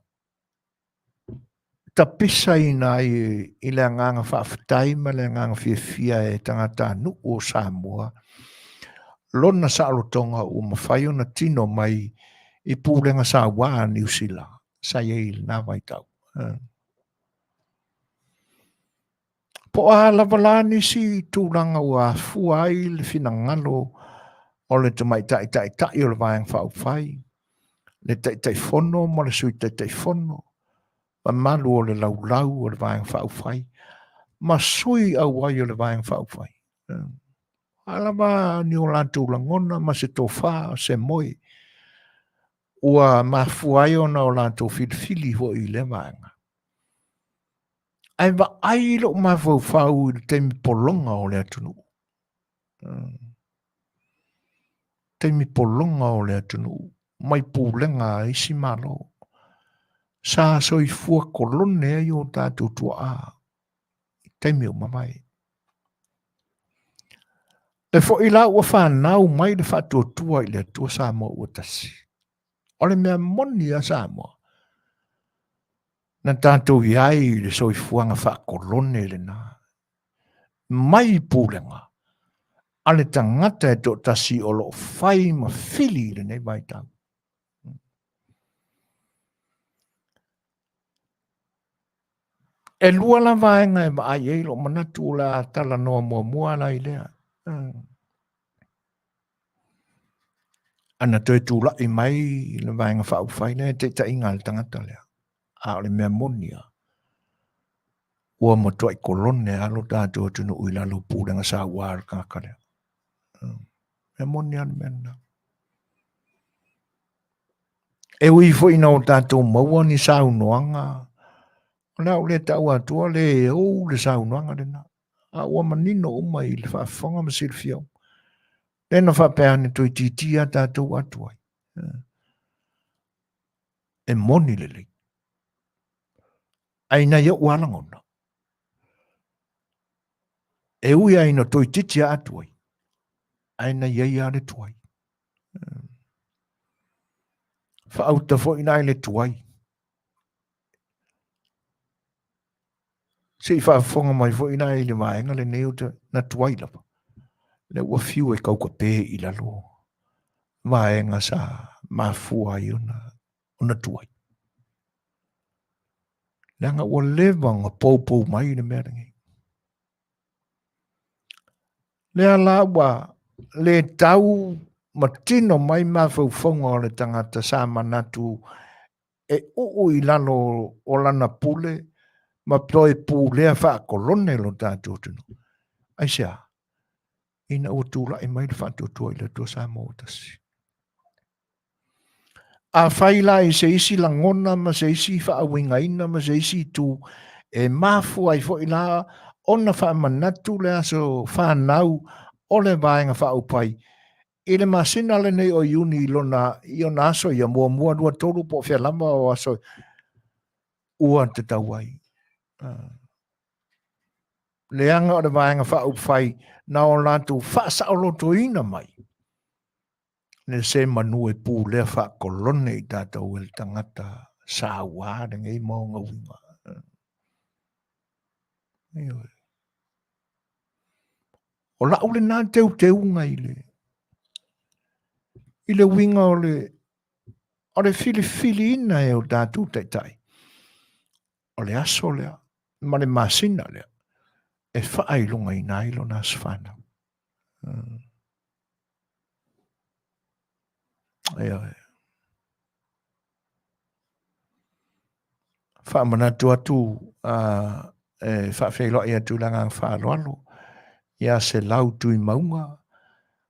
tapisa ina ai i le nganga whaafitai ma le nganga fia e tangata nu o Samoa. Lona sa alotonga o mawhai ona tino mai i pūlenga sa wā New Zealand. Sa iei nā vai tau. Po a lavalani si tūranga ua fuai le fina ngalo o le tamai tai o le vāeng whauwhai. Le tai fono mo le sui tai fono. Ma malu o le laulau o le vāeng whauwhai. Ma sui au wai o le vāeng whauwhai. Alama ni o lantu langona ma se tofa se moi. Ua ma fuai o na o lantu filifili ho i le vāenga. Ai wa ai lo ma whau i le teimi polonga o le atunu. Teimi polonga o le atunu. Mai pūlenga isi malo. Sa so i fua kolone ai o tātou tua a. Teimi o mamai. Le fo i la ua whanau mai le whatua tua i le tua Samoa ua tasi. O le mea moni a Samoa. Na tātou iai le so i fuanga wha kolone le nā. mai pūlenga. Ale tangata e tō tasi o lo whai ma whili lenei mai tau. E lua la vaenga e maai e lo manatu la tala noa mua la i lea. Ana toi tūla i mai le vaenga whau whaine te ta inga le tangata lea. A le mea monia. Ua matua i kolone alo tātua tunu uila lo pūlenga sa uar kākarea. Mea monia le mena. E ui fo ina o tātou maua ni sa unoanga. Ona o le tau atua le o le sa unoanga le na. A ua manino umai le whaafonga ma silfiau. Tēnā whapea ni toi titia tātou atua. E moni le lei. Aina ia ualangona. E ui aina toi titia atua. Aina ia ia le tuai. Whaauta fo ina le tuai. Se whaafonga mai fo ina le maenga le neo na tuai lapa. Le ua fiu e kauka pē i lalo. Maenga sa mafua i ona tuai. Langa ua lewanga pou mai le merengi. Lea la ua le tau matino mai mawhauwhaunga o le tangata sa manatu e i lalo o lana pule ma ploe pulea wha kolone lo tātou tunu. Aisea, ina ua tūla i mai le whātua i le tō Samoa tasi. A whaila i se isi langona ma se isi whaawingaina ma se isi tū e mafua i fo i la ona wha manatu le aso whanau o le vaenga whaupai. I le masina le nei o iuni i ona aso i a mua nua tolu po whia lama o aso ua te tauai. Le anga o le vaenga whaupai na o lātu whaasa o loto ina mai. Ne se manu e pū lea wha kolone i tātou el tangata sa wāre ngei maunga winga. O la ule nā teu ngai le. I le winga o le fili ina e o tātou taitai. O le aso lea, ma le masina lea. E whaai i nā ilo nā sfana. Whaamanatu atu e whaafeilo i atu langa whaaloalo. Ia se lau tui maunga.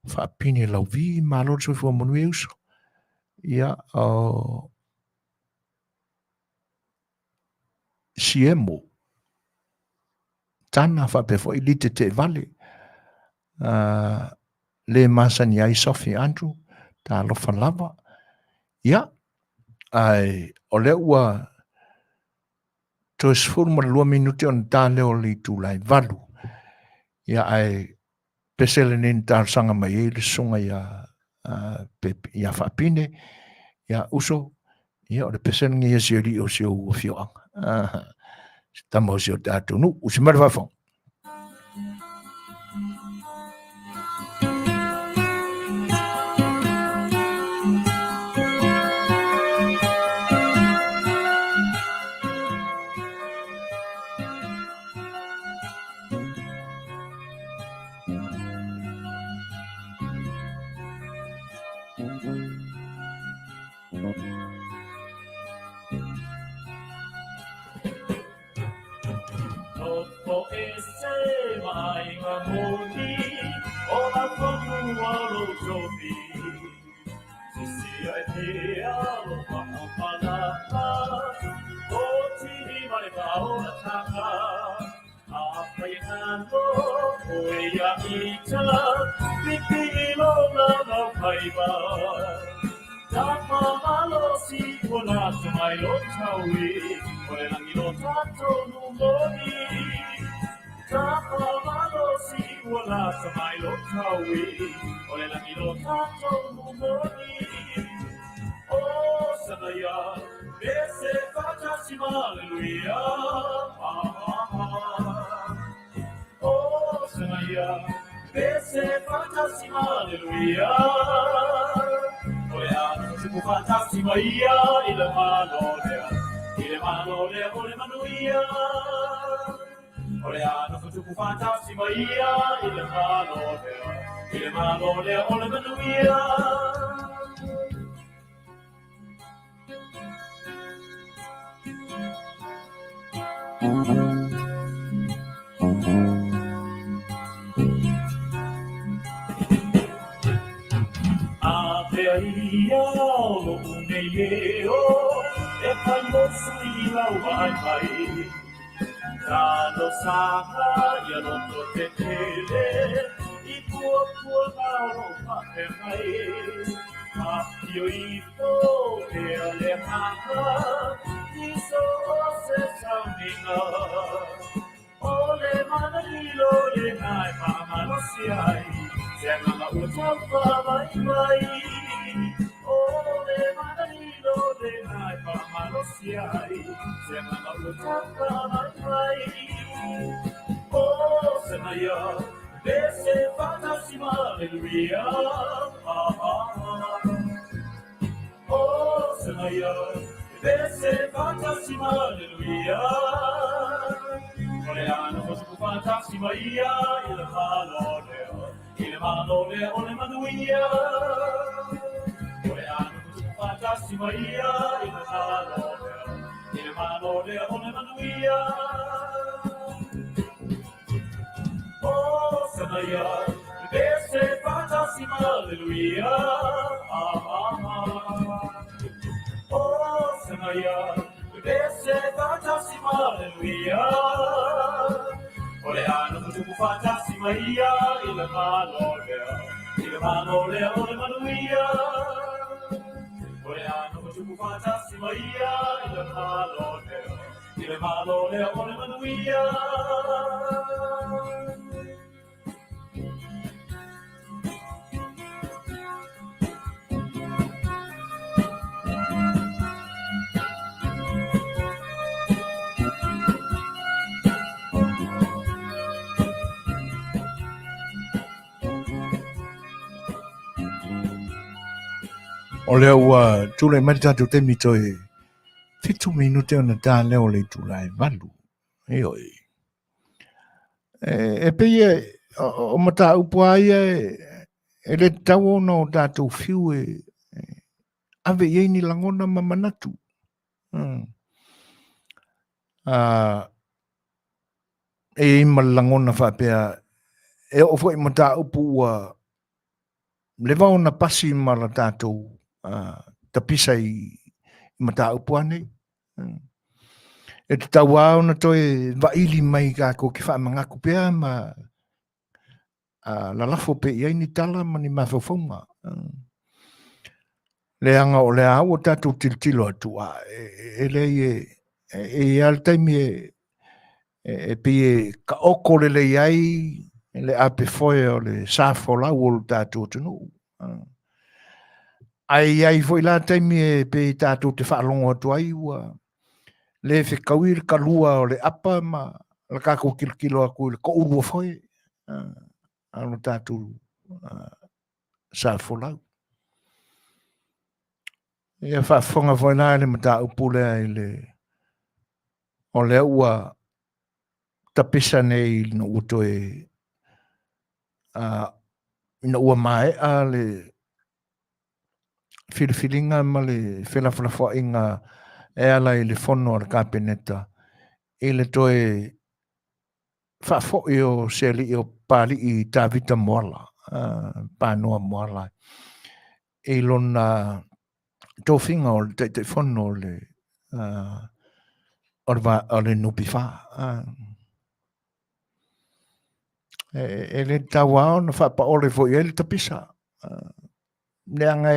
Whaapine lau vi malo tui fua Manufui uso. Ia siemo. Tana whaapefo i lite te vale. Le Masani ai Sophie Andrew. Ta lofa lava. Ia. Ai o le ua to sfurma 2 minuti on ta leo li tu lai valu. Ia ai pesele nin ta sanga mai le sunga ia whaapine. Ia uso. Ia o le pesele ngi siori o sio ua fioanga. Tamo sio tātou nu. Usimara whafong. hallelujah. Oya, no se puede si Maria, il Manolea, ole Manuia. Oya, no se puede si Maria, il Manolea, ole Manuia. Afiafi lo uneleo e famoso ila vai Tano saka ya no te tele I tuo malo pa mai Apio ito e ale haka Iso se samina Ole manilo le nai mama no siai Sema utapa mai Ole manilo le nai mama no siai Sema utapa mai Oh senaya Dese fantasima hallelujah Oh senaya Dese fantasima hallelujah Coreano, fosse fantasima ia, il Manolea, ole Manuia. Coreano, fosse fantasima ia, il Manolea, ole Manuia. Oh, Sanaya, desse fantasima, alleluia. Oh, Sanaya. Desse fantasima, alleluia. Coreano, tu fantasima ia, il Manolea, ole Manuia. Coreano, tu fantasima ia, il Manolea, ole Manuia. O lea ua tūlei mari tātou te mito e 5 minute ona tā leo le tūlai valu. E oi. E pei o mata upua ia e le tau ona o tātou fiu ave iei ni langona mamanatu. E ima langona whapea e o fwoi mata upu ua le vau na pasi mara tātou tapisa I mata upu anei. E te tau au na toi waili mai kako ki wha mangaku pea ma la lafo pe iai ni tala ma ni mawhawhaunga. Le anga o le au o tātou tiltilo atua. E le e al taimi e pie ka oko le le iai le ape foe o le safo lau o tātou tunu. Ai foi la taimi e pe tātou te whaalongo atua I ua le fe kawir ka lua o le apa ma la kako kilkilo aku le ko urua foi anu tātou safo lau. Ia whaafonga foi nā le mata upule ai le o le ua tapisa nei no uto ina ua mai a le whiriwhiringa ma le whelawhalafa inga e ala I le whono ar kapeneta I le toe whaafo o seli o pari I tāwita moala, pānoa moala. E lona tōwhinga o le te whono le o le nupi wha. E le tawao na whapa o le fo I le tapisa. Neanga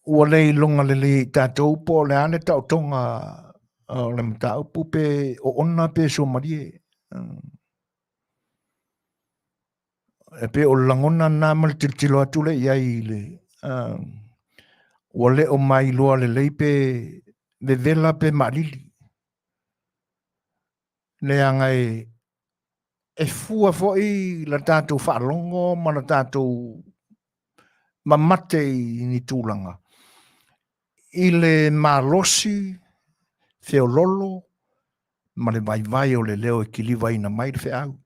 ua lei longa le tātou po le ane tau tonga o le matau pupe o ona pe so marie. E pe o langona nā mal tilo atu le iai le. Ua le o mai loa le lei pe le vela pe malili. Le angai e fua foi la tātou whaalongo, ma la tātou mamate I ni tūlanga. I le malosi, theololo, ma le vai o le leo e kiliwa ina mai le whiau.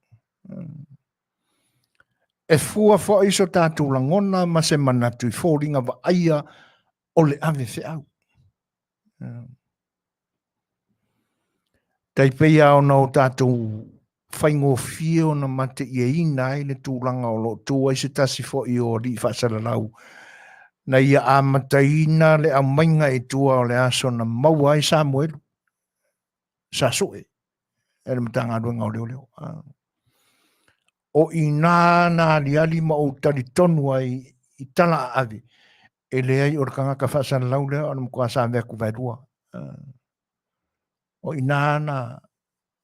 E fua foi so tātou langona, ma se manatu I fōringa wa aia o le ave whiau. Tai peia o nau tātou whaingo fio na mate I e ina I le tūlanga o lo tū ai se tasi fo I o li whaasara lau. Na ia a mataina le a mainga I tua o le aso na maua I Samuel. Sa soe. E le matanga aduenga o leo leo. O I nāna li ali ma o tali tonu ai I tala ave. E le ai o le kangaka whaasara lau leo ana mkua sa mea kuwairua. O I nāna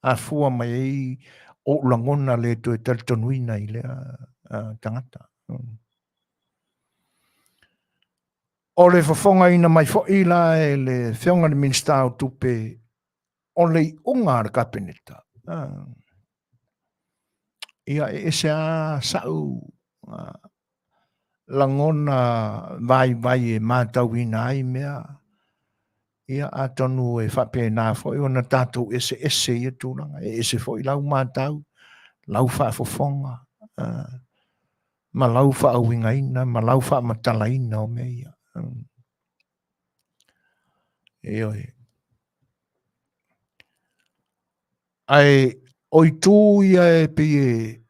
a fua mai ei o langona le to e tali tonuina I lea tangata. O le Fofogaina mai fo'i la e le whionga le minsta o tupe o le unga ar kapeneta. Ia e se a sau langona vai e mātau ina ai mea. Ia a tonu e whape nā fo'i o na tātou ese I tūranga. E ese fo'i lau mātau, lau wha fofonga, ma lau wha awinga ina, ma lau wha matala ina o mea ia. Oi. Ai oi tū ia e pie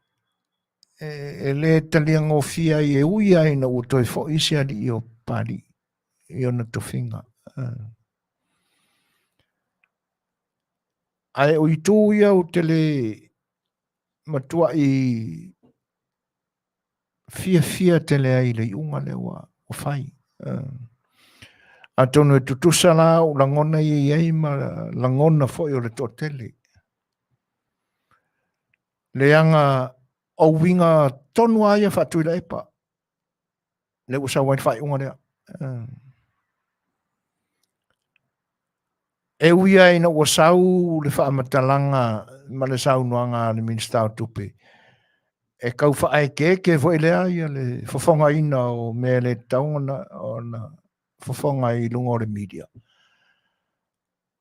e le talianga o fia I e uia ina o toi fo isi ali I o pari I o na tofinga. Ai oi tū ia o tele matua I fia tele ai le unga lewa o fai. A tonu e tutusa la o langona I ei ma langona fo I o le totele. Leanga o winga tonu aia whatui la epa. Le usa wain whai unga lea. E uia ina ua sau le whaamatalanga ma le sau nuanga le minsta o tupe. E kau whaai ke fo lea ia le Fofogaina o mea le taungana o na Fofoga I lunga o le media.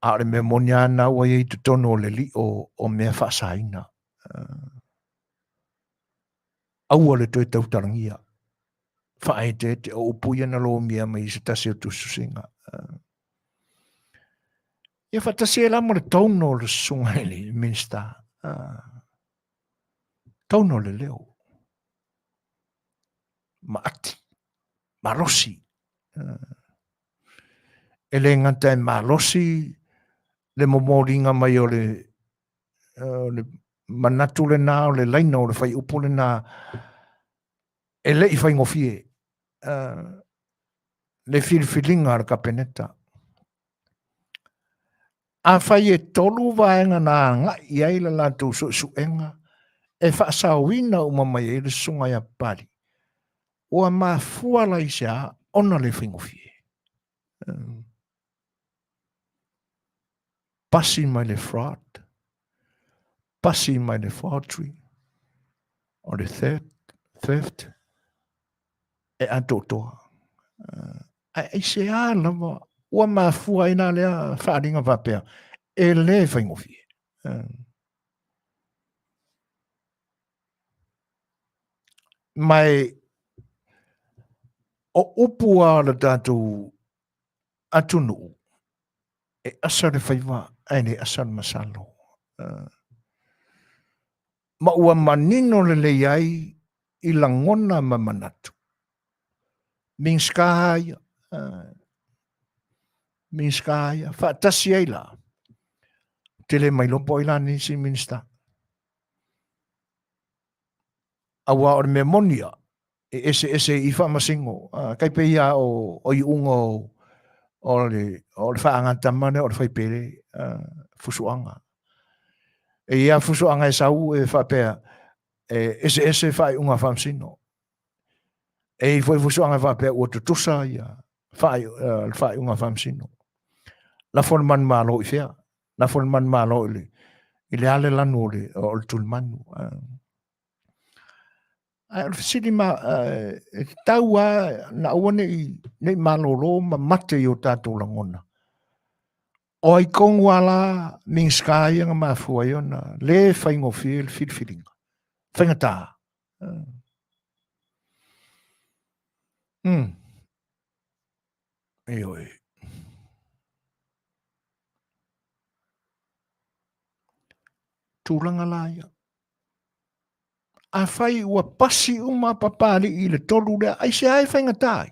A le mea monia ana ua iei te tono o le li o mea whaasaina. Aua le toi tautarangia. Whae te o upuia na lo mea mai se tasi o tususinga. Ia whatasi e lama le tauno le sungaili, minsta. Tauno le leo. Maati. Marosi. E le ngata e marosi le momoringa mai o le manatu le nā o le laina o le whai upu le nā e le I whai ngofie. Le filfilinga ar kapeneta. A whai e tolu vaenga nā ngā I aila lātou suenga e whaasawina umamai e le sunga ia pari. O a mā fuala I se a ona le whai ngofie. Pasi mai le fraud. Pasi mai le forgery. O le theft. E atotoa. Ai se a lava. Ua mafua ina lea wharinga wapea. E le whaingofi. Mai o upua la tātou atunu. E asare whaiwa. Aine asare masalo. Ma ua manino le leiai I langona mamanatu. Minskaya. Minskaya. Whaatasi eila. Tele mai lopo ila nisi minsta. Awa o me monia. Ese I whamasingo. Kaipe ia o I ungo o le whaangata mane o le whaipere fusuanga. E ia fusuanga e sau e whapea. Ese whai unga whamsino. E foi fusuanga whapea ua tutusa ia. Whai unga whamsino. La fon man malo I whea. La fon man malo ili. I le ale lanu o le tulmanu. Sili ma taua na wane nei malolo ma mate i o tātou langona. O ai kongwala ming skai nga mafua iona le whaingofi le whiriwhiringa. Whaingata. Ioi. Tūranga laia. A whai ua pasi uma papali i le tolu lea, ai se ai whaingatai.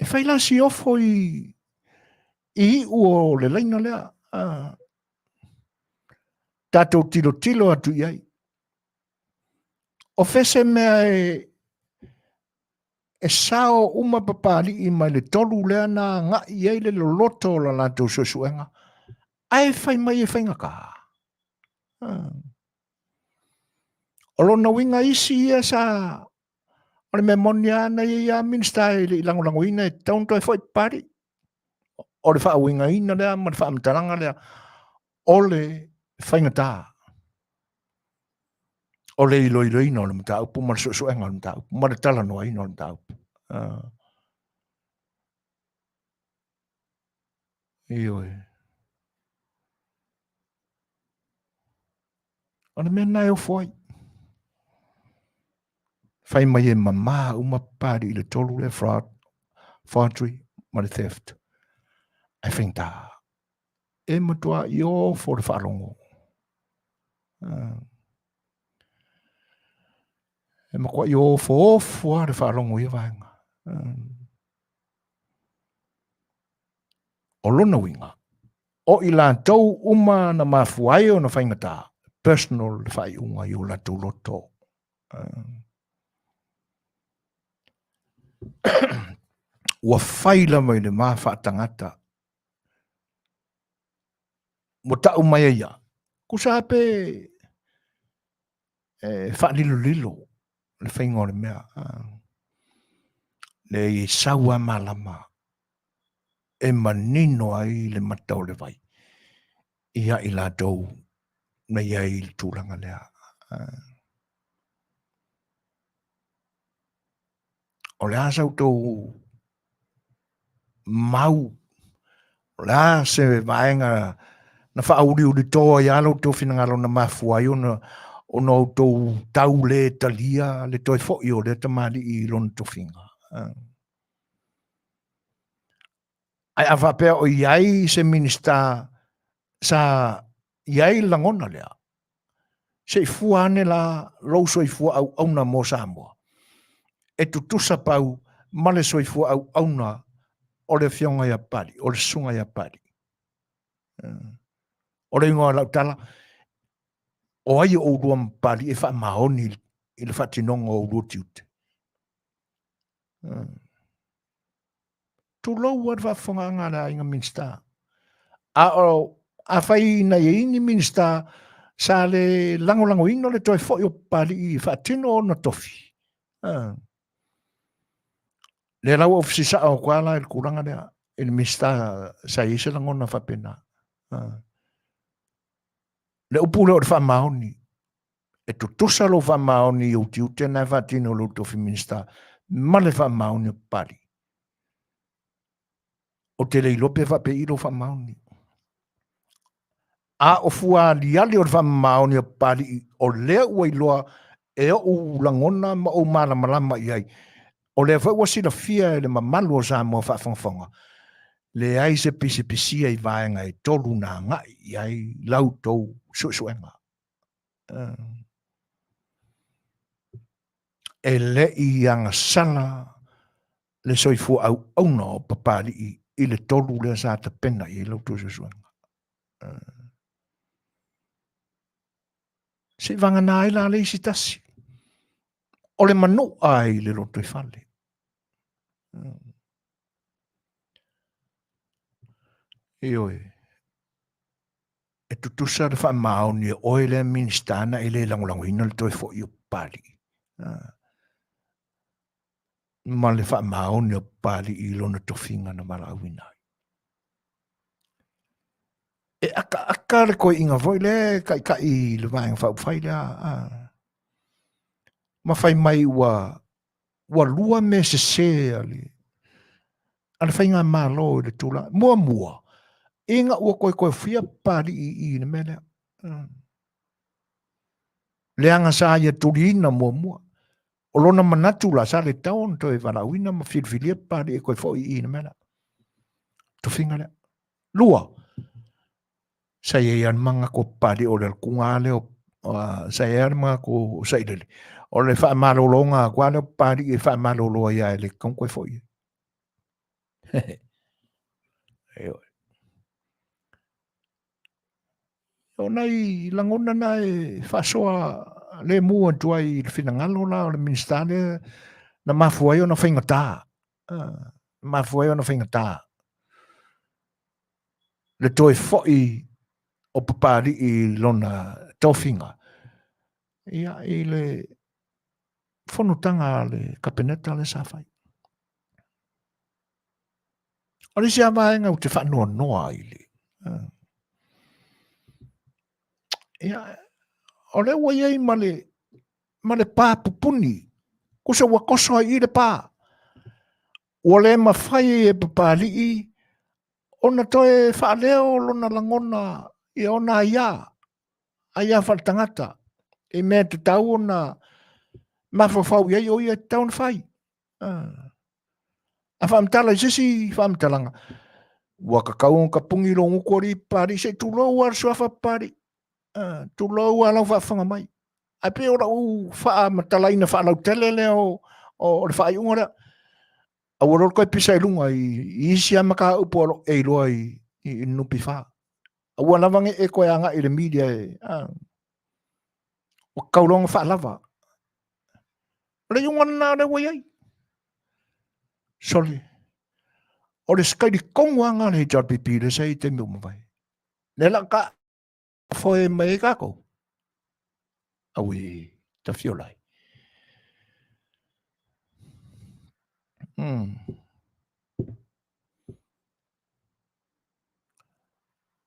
E whai la si ofo i uo le leina lea. Tātou tilo atu iai. O fese mea e sao uma papali i mai le tolu lea na ngā iai le loloto la lātou susuenga. Ai whai mai e whaingaka. O lona winga isi ia sa o le memonia na ia minsta i langolango ina e taunto e whai pari. O le wha winga ina lea, ma le wha amtaranga lea, o le whaingata. O le ilo ina o le mta upu, ma le suenga o le mta upu, ma le tala noa ina o le mta upu. Ioi. O le mena e o fwai. Whai mai e mama uma pari i le tolu le fraudry, ma le theft. Ai whaingta. E matua i o fo le whaalongo. E makua i o fo le whaalongo i vanga. O lona winga. O i la tau uma na mafuai o na whaingata. Personal whai unga i o la tau loto. Ua whaila mai le maa whaatangata. Mo tau mai ia. Kusa pe whaalilo. Le whaingo le mea. Le i saua malama. E manino ai le matau le vai. Ia i la tau. Na ia i le tūranga lea. O le asau tau mau. O le ase vaenga na whauri uri toa i alo tau whinangaro na mafuai o na tau tau le talia le toi fo i o le tamari i lon tau whinga. Ai awhapea o iai se minista sa iai langona lea. Se i fuane la louso i fua au auna mo Samoa. E tutusa pau male so i fua au auna o le fionga ia pari, o le sunga ia pari. O le ingoa lau tala, o ai o uruam pari e wha mahoni i le whatinonga o urutiute. Tu lau ar whafonga ngara inga minsta. A whai na ini minsta sa le lango ino le toi fo i o pari i whatino o na tofi. Le lau ofisi sa o kuala il kuranga lea. Il minsta sa ise langona whapena. Le upule o le whamahoni. E tutusa lo whamahoni i utiute na whatino lo tofi minsta. Ma le whamahoni o pari. O te leilope whape i lo whamahoni. A o fua liali o le whamahoni o pari o lea ua iloa e o langona ma o malamalama i ai. O le whai wasila fia e le mamalu o Samoa whawhangwhanga. Le ai se pisi i vaenga e tolu na ngai i ai lau tau susuenga. E le i anga sana le soifu au auna o papari i le tolu le sa ta pena i lau tau susuenga. Se vanga na ai la le isi tasi. O le manu ai le loto i fale. Ioi. E tutusa le wha maoni o le ministana e le langolangoina le toi fo i o pari. Ma le wha maoni o pari i lona tofinga na marauina. E aka le koe inga voi le kai le vaenga whai le ma whai mai ua lua me se ali. Ana whai ngā mālo le tūla. Mua. Inga ua koe whia pari i ne mele. Le anga sa ia turina mua. O lona manatu la sa le taon to e varauina ma whirwhiria pari e koe fōi i ne mele. Tu whinga le. Lua. Sa ia manga ko pari o le kunga le o sa ia manga ko sairele. O le wha malolonga kua le pari e wha maloloa ia le kong koe fōi. O nei langona na e whasoa le mua tua i le whinangalo la o le ministane na mafuai o na whaingatā. Mafuai o na whaingatā. Le toi fōi o papari i lona tauwhinga. Ia i le whanutanga le kapeneta le sawhai. O le sia vaenga o te whanua noa i le. Ia, o le ua iei ma le pā pupuni. Kusa ua kosoa i le pā. O le mawhai e papari i ona toe whaaleo lona langona i ona ia. Aia whaltangata. E mea te tau ona mawhawhau iei o ia te taun whai. A whamtala i sisi whamtalanga. Ua kakau ka pungi longu kori pari se tulou ar suafa pari. Tulou alau whawhanga mai. Ai pe ora u wha matalaina whanau tele leo o le whai ungara. A warol koe pisa i lunga i isi amaka uporo e loa i nupi wha. A ua lawange e koe anga i le media e. O kaulonga wha lava. Le yungan nā le waiai. Soli. O le skairi konguanga le JPP le sei te miumawai. Le laka foe mai kako. Aui, ta fiolai.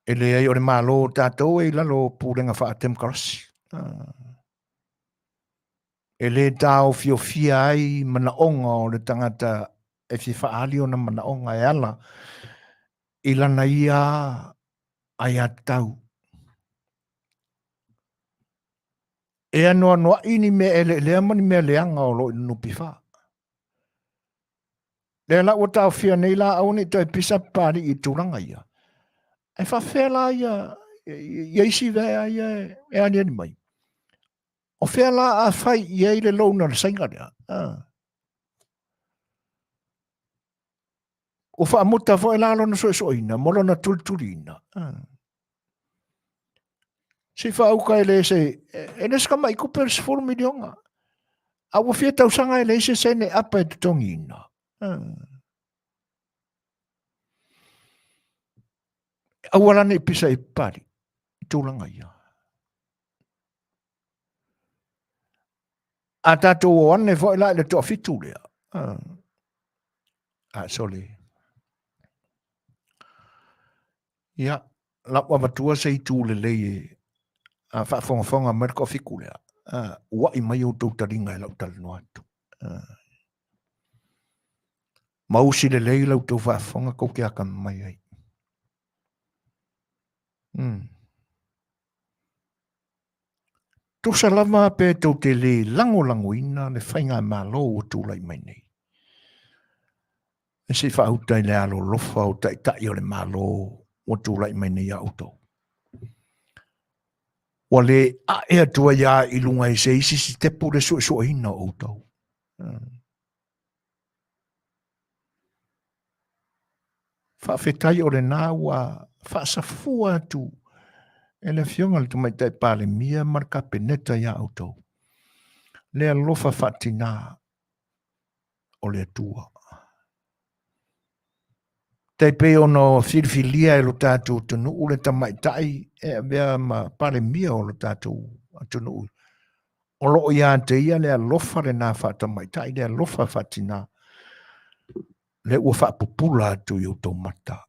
E le ai o le malo tātou e lalo pūrenga wha atem karasi. E le tāo fiofia ai manaonga o le tangata e fi whaali o na manaonga e ala. I lana ia ai atau. E anoa noa ini me ele le amani me leanga o lo nupi wha. Le la o tāo fia nei la au ni toi pisa pari i tūranga ia. E whawhela ia, ia isi vea ia e ani ani mai. O whela a whai ia i le launa le saingarea. O whaamuta fo e lalo na soina, molo na tulturina. Si whauka e le se, e neska mai kupere se 4 milionga. A o fia tausanga e le se sene apa e tutongina. A warane pisa e pari. Tūlanga ia. A tātou o ane fo e la le toa fitu lea. A soli. Ia, la wamatua se i tūle lei a whaafonga merka o fiku lea. Ua i mai o tautaringa e lau talino atu. Mausi le lei lau tau whaafonga kou ke aka mai ai. Tosa lama pe tau te le lango ina le whainga malo o tūlai mai nei. E se whautai le alo lofa o tai o le malo o tūlai mai nei a auto. Wa le a ea tua ia i lunga i se isi si tepu le so ina o auto. Whawhetai o le nā wa whaasafua tu. E le fionga le tumai tai pāle mia marka peneta ia auto. Le alofa whatina o le tua. Tei pe ono whirwhilia e lo tātou tunu u le tamai tai e mea ma pāle mia o lo tātou tunu u. O lo ia te ia le alofa le nā whatamai tai le alofa whatina. Le ua whapupula tu i auto mata.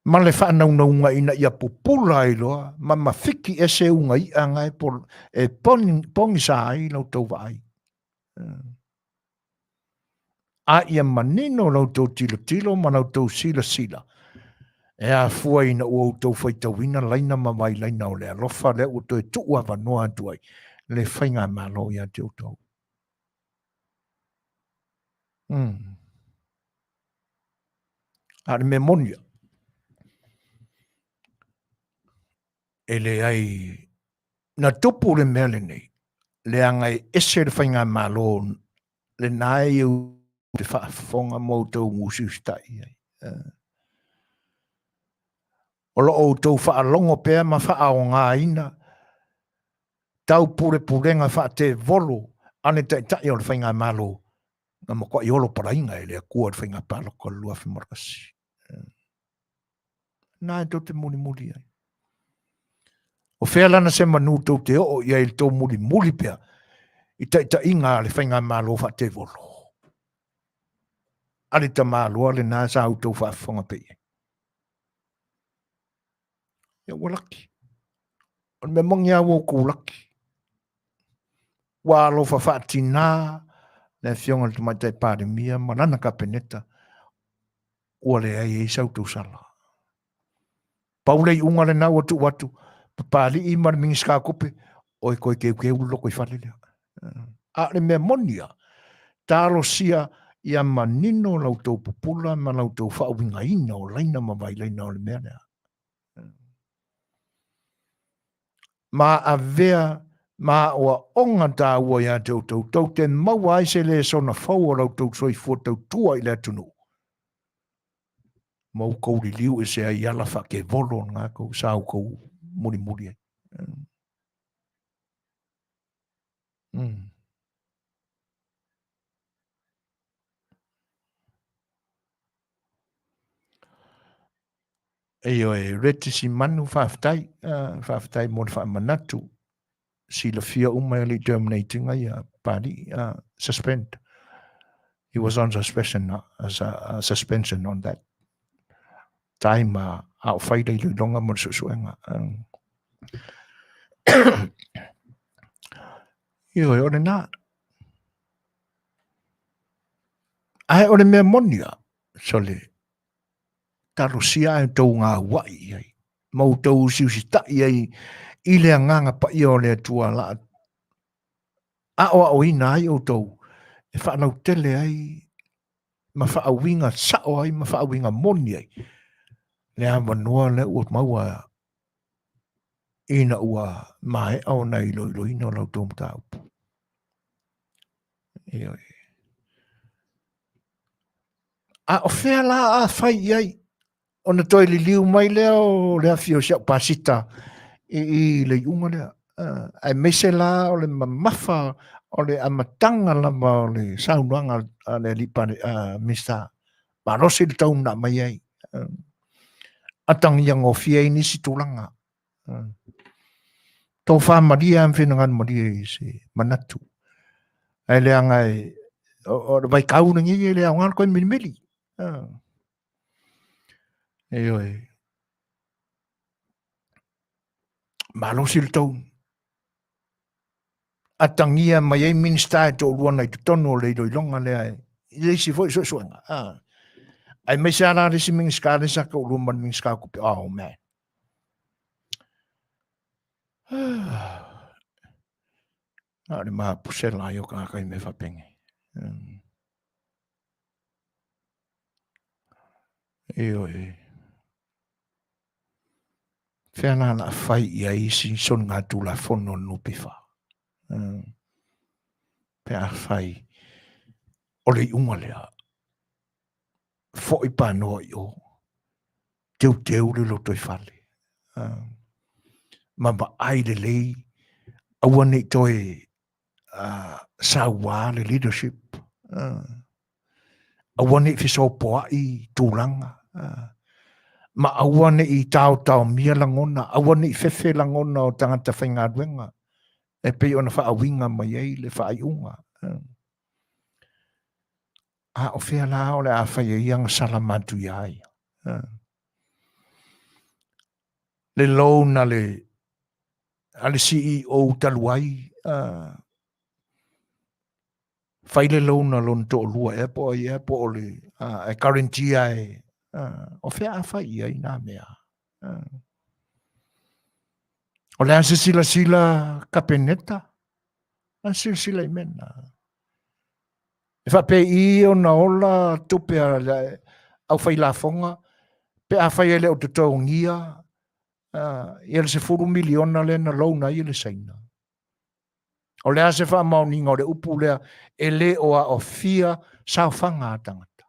Ma le whanau ina ia pupula i loa, ma mawhiki e se unga i anga e pongi sa ai lau tau vai. A ia manino lau tau tilo, ma lau tau sila. E a fua ina ua tau whaitawina, laina mawai laina o lea, lofa lea o tau e tua wanoa tuai, le whainga malo ia te o tau. A le me monia. E le ai, na tupu le mea le nei, le angai ese le whainga malo, le nai u te whaafonga mō tau musi ustai. O lo o tau whaalongo pēr ma whaao ngā ina, tau purenga wha te volo, ane tai o le whainga malo, na mo kwa i olo parainga e lea kua le whainga palo ko lua whimarakasi. Nā e tau te muli ai. O whea lana se manu tau te o ia i tau muli pēr, i tai inga le whainga malo wha te volo. Ale ta malo le nā sa au tau whaafonga pēr. Ia ua laki. O me mongi a wōku laki. Wā lo whawhaatina, le fionga le tumai tai pāre mia, manana ka peneta, ua le ai e sau tau sala. Paulei unga le nau atu watu, papali i mara mingi ska kupe, oi koe keu loko i whale lea. A le mea monia, tālo sia ia manino lau tau pupula, ma lau tau whaawinga ina o laina ma vai laina o le mea lea. Ma a vea, ma oa onga tā ua ia tau te maua ai se le sona fau o lau tau soi fua tau tua i lea tunu. Mau kou li liu e se ai ala wha ke volo ngā kou, sāu kou muri ai. Eo e rete si manu whaafitai mo wha manatu, si la fia umai terminating ai pari, suspend. He was on suspension on that time. Au whaida i longa mo susuenga. Eo e ore nā. Ai ore mea monia, sole. Taro sia e tau ngā wai ai. Mau tau siusi tai ai, i lea nganga pa i o lea tua la. A o ina ai o tau, e whanau tele ai, ma whaawinga sao ai, ma whaawinga moni ai. Lea manua le uot maua, ina ua mai au nei loilo ina lau tōm tau. A o whea la a whai ai, ona toi li liu mai leo, lea fio siau pasita, i le iunga lea. Ai mese la o le mamafa, o le amatanga lama o le saunuanga a le lipane mista. Marosi le tau na mai ai. Atangi yang o fia ini si tulanga. Tau wha maria am whenangan maria i se manatu. Ai le angai, o le vai kaunangi i le angan koe milimili. Oi. Marosi le tau. Atangia mai ai minsta e tō luana i tutono le i longa le ai. I si foi suenga. Ai mai sa rā resi mingi skare sa ka ulu man mingi skare kupi. Oh, man. Ari maa pusela yo ka kai me whapenge. Oi. Whiana na whai ia isi son ngā tūla whono nupiwha. Pea whai. Ole i unga lea. Fo i pānoa i o. Teu le loto i whale. Mama ai le lei. Awane i toi sawa le leadership. Awane i fiso poa i tūlanga. Ma awane i tau mia langona. Awane i fefe langona o tangata whainga duenga. E pei ona wha awinga mai ei le wha unga. A o whea la o le a whai ianga salamatu iai. le lona le CEO taluai fai le lona lon to lua e po le e karentia e o fea fai ai na mea o le ase sila kapeneta ase sila imena e fa pe I o na ola tupe au fai la fonga pe a fai ele o te taungia ia le se 4 miliona le na lona I le saina o le ase wha mauninga o le upu lea e le o a ofia sa whanga tangata.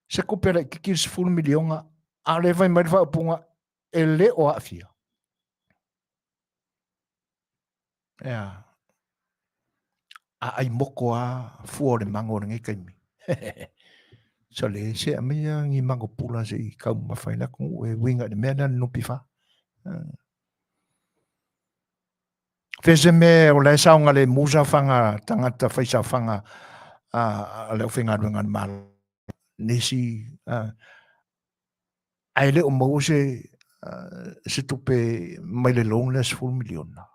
Se kupera ki ki se 4 miliona a le vai mai wha upunga e le o a ofia. Ea. A ai moko a fuore mango ngai kaimi. So le se a mea ngi mango pula se I kau mawhaina kong e winga de mea nan nupi wha. Fese me o le saunga le musa whanga tangata whaisa whanga a le whinga rungan malo. Nisi ai le o mau se tupe mai le loan le 4 miliona.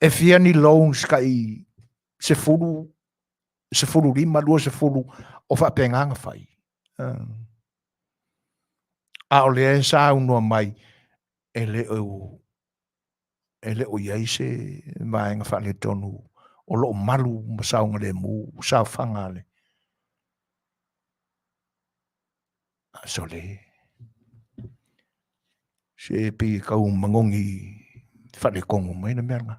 E fia ni loans kai se fulu lima lua se fulu o fa penganga fai. A o le sa unua mai e le o iai se maenga fa le tonu o lo malu masaunga le mu sa fanga le. So le se pi kau mangongi fa le kongo mai na merga.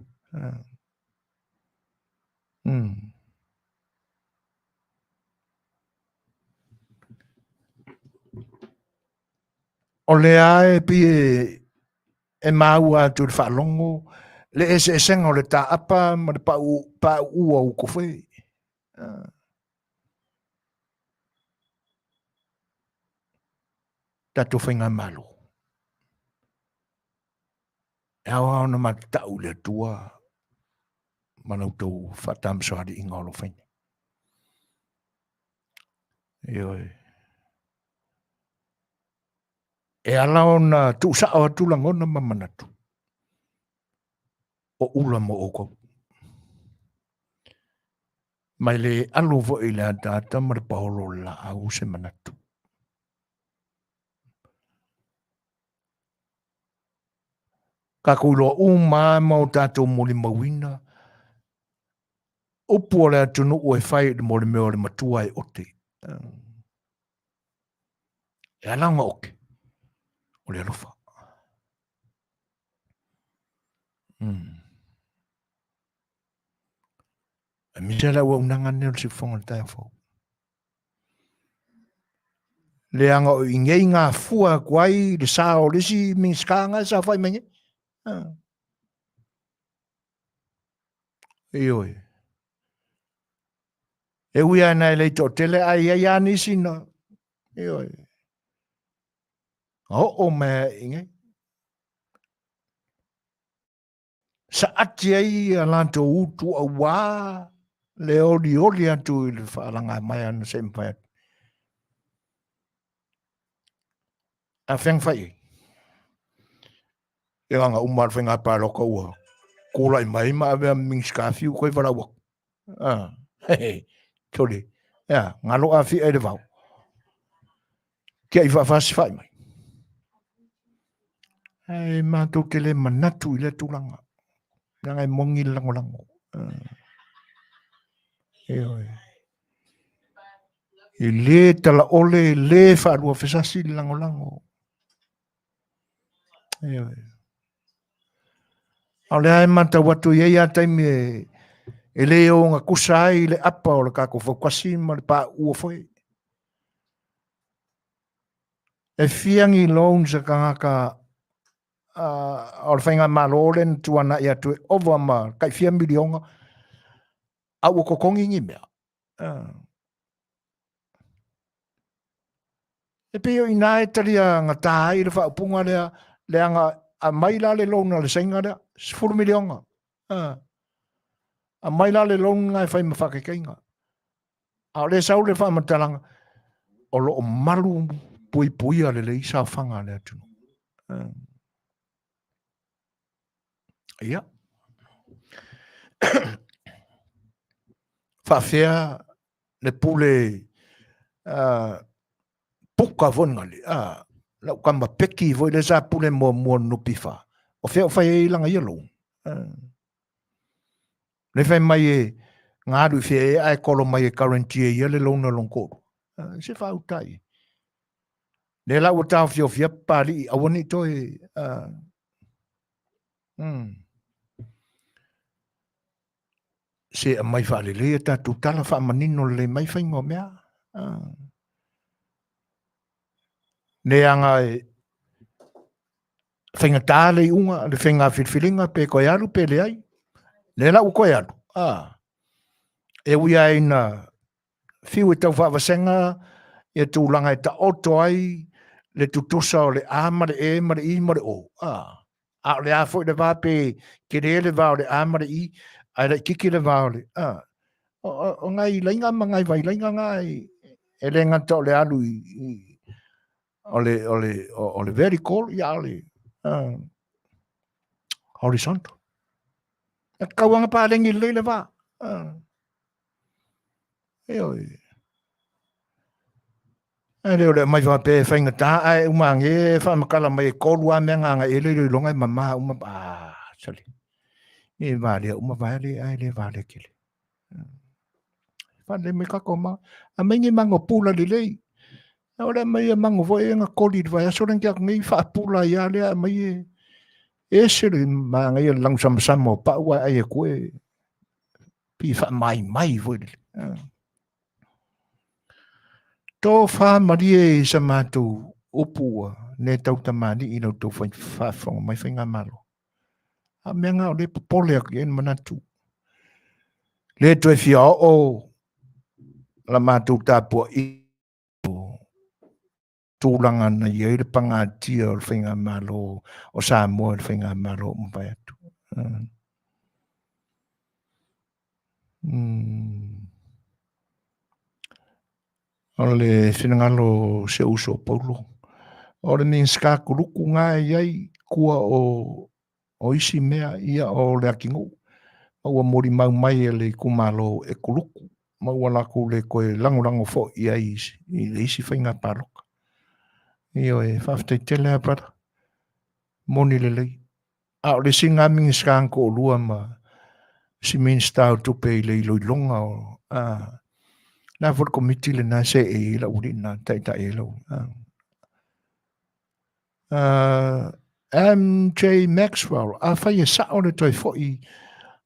O le ae pi e maua tu le whaalongo, le ese senga o le ta apa, ma le pa ua u kofe. Tato whainga malo. E awa ona ma tau le tua, mana utou whatam soari inga o lo whaine. E ala ona tu sa o tu langona mamanatu. O ula mo oko. Mai le alo vo I le atata ma le paolo la au se manatu. Ka kulo uma ma o tato moli mawina. Upu o le atunu o e whai le moli meo le matua e ote. E alanga oke. O le alofa. E misera ua unanga neo si whonga le tae whau. Le anga o ingei ngā fua kuai le saa o lesi minskanga sa whai mange. Ioi. E ui ana e leito tele ai ai ani sina. Ioi. O mea inge. Sa ati ai alanto utu a wā. Le oli atu I le whaalanga mai ana se mpai. A wheng whai. E anga umar whenga pāloka ua. Kōla I mai ma avea minskafiu koe waraua. Hei. Tole. Ya, ngalo a fi e le vau. Kia I whawhasi whai mai. Hei, mātou ke le manatu I le tūlanga. Ngai mongi lango. Eoi. I le tala ole, le whaarua whesasi lango. Eoi. Au le hae manta watu iei a taimi e le o ngā kusai le apa o le kako whakwasi ma le pā ua whoi. E whiangi loan sa kangaka o le whainga maloren tuana I atu e ova ma kai 4 milionga a ua kokongi ngi mea. E peo I nā e tari a ngā tāi le whaupunga le anga a maila le loan le sainga rea 4 milionga. A maila le loan ngai whai ma whakekeinga. A le sau le whamatalanga o lo o malu pui ale le isa whanga le atu. Ia. Whawhea le pule puka vongali. Lau kama peki voi le sa pule mua nupi wha. O whea whai e ilanga ialo. Le whai mai e ngāru whea e ai kolo mai e karantia ia le lona longkoro. Se wha utai. Le lau o tau whio pari awani toi se a mai wha le le ta tu tala wha manino le mai whaingo mea. Ne anga e whainga tāle unga, le whainga whirwhiringa pe koe alu pe le ai. Le lau koe alu. E ui ai na whiu e tau whawasenga e tūlanga e ta oto ai le tutusa o le āmare e mare i mare o. A le a fwoi le wāpe ke re le wā o le āmare i ai le kiki le wā o le. O ngai lainga ma ngai vai lainga ngai e le ngata o le alu i o le vertical i a le horizontal. E kauanga pālengi le le wā. E oi. E le mai wha pe whainga tā ai umange whamakala mai e kolua mea nganga e le longa i mama uma sali. E vale uma vale ai le vale kile. Vale me kako ma. A mengi mango pula li lei. Ora mai e mango voi nga koli vai aso ren kia ngai wha pula ia le a mai e siri ma ngai e lang sama pa ua ai e koe. Pi wha mai voi li. Tō wha marie i sa mātou opua ne tau tamani i nau tō whawhonga mai whainga malo. A mea ngā o le popole aki en manatu. Le toi fia o la mātou tāpua i tūlanga na iei le pangatia o le whainga malo o Samoa le whainga malo o mpai atu. O le whinangalo se uso paulo. O le nin ska kuruku ngā iei kua o isi mea ia o le akingo. Maua mori mau mai e le kumalo e kuruku. Maua laku le koe langolango fo ia isi. I le isi whainga paroka. Io e whawhtai tele a para. Moni le lei. A o le singa mingi ska anko o lua ma si minsta o tupe i le ilo ilonga o na for komiti le na se e la uri na taita e lo. MJ Maxwell a fai e sa o le toi foi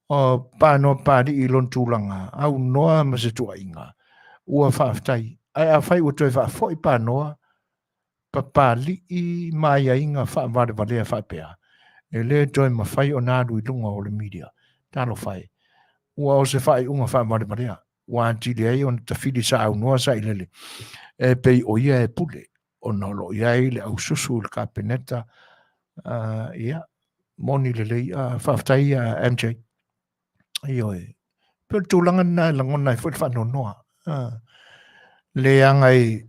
o pano pari i lon tūlanga au noa ma se tua inga ua whaftai ai a fai o toi foi panoa papali i mai a inga wha vare whapea e le toi ma fai o nāru i lunga o le media talo fai ua o se fai unga wha vare ua antile ai on ta whiri sa au noa sa ilele e pei o ia e pule o nolo ia i le au susu le kapeneta ia moni le lei whaftai MJ io e per tūlanga nai langona i whai whanonoa le angai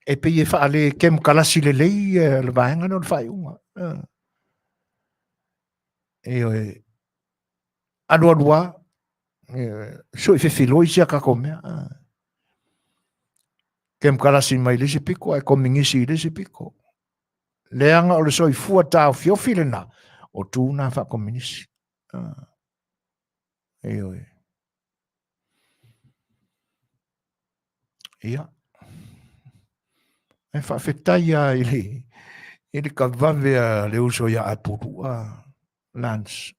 e pei e whaale kem kalasi le lei le vaenga no le whai unga io e anua so i whiwhiloi sia kako mea. Kem karasi mai lisi piko, ai komingisi lisi piko. Leanga o le soi fua tau fiofile na, o tūna wha komingisi. Eo e. Ia. E wha whetaia ili ka vavea le uso ia apurua, Lance.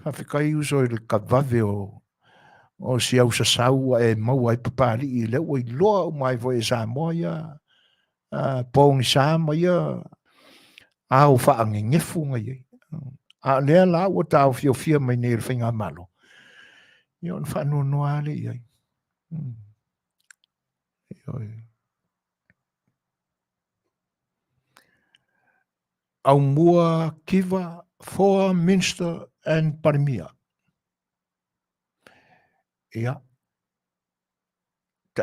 Whawhikai uso i le kavawe o si au sa saua e maua i papari i leo i loa o mai vo e Samoa ia pōngi Samoa ia au whaangi ngefunga ia a lea la o tau fia mai nei le whainga malo ia on whanua noa le ia au mua kiva for Minster and Parimia. Ia.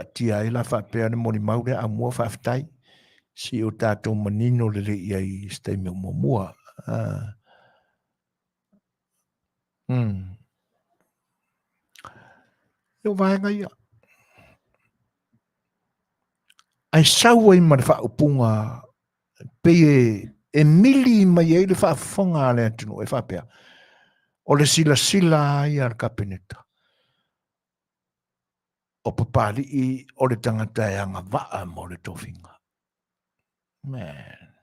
tia i la whapea ni mori maure a mua whaftai. Si o tātou manino le iai stei me mua. Yo vaenga ia. Ai saua i mara whaupunga pe e mili mai e le whaafonga le atunu e whapea. O le sila i ar kapeneta. O papali i o le tangata e anga waa mo le tofinga. Man.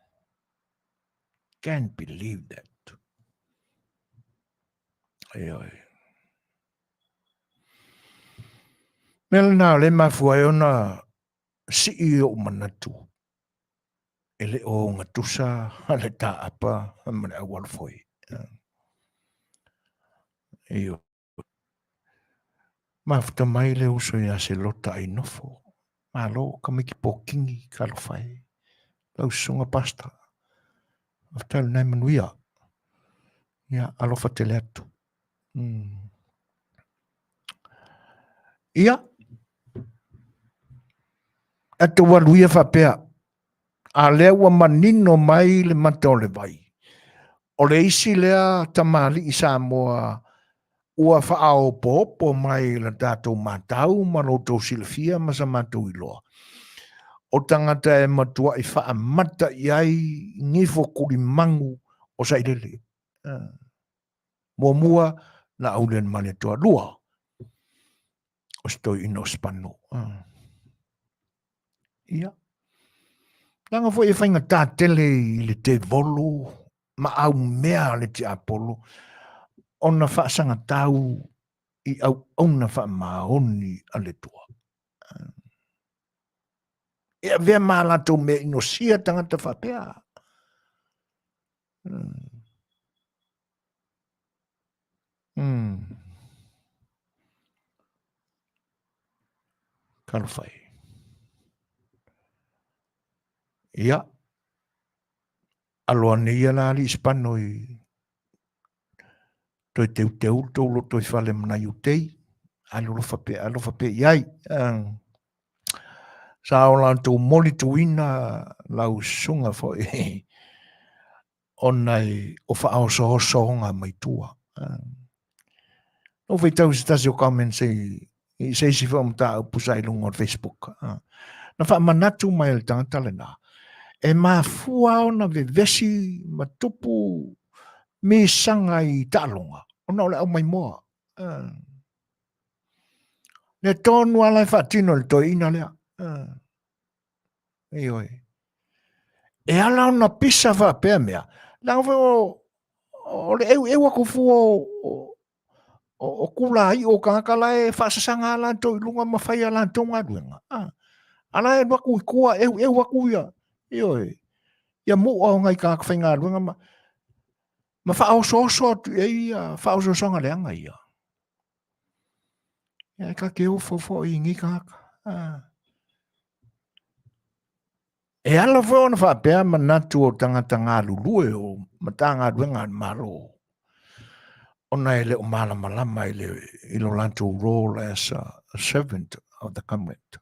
Can't believe that. Ai. Mela nā le mafua e ona si o manatu. Ele o ngatusa ale ta apa mane awal foi. Iyo. Mafuta mai le uso ia se lota ai nofo. Malo kamiki pokingi kalofai. Lau sunga pasta. Mafuta le nai manuia. Ia alofa tele atu. Ia. Ata waluia whapea. A lea ua manino mai le matao le vai. O le isi lea tamali i Samoa ua whaao popo mai le tātou mātau ma roto silfia ma sa mātou iloa. O tangata e matua i wha mata iai ngifo kuri mangu o sairele. Mua na aulen mane toa lua. O stoi ino spano. Ia. Langa fo e whainga tātele i le te volu, ma au mea le te apolo, ona whaasanga tau i au ona wha maoni a le tua. Ea vea mālato me ino sia tangata whapea. Kalawhai. Ia. Aloa neia la li ispano i toi teu tolo toi whale mana iutei. Alo whape iai. Sa o lantou moli tuina lau sunga foi. Onai o whaao sohonga mai tua. O whaitau si tasi o comment sei si whaamata au pusai lunga o Facebook. Na wha manatu mai el tangata le nā. E mā fua ona vesi matupu me sanga i tālonga. Ona ole au mai moa. Le tonu ala e whaatino le toi ina lea. Oi. E ala ona pisa whaapea mea. Lango o le eu ako fua o kula i o kakala e whaasasanga ala toi lunga mawhai ala tonga ruenga. Ala e waku i kua eu aku ia. Oi. Ia mua o ngai ka whainga ruenga ma whaao soso tu e ia whaao soso nga leanga ia. Ia ka keo fofo i ngi kaka. E ala whao na whaapea manatu o tangata ngā lulue o matanga ruenga maro. Ona ele o malama ele ilo lanto role as a servant of the commonwealth.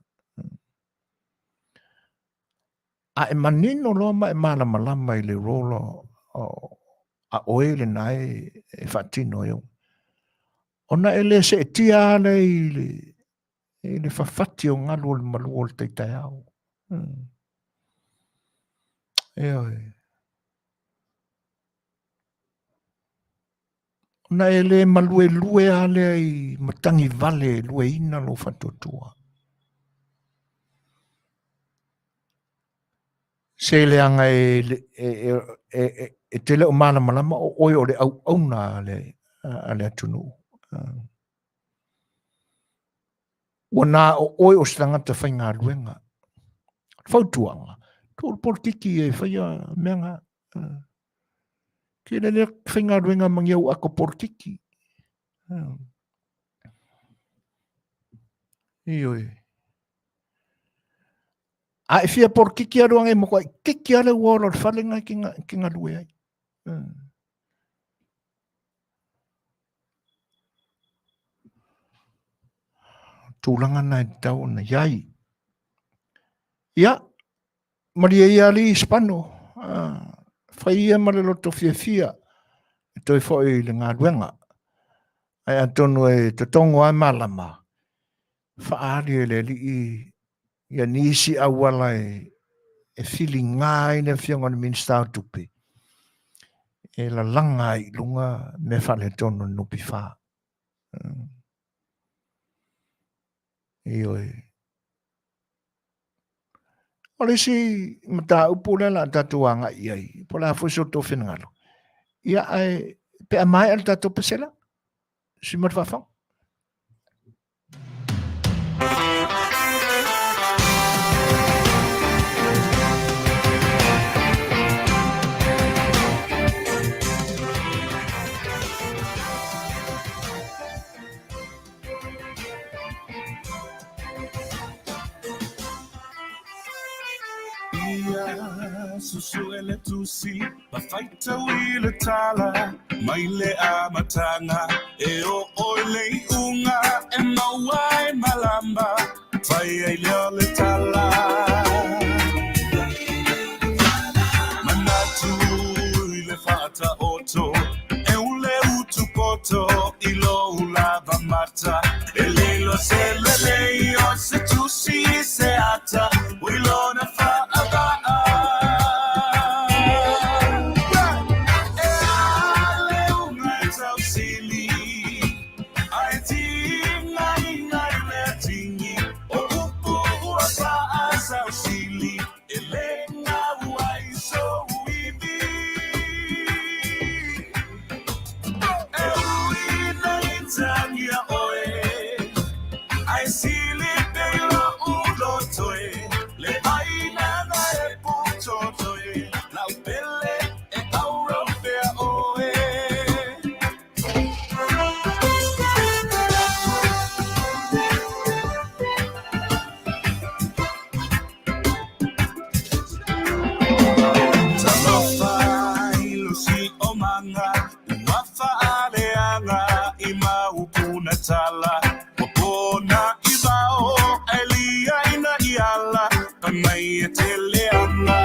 A e manino lo ma e malama ele role a oele nai e whatino eu. Ona ele se tia ale ele whawhati o ngalu o le malu o le teitai au. Eoi. Ona ele malue lue ale i matangi vale lue ina lo whatotua. Se leanga e tele o malama o oi o le au na ale atunu. Wana o oi o stangata whainga ruenga. Whautuanga. Tō portiki e whaia meanga. Kena le whainga ruenga mangiau ako portiki. Ioi. A e fia portiki aruanga e mokoi kiki ale uolo le whalenga ki ngā lue ai. tūlanga nai tau na iai. Ia, maria ia li Hispano, whaia mare loto fia, toi fwoi le ngā ruenga. Ai atonu e te tongo ai malama. Whaari e le li ia nisi awala e fili ngā ina whionga ni minstau tupi. E la langa i lunga me whale tonu nupi wha. Ioi. Ole si mata upule la tatuanga iai. Pola fuso to whenangalo. Ia ai pe amai al tatu pesela. Si mat wafang. Susuga le tusi, pa faita wile tala, maile a matanga, e o le unga, e mawai malamba, fai le tala. Manatu ile fata oto, e ule utu poto, ilo ulava mata, e lilo se lelei o se tusi se ata, wilo na fa tala wapona ibao elia ina iala kamai teleana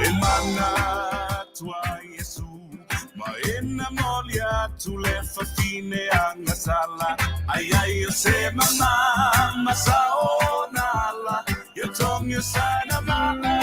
emana tua Yesu maena molia tulefa fine angasala ayai se mama masaona la yotonyo sana mama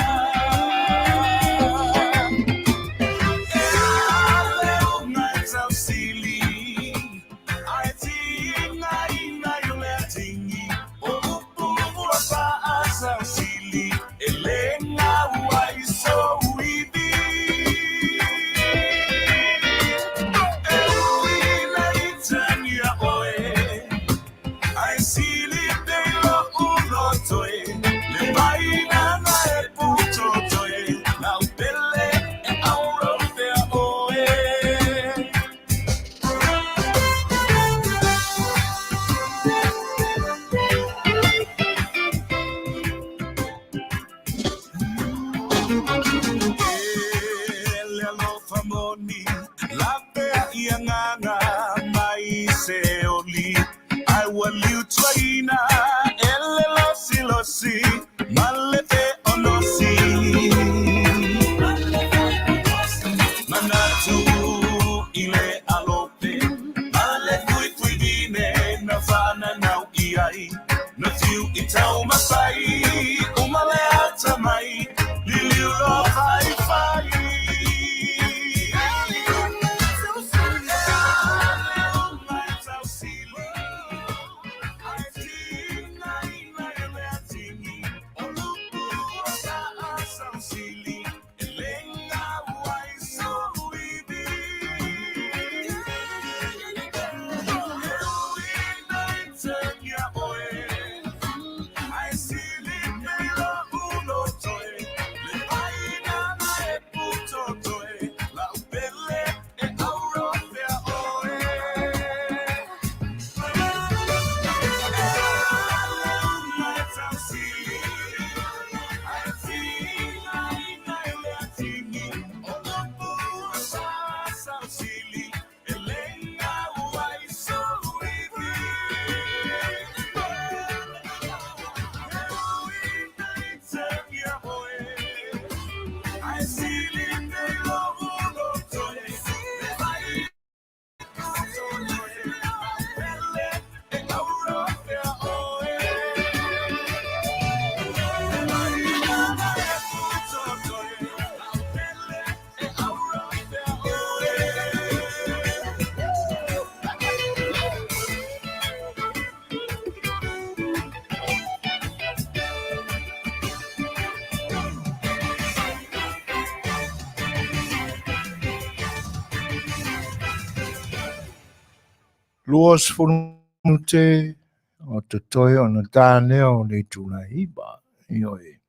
luas funute o te toi o na tāne o le tūna iba. Ioi.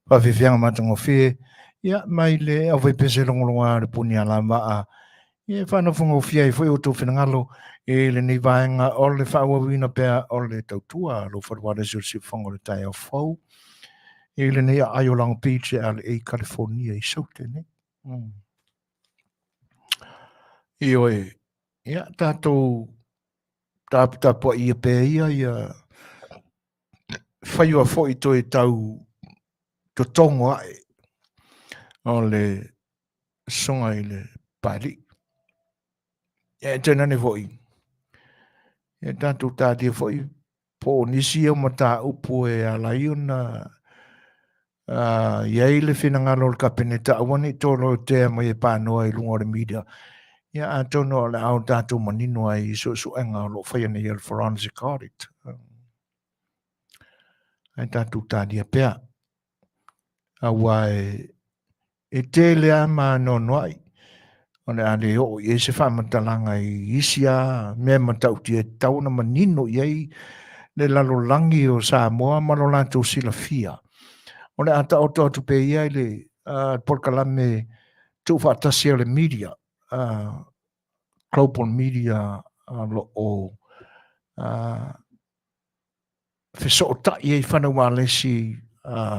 Whawhiwhianga matango whi, ia mai le au wai pese longolonga le puni alama a ia whanafunga o whiai whai o tō whinangalo e le nei vaenga o le whaawawina pēr o le tautua lo wharuare sur si whango le tai au whau e le nei a Aiolanga Beach e ale e California i saute ne. Ioi. Ia tātou tāpua ia pē ia whaiua fōi to e tau to tongo ai o le songa i le pari. E tēnā ne fōi. E tātou tātia fōi po nisi o mata upu e alai ona iai le whinangalo le kapeneta awani tōlo te mai e pānoa i lunga o le media. Ia a tono le au tātou manino ai suenga lo whaiana i al forensic audit. Ai tātou tātia pēr. Awa e te lea ma no noai. O le ale o i se whamatalanga i isia, mea matauti e tauna manino iei le Lalolagi o Samoa malolatou sila fia. O le ata o tōtu pe iai le Polokalame tu whaatasi o le media, global media o whesoota iei whanau alesi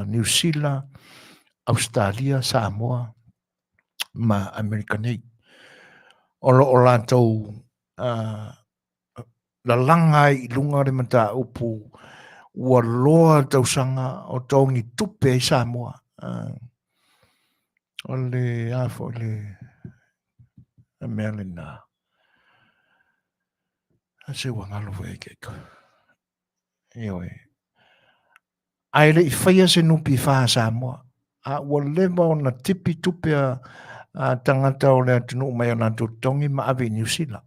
New Zealand, Australia, Samoa, ma Amerika nei. O lātou la langa i lunga re mata upu ua loa tausanga o tongi tupe i Samoa. O le afo le mea le nā. A se wangalo wai keiko. Ioi. Ai le i whaia se nupi whaa Samoa. A ua lewa o na tipi tupe a tangata o le atunu mai o nātou tongi ma awe New Zealand.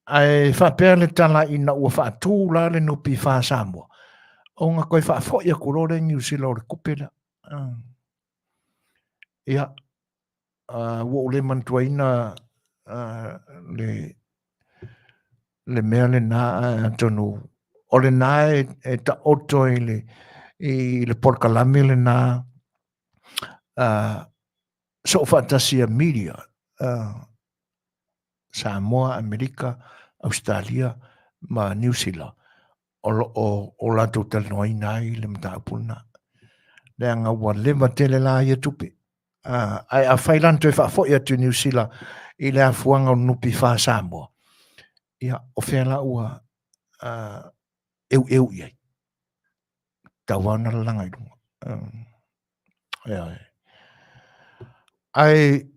Ai whapea le tala ina ua whaatū la le nupi whaa Samoa. O ngā koe whaafoia kurore New Zealand o le kupera. Ia, ua ule mantuaina le mea le nā atonu. O le nā e ta oto i le Polokalame le nā so fantasia media Samoa, Amerika, Australia, ma New Zealand. O lato talanoina ai le mataupuna. Le anga ua lema tele la ia tupe. Ai a whailanto e whaafoi atu New Zealand i le afuanga o nupi wha Samoa. Ia, o whela ua eu iai. Tawana la langa i runga. Ai,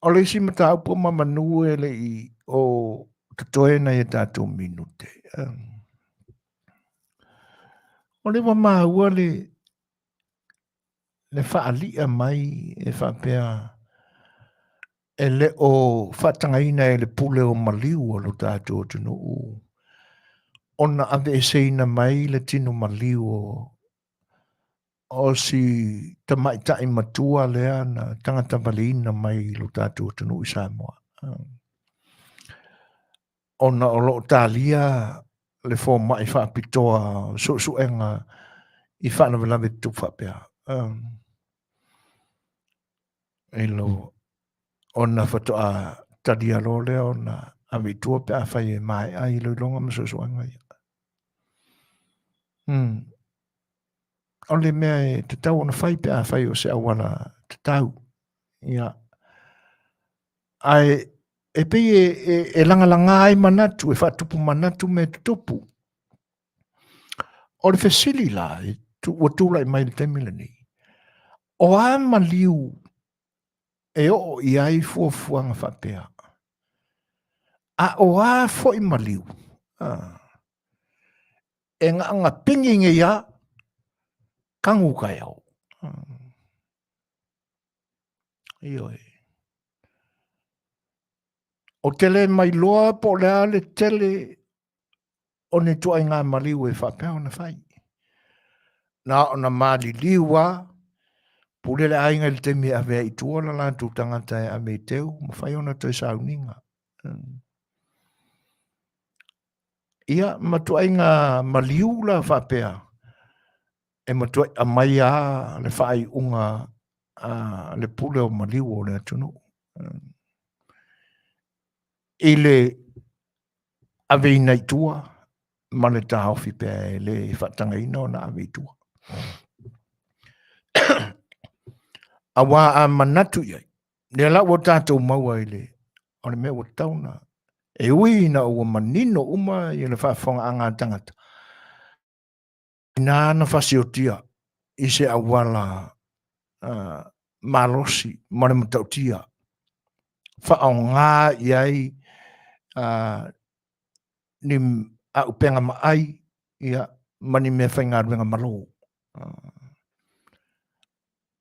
o le si mata upo ma Manue le i o katoe na e tātou minute. O le wa maua le whaalia mai e whapea e le o whatangaina e le pule o maliu o lo tātou tunu u. Ona ave e seina mai le tino maliu o si tamaitai matua lea na tangata valina mai lo tātou tunu i Samoa. Ona o lo talia le fo mai whaapitoa suenga i whanawelawe tu whapea. Ilo ona whatoa tadia lo lea ona awitua pea whai e mai ai lo longa ma suenga ia. O le mea e te tau ona whai pea whai o se awana te tau. Ia. Ai, e pei e langa ai manatu, e whatupu manatu me te tupu. O le whesili la, ua tūla i mai le temile ni. O a maliu e o i ai fuafuanga whapea. A o a fo i maliu. E nga pingi nge ia, kangu kai au. Ioi. O tele mai loa po lea le tele o ne tua i ngā maliu e whapea o na whai. Nā o na mali liwa, pule le ainga le temi a vea i tua la lantu tangata e a me teu, ma whai ona toi sauninga. Ia matuai ngā maliu la whapea. E matuai a mai a le whai unga le pule o maliu o le atunu. I le awei nei tua, ma le tāwhi pēr le whatanga ino na awei tua. A wā a manatu iai. Le la o tātou maua i le, o le mea o tauna. E ui na ua manino uma i le whaafonga a ngā tangata. Nā na whasiotia i se awala malosi, mare matautia. Whaao ngā iai ni a upenga maai ia mani mea whainga ruenga malo.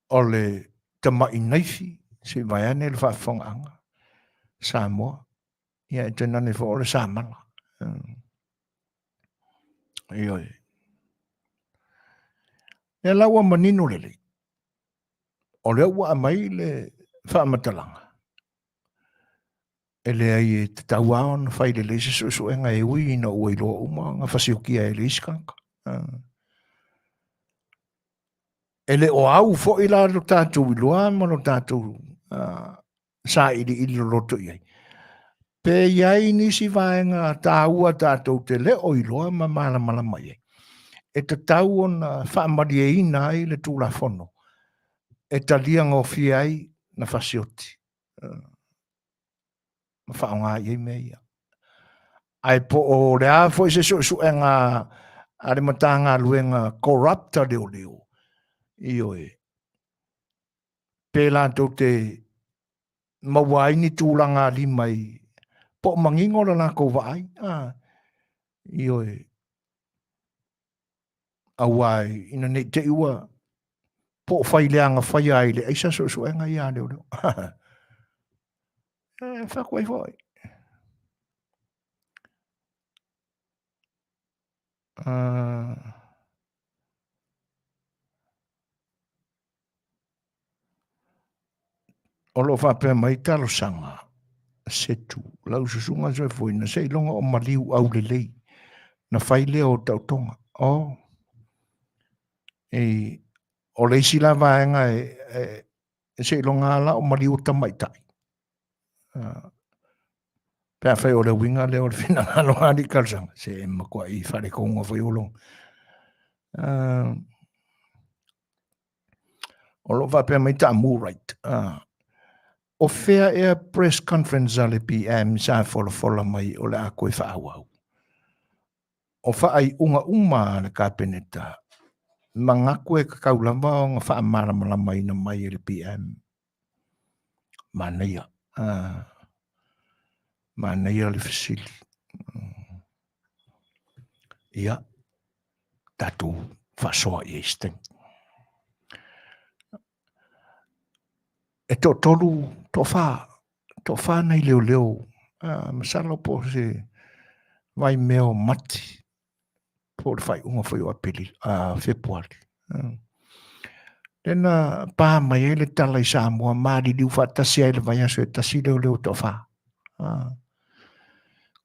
O le tamai naifi, se vaiane le whaafonga anga. Samoa. Ia e tenane fo o le Samala. Ioi. E laua manino lele. O le ua amai le whaamatalanga. E le ai e te tau aon whai le le se suenga e ui na ua iloa uma ngā whasiokia e le iskanka. E le o au fo ila lo tātou iloa ma lo tātou sa ili lo roto iai. Pe iai nisi vaenga tā ua tātou te le o iloa ma mala mai. E te tau o na whaamari e ina ai le tūla whono. E ta lia ngofi ai na whasioti. Ma whaonga iei mea ia. Ai po o le a fo i se suenga are matanga luenga corrupta leo leo. Io e. Pēlā tau te mawaini tūlanga li mai po mangingo la nako vai. Io e. Awai, ina nei te ua po whai leanga whai ai le eisa suenga ia leo leo. Whakwai whai. O lo whapea mai talo sanga. Setu. Lau susunga zoi fwoi na sei longa o maliu au le lei. Na whai leo o tautonga. O. E. O le isi la vaenga e sei longa ala o maliu tamaitai. Pea whai o le winga leo le whina ngalo ngāri kalsanga. Se e makua i whare konga whai olong. O lo whapea mai ta mu right. O Fair Air Press Conference a le PM sa fola mai o le a koe whaawau. O whaai unga le kāpeneta. Mangaku e kakaulamba o ngā whaamara mai na mai le PM. Manuia. Manuia le fasili. Ia. Tatu whasoa i eisteng. E to tolu, to wha nei leo. Masalo po se vai meo mati. Po le whai unga whaiua pili, Februari. Tena pā mai e le tala i Samoa, maari liu whatasi ai le vai aso e tasi leo to wha.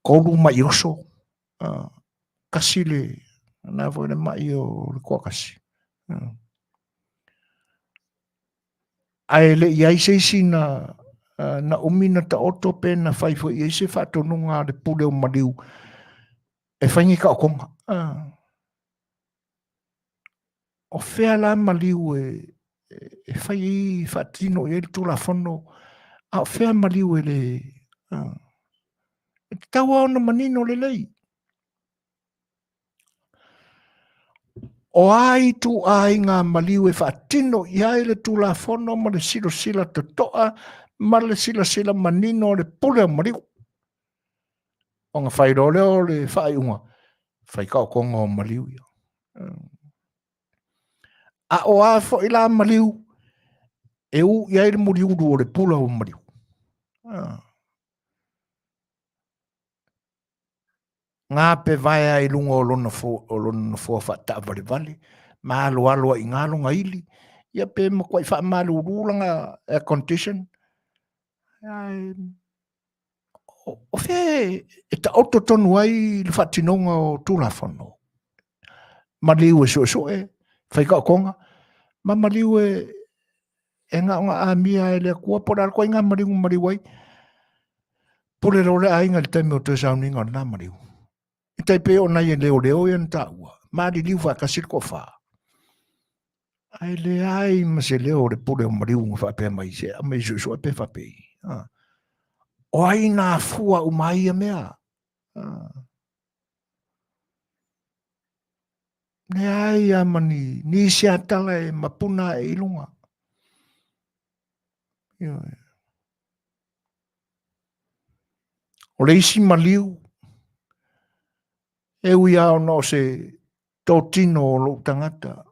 Koru mai oso. Kasi le, nā voi le mai o le kua kasi. Ai le iai seisi na umina ta oto pe na whaifo i eise whatonunga le pule o mariu e whaingi ka o konga. O whea la mariu e whai i whatino e le tula whono a o whea mariu e le e te taua ona manino le lei. O ai tu ai ngā maliu e whaatino i ai le tūla whono ma le silo sila te toa ma le sila sila manino le pule o maliu. O ngā whairo leo le whaiunga. Whaikao konga o maliu ia. A o a fo i la maliu e u i ai le muriu o le pule o maliu. Ngā pe vai ai lunga o lona fo whata vali. Ma alo i ngā longa ili. Ia pe makwai wha malu rūlanga air condition. o fe e ta auto tonu ai le whatinonga o tūlafono. Maliu e so fai ka konga, ma maliu e ngā a mia e le kua pora al koe ngā mariu ai, pole role a inga le taimi o te sauninga o nā mariu. I tai pe o nai e leo e nta ua, maari liu whakasir ko wha. Ai le ai ma se leo le pole o mariu ngā whape mai se, a mei so pe whape. O ai nā fua o mai a mea. Ne ai a mani, ni se atala e mapuna e ilunga. O le isi maliu, e ui ao no se tō tino o lo tangata.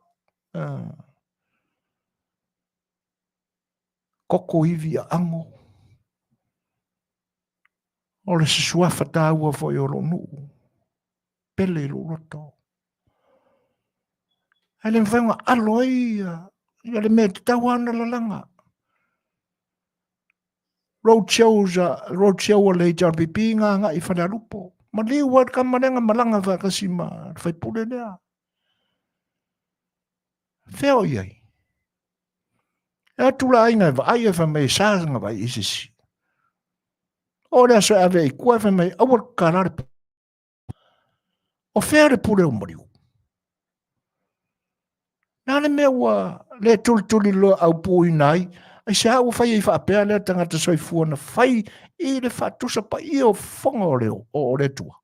Koko iwi a ango. O le se suafa tā ua foi o lo nuu. Pele lo roto. Ai le mwhenga alo ia le mea te tawana la langa. Roadshow a le HRPP ngā i whare alupo. Ma liu wad ka marenga malanga whakasi ma whai pule lea. Whio iai. E tula ainga wa ai e whamei sāsanga wai isisi. O rea so ave i kua whamei awar karare. O where pule o mariu. Nāne mea ua le tuli loa au pui nai. Ai se hau whai i whaapea lea tangata soifua na whai i le whaatusa pa i o whonga o leo o le tua.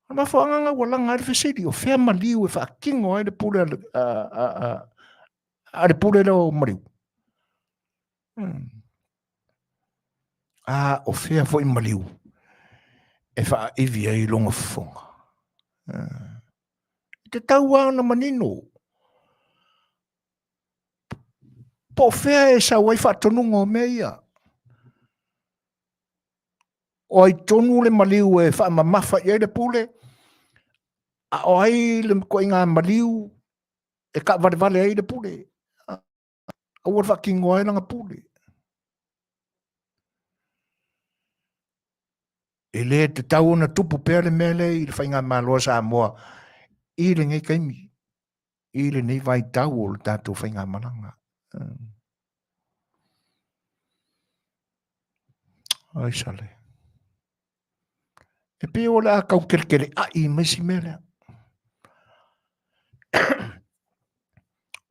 Ma whaanganga ua langa ari whesiri o whea maliu e whaakingo ai le pule a le pule leo mariu. O whea fo i maliu e wha iwi ai longa whonga. Te tau ana manino. Po whea e sa wai whaatonunga o mea ia. O ai tonu le maliu e whaamamafa i ai le pule. A o ai le koe ngā maliu e ka vale ai le pule. A ua whakingo ai langa pule. E le te tau na tupu pēr le mele i le whainga māloa Samoa. I le ngai kaimi. I le nei vai tau o le tātou whainga malanga. Ai sale. E pe o la kau kelkele a i mesi mele.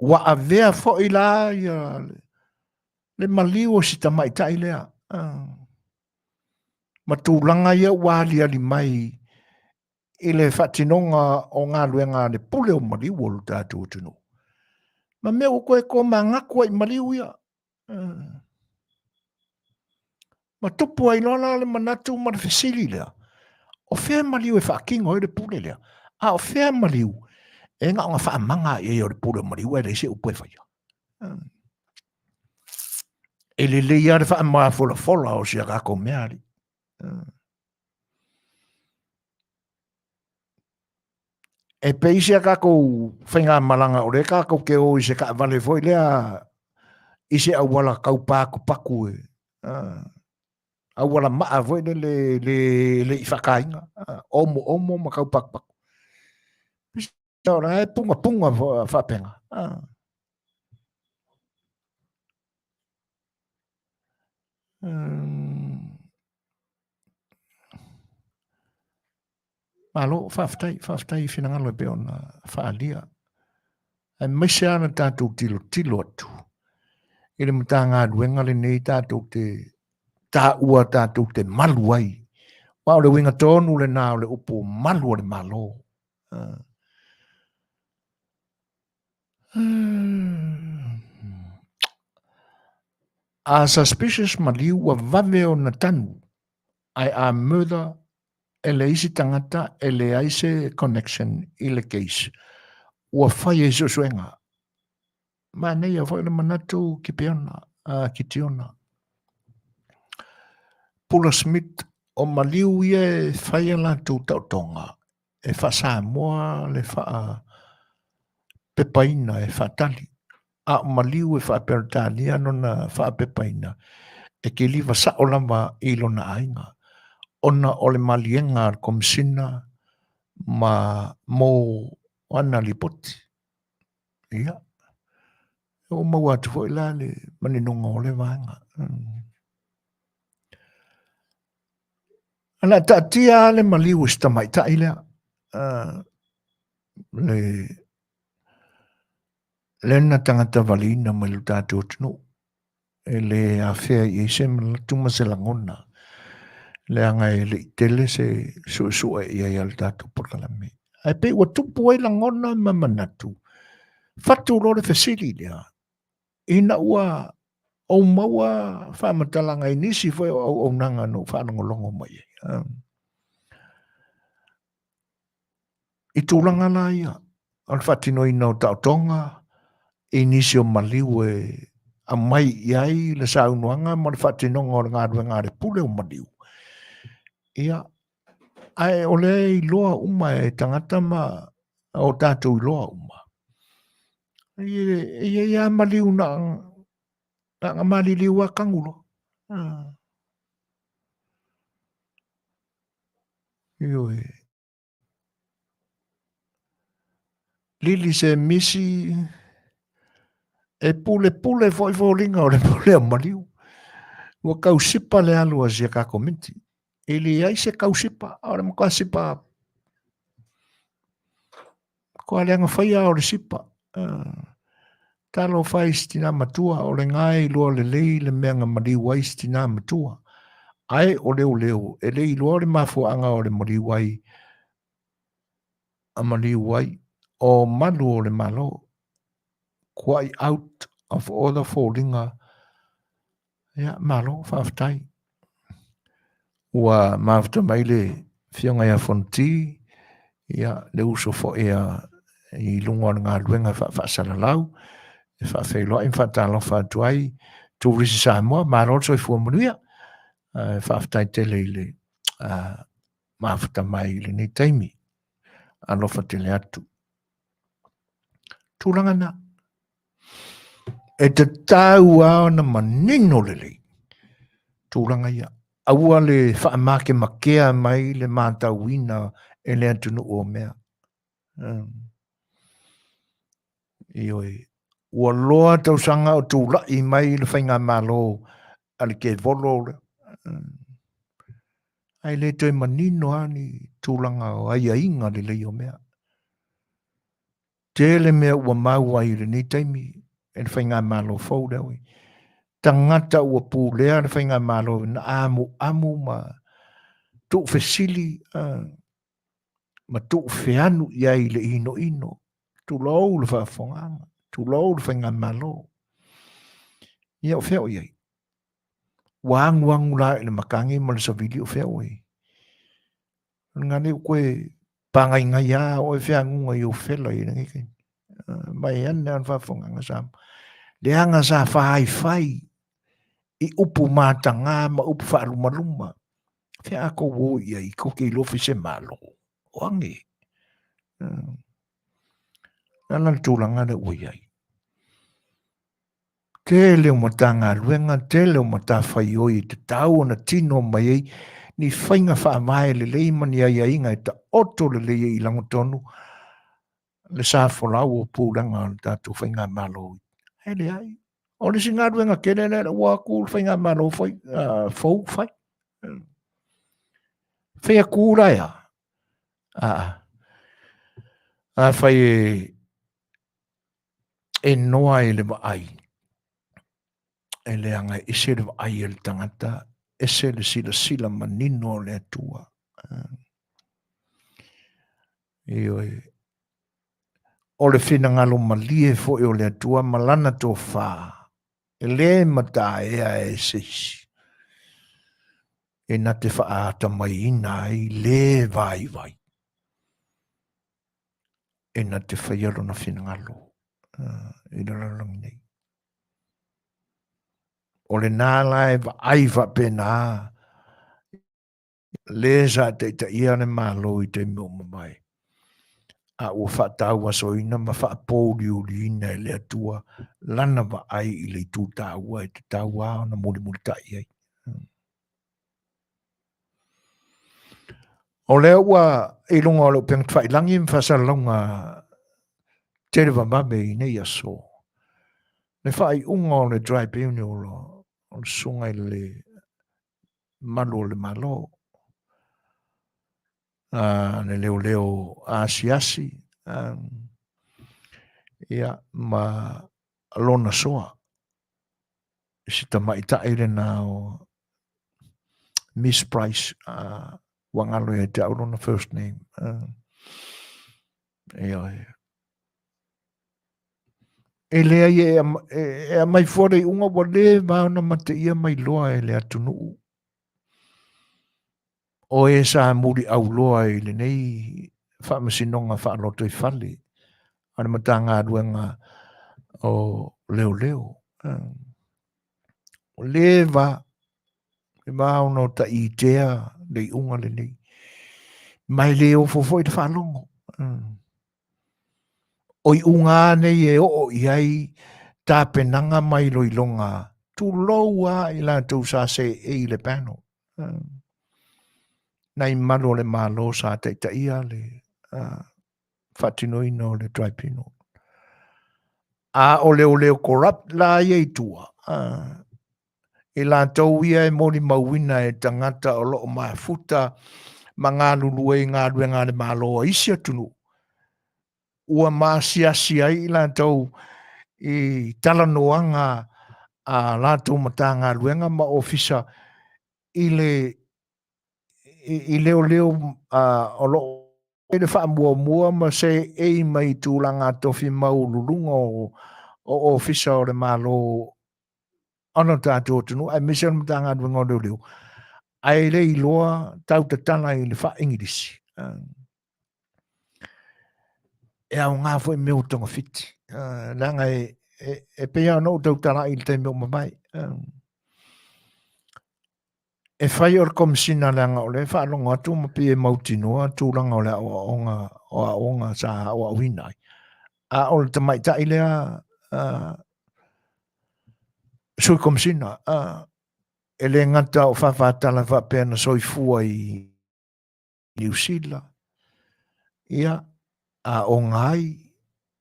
Wa a vea fo i la le maliu o si tamai tai lea. Ma tūlanga ia wali ali mai i le whatinonga o ngā luenga le pule o maliu o lu tātou tunu. Ma mea o koe ko ma ngakua i maliu ia. Ma tupu ai lona le manatu ma le whesili lea. O whea maliu e whaakingo i le pule lea. A o whea maliu e ngā o ngā whaamanga i o le pule o maliu e le se upe whaia. E le ia le whaamaa fola o si a kako meari. E peisi a kako whainga malanga o le kako ke o i se ka vale foi lea i se awala kau paku e. Awala maa foi le i whakainga. Omo ma kau paku. Ora e punga whapenga. Malo, whaftai whinangalo e peona whaalia. E meise ana tātou tilo atu. E le mta ngā duenga le nei tātou te tā ua tātou te malu ai. Wao le winga tonu le nā le upo malu le malo. A suspicious maliu wa vave o na tanu. Ai a murder e le isi tangata e le aise connection i le case. Ua whai e susuenga. Ma nei a whai le manatu ki peona, ki tiona. Pula Smith o maliu ie whai la tu tautonga. E wha Samoa le wha pepaina e wha tali. A maliu e wha peritania no na wha pepaina. e ke liva sa o lama i lona ainga. Ona o le malienga ar komisina ma mo ana lipoti. Ia. O mau atu fo ila le maninunga o le vanga. Ana tatia le maliu sta mai ta ilea. Le tangata valina mai lu tātou tunu. E le awhia i se tuma se langona. Le anga e le tele se suasua i ai al tātou Polokalame. Ai pe ua tupu ai langona ma manatu. Fatu lore fesili lea. Ina ua o maua whamatalanga i nisi fwe o nanga no whanangolongo mai. I tūlanga la ia. Al whatino ina o tautonga. I nisi o maliu e a mai iai le saunuanga ma le whatinonga o ngā rua ngāre pule o maliu. Ia, ai o le i loa uma e tangata ma o tātou i loa uma. Ia maliu na ngā mali liu a kangulo. Ioi. Lili se misi e pule foi linga o le pule o maliu. Ua kausipa le alu a zia ka komenti. Ili ai se kausipa, ora mo kausipa. Ko ale anga whaia o le sipa. Talo whai stina matua, o le ngai lua le lei le meanga maliu wai stina matua. Ai o leo, e lei lua le mafu anga o le maliu wai. A maliu wai, o malu o le malo. Quite out of all the fallinga. Ia, malo, whaftai. Ua mafta mai le whionga ia fonti, ia le uso fo ia i lunga ngā luenga whaasalalau, e whawhailoa, in whatalo whatuai, tūrisi Samoa, maro so i fua Manuia, whaftai tele i le mafta mai le ni taimi, alofa tele atu. Tūranga na. E te tau ao na manino le lei. Tūranga ia. Aua le whaamake makea mai le mātau wina e le atunu o mea. Ioi. Ua loa tau sanga o tūla i mai le whainga malo ale ke volo. Ai le toi manino ani tūlanga o ai inga le lei o mea. Tele mea ua mau ai le ni taimi e le whainga malo fau rewi. Tangata ua pūlea le whainga malo na amu ma tuk fesili ma tuk feanu iai le ino. Tu lau le whaafonganga. Tu lau le whainga malo. Ia o wheo iai. Wangu la le makangi ma le savili o wheo iai. Ngane koe pangai ngai a o e whiangunga i o whela i ngeke. Mai ane an whaafonganga sam. Le anga sa whai i upu mātanga ma upu whaalumaluma. Whia ako wo iai ko ke lofi se malo. Oange. Nana tūlanga le ua iai. Te leo matanga luenga, te leo matawhai oi te tau na tino mai ei, ni whainga whaamae le leimani ai inga e ta oto le lei i langotonu, le sāwholau o pūranga o tātou whainga malo. Hele ai. O le singa luenga kere le ua kūr whainga malo fau whai. Whea kūra ea. A whai e noa e le ai. E le anga e se le ai e le tangata, e se le sila manino le atua. O le whinangalo malie fo e o le atua, malana tō whā. E le mata ea e seisi. E na te whaata mai ina i le vai. E na te whaiaro na whinangalo. I le rarangi nei. O le nāla e aiva pena. Le sa te ia ne malo i te mo mai. a ua whaatau asoina ma whaapōri ina le atua lana wa ai I le tūtāua te tāua na muli tai ai. O lea ua ilunga o leo peng whailangi mwhasalonga te rewa mame I nei aso. Le whai unga o le dry peuni o le sunga I le malo le malo. Le leo asiasi. Ia ma alona soa. Sita maita ere na o Miss Price. Wangalo e te aurona first name. E lea e mai fore unga wa le maana mate ia mai loa e lea tunu. O e sa muri au loa e Lenei whaamasinonga whaaloto I whale. Ana matanga aduenga o leo. O le va e mauna ta I tea le unga Lenei. Mai leo fofo I te whalongo. O I unga nei e o iai ta penanga mai loilonga. Tu loa I la tau sa se e le pano. Nai malo le malo sa te ia le whatinoina o le traipino. O leo corrupt la ia I tua. E la tau ia e mori mauina e tangata o loo mafuta ma ngā lulu e ngā rue ngā le malo a isi atunu. Ua maasiasi ai I la tau I talanoanga a la tau mata ngā ruenga ma ofisa I leo o loo e le whaamua ma se e mai tūlanga tofi mau lulunga o ofisa o le malo ana tātou tunu, ai misa na mata ngā ruenga o leo. Ai le I loa tau tatana I le wha ingirisi. E au ngā fwoi meo tonga fiti. Nanga e pea no tau tala I le te meo mamai. E whai or komisina langa o le whaalonga atu ma pia mautinoa tūlanga o le o aonga sa o awinai. O le tamaita I lea sui komisina. E le ngata o whawhatala whapena soifua I New Zealand. Ia o ngai.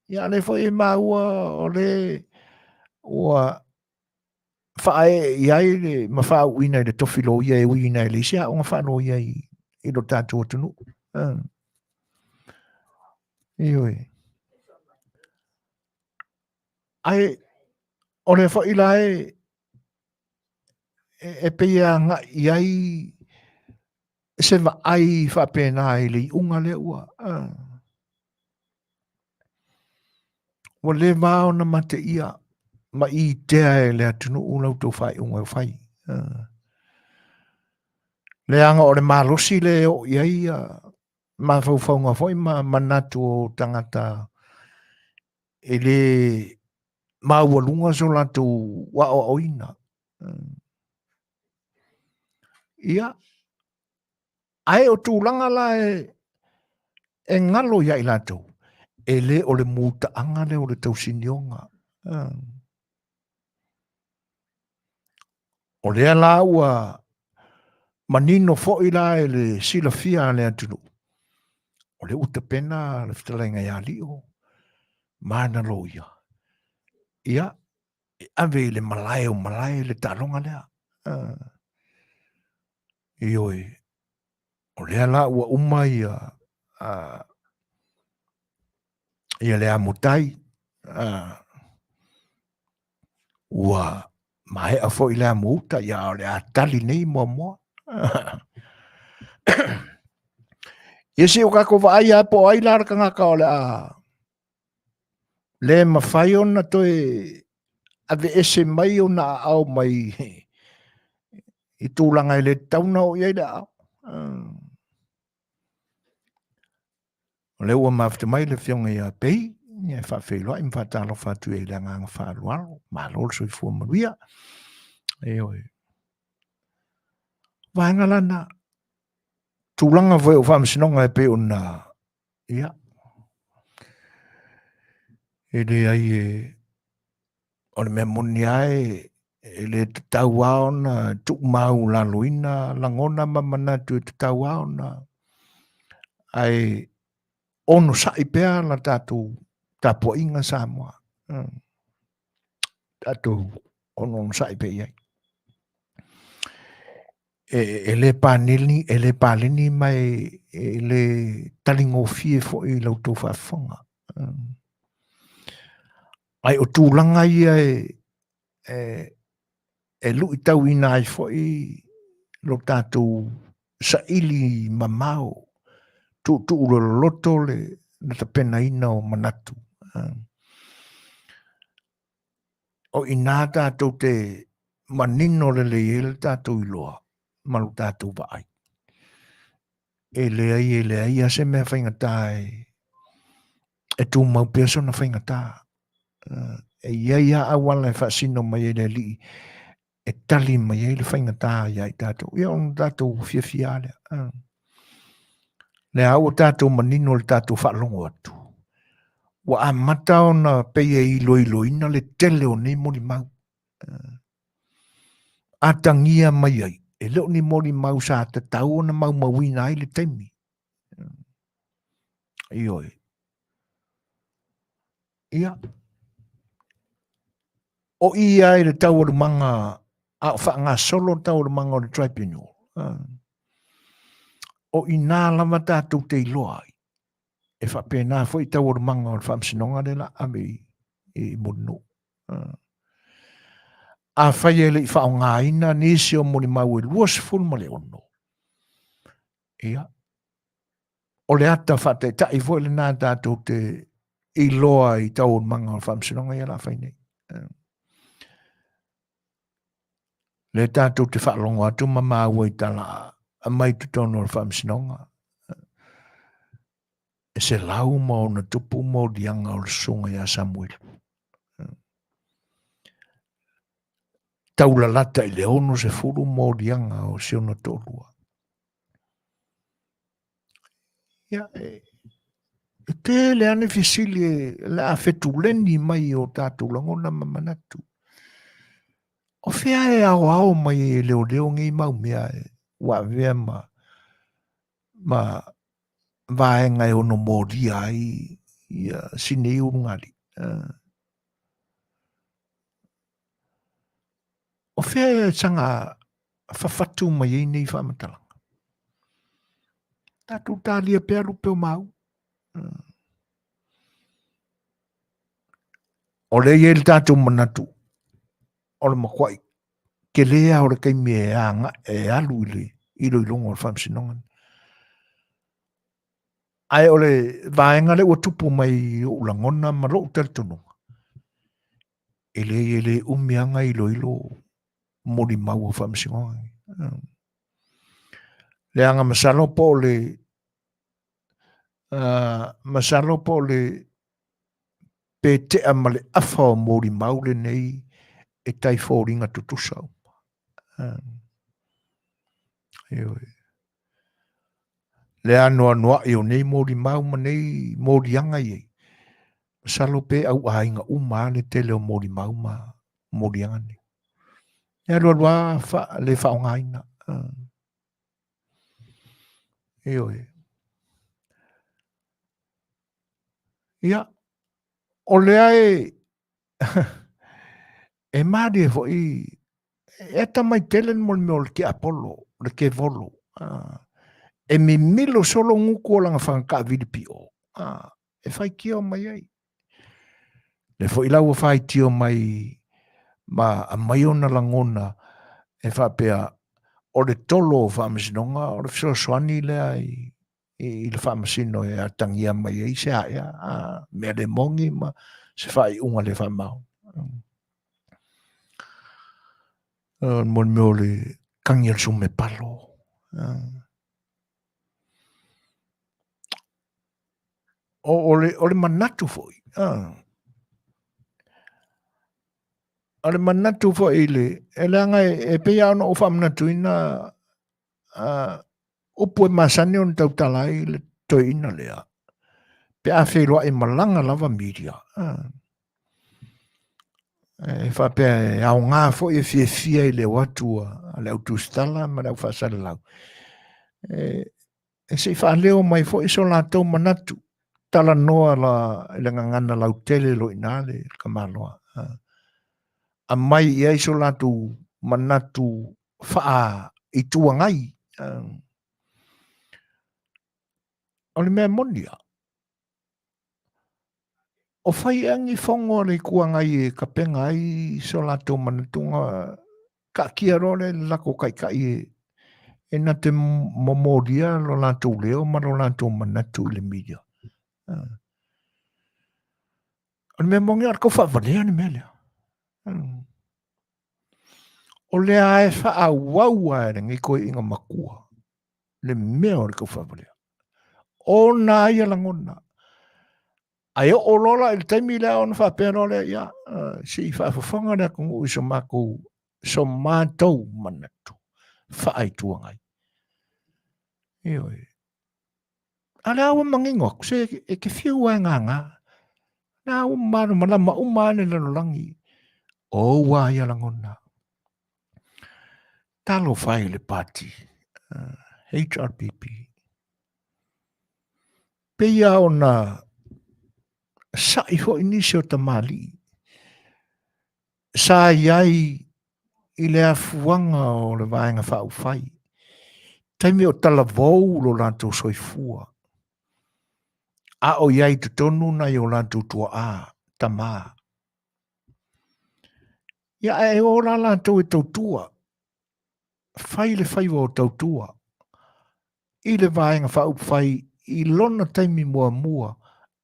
Ia le fo e maua o le ua whae iai le ma whau ina le tofilo ia e uina le sia o ngā whano ia I lo tātou tunu. Ioi. Ai o le fo ila e peia ngā iai se va ai whapena I le unga le ua. Wa le mao na mate ia ma I tea e le atunu ulau tau whai unga whai. Le anga o le malosi le o iai ma whauwhaunga whai ma manatu o tangata e le maualunga so lato wa o oina. Ia. Ai o tūlanga la e ngalo ia I lato. E le o le muta anga le o le tausinionga. O lea la ua manino fo I la e le silafia le atunu. O le utapena le Fetalaiga ia lio. Mana lo ia. Ia. Ave le malae le talonga lea. Ioi. O lea la ua uma ia le amutai. Ua mai a fo I le amuta ia o le atali nei mua. Yesi o kako vai a po ai lar kanga ka o le mawhai ona toe ave ese mai ona au mai I tūlanga I le tauna o iei da au. O le ua mafte mai le fionga ia pei, ia whawhelo ai mwhatalo whatu e le nganga whaluaro, malol so I fua Manuia. Eoi. Vaenga lana, tūlanga vai o whamisinonga e pe ona, ia. e le ai o le mea moni ai e le tatau ao na tuk mau la luina langona mamanatu e tatau ao na ai ono sai pea la tatu tapo inga Samoa. Tatu ono sai pea ai. E le panini mai e le talingo fie fo i lau tō whaafonga. Ai o tūlanga ia e lui tau ina ai fo i lo tātou sa ili mamao tu loto le na ta pena ina o manatu. O ina tātou te manino le ele tātou iloa malu tātou vaai. E le ai ase mea whaingata e tū mau peso na whaingata. E ia awala e whaasino mai e le li e tali mai e le whaingata ia i tātou. Ia on tātou fia lea. Le au tātou manino le tātou whaalongo atu. Wa a mata o na peia i loina le tele o ni mori mau. A tangia mai ai. E leo ni mori mau sa te tau o na mau mawina ai le teimi. Ioi. Ia. O ia e le tau o le manga a whaanga solo tau o le manga o le tribunal. O ina lama tātou te iloa ai. E whapena fo i tau o le manga o le whamsinonga le la ame i munu. A whai e le i whaonga ina nisi o mori mau e luas ful ma le ono. Ia. O le ata whate ta i fo le nā tātou te iloa i tau o le manga o le whamsinonga i la whai nei. Le tātou te whaalongo atu ma māua i tala a mai tu tono le whamsinonga. E se lau ma o na tupu mo dianga o le sunga ia Samuel. Taula lata i le ono se furu mo dianga o se ona tolua. Ia e te le ane fisili le a fetuleni mai o tātou langona mamanatu. O fea e ao mai e leo ngi mau mea e wa vea ma vaenga e ono mōria ai sine i urungari. O fea e tanga whawhatu mai e nei whamatalanga. Tātou tālia pēr lupe o mau. O le e le tātou manatu. O le makwai. Ke lea o le kaimi e anga e alu i lo ilongo o le whamsinongan. Ai o le vaenga le ua tupu mai o langona ma lo utel tununga. E le umianga i lo mori mau o whamsinongan. Le anga masalo po le pe te amale afa o mori mau le nei e tai fōringa tutusau. Le anoa i o nei mori mau ma nei mori anga i. Masalo pe au ainga uma le tele o mori mau ma mori anga ni. E alua le whaongaina. Ia. O lea e maari e fo i e tamai tele mo le ke Apollo, le ke volo. E mi milo solo nguku o langa whangaka vidipio. E whai kia mai ai. Le fo i lau whai tio mai ma a mai ona langona e whapea o le tolo o whamasinonga, o le Suasua lea i le whamasino e atangia mai ai se aia, mea le mongi ma se whai unga le whamau. Mon meo le kangi al sume palo. O le manatu foi. O le manatu foi e le anga e pea ono o whamanatu ina upu e Masani on tautalai le toi ina lea. Pe a whailoa e malanga lava media. E wha pe au ngā fo e fia i le watua, a le autu stala, ma le au whaasara lau. E se wha leo mai fo e so la tau manatu, tala noa la le ngangana lau tele lo inale, kamaloa. A mai ia iso la tu manatu wha i tuangai. O le mea monia. O whai angi whongo le kuangai e ka penga ai so la tau manatunga ka kia role lako kai kai e na te momoria lo la tau leo ma lo la tau manatu le media. O le mea mongi ar kau whavalea ni mea lea. O le ae wha a waua e rengi koe inga makua. Le mea o le kau whavalea. O na ia langona. Ai o lola il taimi lea ona whapera lea ia. Si i whaafafonga lea kungu iso mako so mātou manatu. Whaai tuangai. Ioi. Ale awa mangingo. Se e ke whiu ai nganga. Na awa mara malama umane Lalolagi. O wa ia langona. Talo whai le pati. HRPP. Peia ona sa i ho inisi o tamali. Sa iai i le afuanga o le vaenga whau whai. Taimi o tala vau lo lantou soifua. A o iai te tonu na i o lantou tua a, tama. Ia e o la lantou e tautua. Whai le whaiwa o tautua. I le vaenga whau whai i lona taimi mua mua.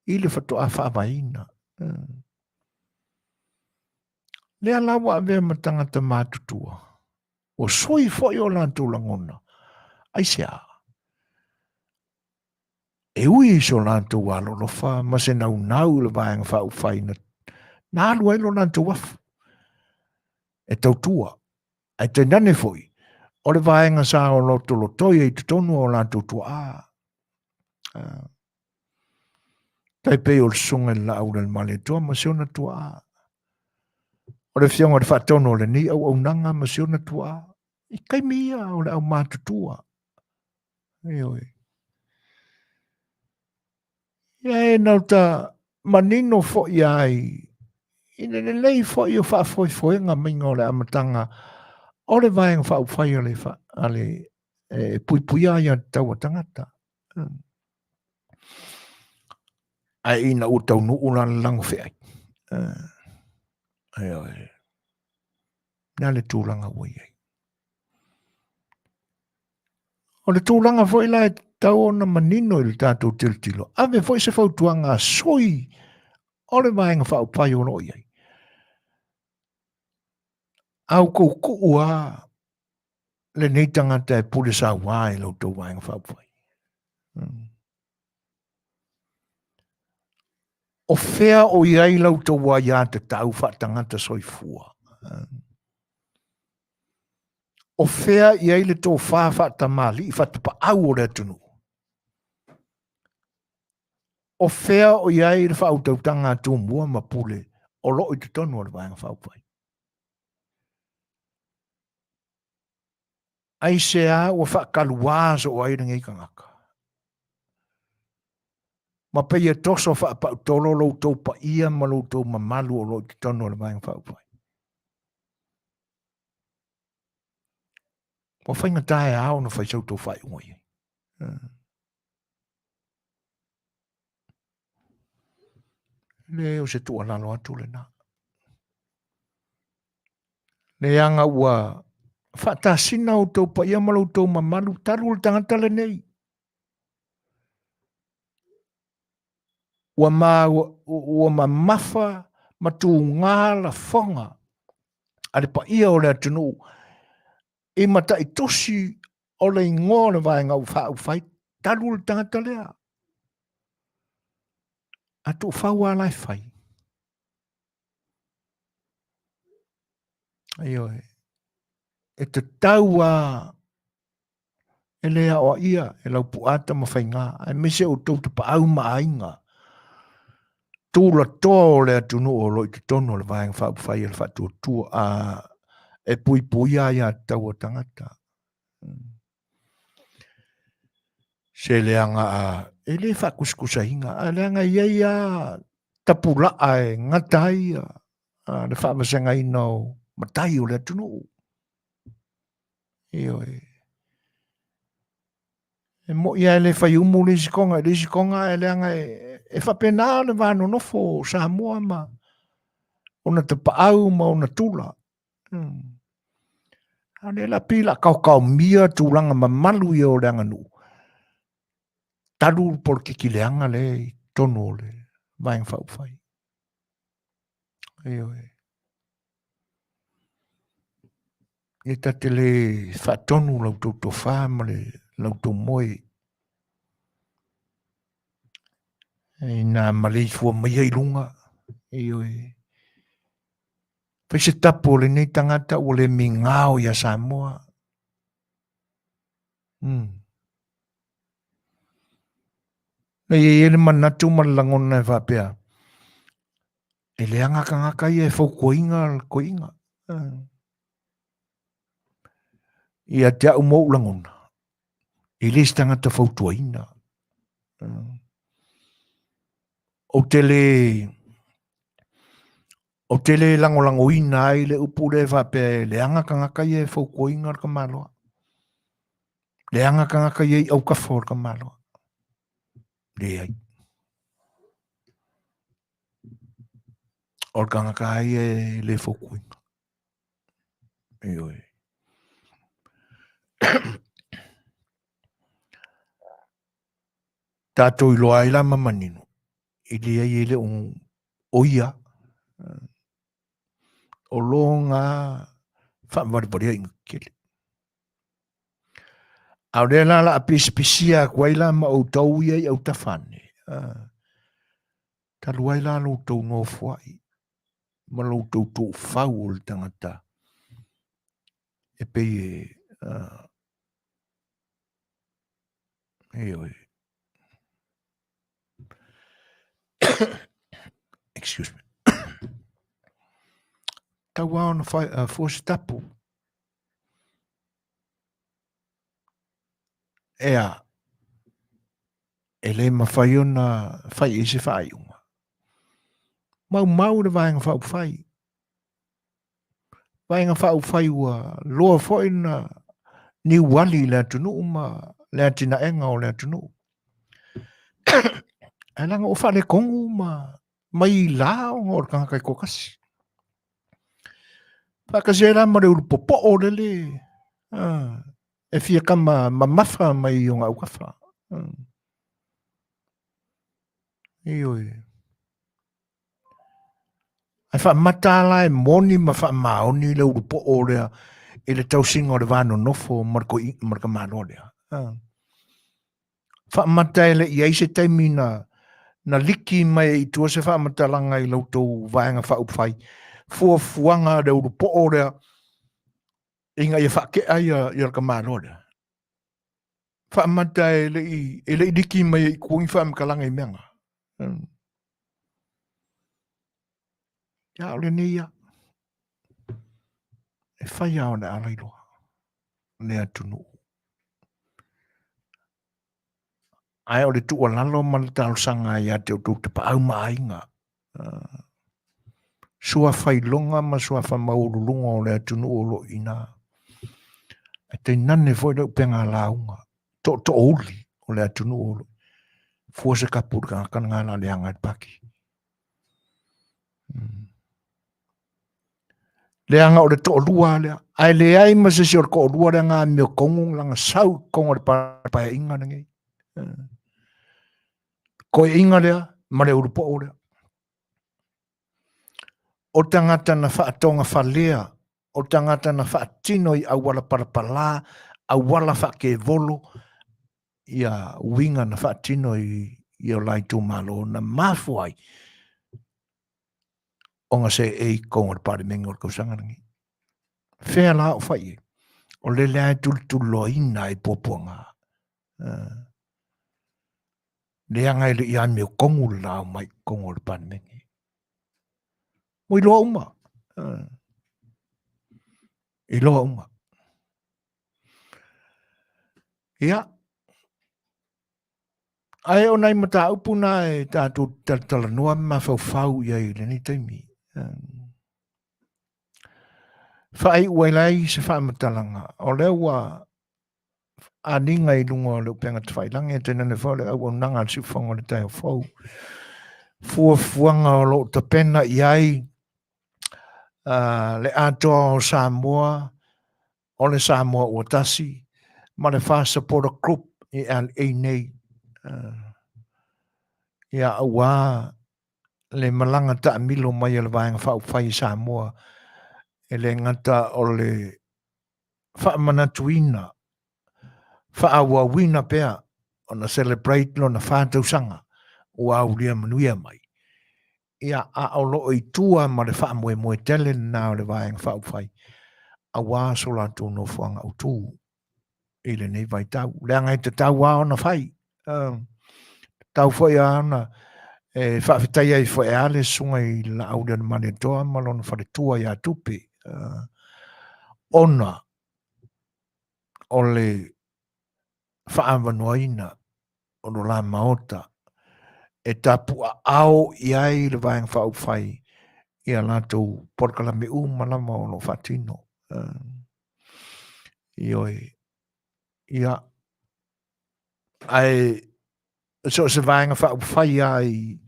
I le whatoa whaamaina. Lea lawa a vea matangata mātutua. O soi foi o lantou langona. Ai sea. E ui so lantou alolofa, ma se nau le vaenga whau whaina. Nā alua ilo lantou wafu. E tautua. Ai te nane foi. O le vaenga sa o lotolotoi e tutonu o lantou tua a. Taipei o le sunga la au le male tua, ma se ona tua a. O le fionga le whatono o le ni au nanga, ma se ona tua a. I kai mia o le au mātutua. Ioi. Ia e nau ta manino fo iai. Ine le lei fo i o whaafoifoenga minga o le amatanga. O le vaenga whaupwhai o le puipuia ia taua tangata. Ai ina o tau nuu lan lango whiai. Ioi. Nā le tūlanga wai ai. O le tūlanga fo i lai tau ona manino i le tātou tiltilo. Ave fo i se fautuanga soi o le vaenga whaupai o noi ai. Au kou kuua le nei tangata e pule sa wai lo tau vaenga whaupai. O whea o iai lau tau wai a te tau whaatangata soifua. O whea iai le tau whaafata mali i whatapa au o le atunu. O whea o iai le whautautanga tū mua ma pule o lo i te tonu o le vaenga whaupai. Ai se a o whaakaluaso o aira ngai kangaka. Ma peia toso whaapau lo tau pa ia ma lo tau mamalu o lo i te tonu o le vaenga whaupai. O whainga tae ao na whaisau tau whai ngoi. Le o se tua lalo atu le na. Le anga ua whaatasina o tau pa ia ma lo tau mamalu taru le tangata le nei. Ua ma mafa ma tu ngā la whonga. Ale pa ia o le atunu. E mata i tosi o le ingo le vaenga u whai taru le tangata lea. A tu whaua lai whai. Aioi. E te taua e lea o ia e lau puata ma whai ngā. E mese o tau te pa au ma ainga. tūla tō le atunu o loi te tono le vaenga whai le whatu tua a e pui pui a ia tau tangata. Se leanga a e le whakuskusa hinga a leanga ia tapula ai ngatai a le whaamasenga ino matai o le atunu. Io e mo ia le whai umu le sikonga e leanga e whapena le vano nofo Samoa ma ona te paau ma ona tula. Ane la pila kau mia tulanga ma malu i o leanga nu. Talu por ki leanga le tono le vaeng whai. Io e tate le whatonu lau tau to whama le lau tau moe. E nā malei fua mai ai lunga. Io Pai se tapo le nei tangata o le mingao ia Samoa. Na ele manatu malangona e whapea. E le ngaka ia e fau koinga. Ia te au mou langona. E le tangata fau tuaina. O tele lango ina ai le upure whapea le ngaka ia e fau koinga ka maloa. Le ngaka ia i au kafor ka maloa. Le ai. O ngaka ia e le fau koinga. Tātou i loa ila mamanino. Ili ai ele oia. O longa whamariparea inga kele. Au rea la apisia kwa ila ma o tau ia i au tawhane. Ta lua ila lo tau no fuai. Ma lo tau tau whau o le tangata. E pei excuse me. Tau ana fuasi tapu. Ea. E le mawhai ona whai e se whai unga. Mau le vaenga whau whai. Vaenga whau whai ua loa whai na ni wali le atunu uma le atina enga o le atunu. E langa o whale kongu mai lao ngor kanga kai kokasi. Whakasera ma reu popo o le. E fia kama mamafa mai o ngā ukafa. Ai wha matala e moni ma wha maoni le urupo o rea e le tausinga o le vano nofo marka mano rea. Wha mata ele i eise taimi na liki mai i tua se wha matalanga i lautou vaenga wha upwhai. Fua fuanga le urupo o rea inga i wha ke ai i raka mano rea. Wha mata ele i liki mai i kuingi wha mkalanga i meanga. Ia o le neia. E whai au na alailoa. Ne atunu. Ai o le tua lalo ma le talo sanga ia te o te paau maainga. Sua whai longa ma sua wha maurulunga o le atunu o lo ina. E te nane foi le upenga launga. To oli o le atunu o lo. Fua se kapurka kan ngana le anga paki. Le anga o le to lua lea. Ai le ai ma se si o ko lua le anga mio kongu langa sau kongo le pa inga nangi. Ko inga lea, ma le urupo o lea. O tangata na whaatonga whalea, o tangata na whaatino i awala parapala, awala whaake volo, ia winga na whaatino i o laitu malo na mafuai. O nga se e kongo le pare menga o le kausanga nangi. Whea la o whai o le lea tulu ina i poponga. Lea ngai le ian me kongu lao mai kongu le panengi. Mo iloa uma. Iloa uma. Ia. Ai o nai mata upuna e tātou tala noa ma fau ia i le ni taimi. Whai uelai se wha matalanga. O leo wa aninga i lunga o leo penga te whailangi e tena ne whale au nanga si whanga le tai o whau. Fuanga o lo ta pena iai le atoa o Samoa, o le Samoa o tasi, ma le wha support group i Lenei. Ia awa le malanga ta milo mai le vaenga wha whai Samoa e le ngata o le wha manatuina, wha awa wina pea o na celebrate lo na whātau sanga o aulia Manuia mai. Ia a o lo i tua ma le wha moe tele na o le vaenga wha whai. A wā so la tō no whanga o tū i le nei vai tau. Lea ngai te tau wā ona whai. Tau whai ana e whawhitai ai whai ale sunga i la aulia na mane toa malona whare tua i a tupe. Ona o le whaamanoaina o no la maota e tapua ao i ai le vaenga whau whai i a lātou Polokalame malama o no whatino. Ioi. Ia. Ai so se vaenga whau whai ai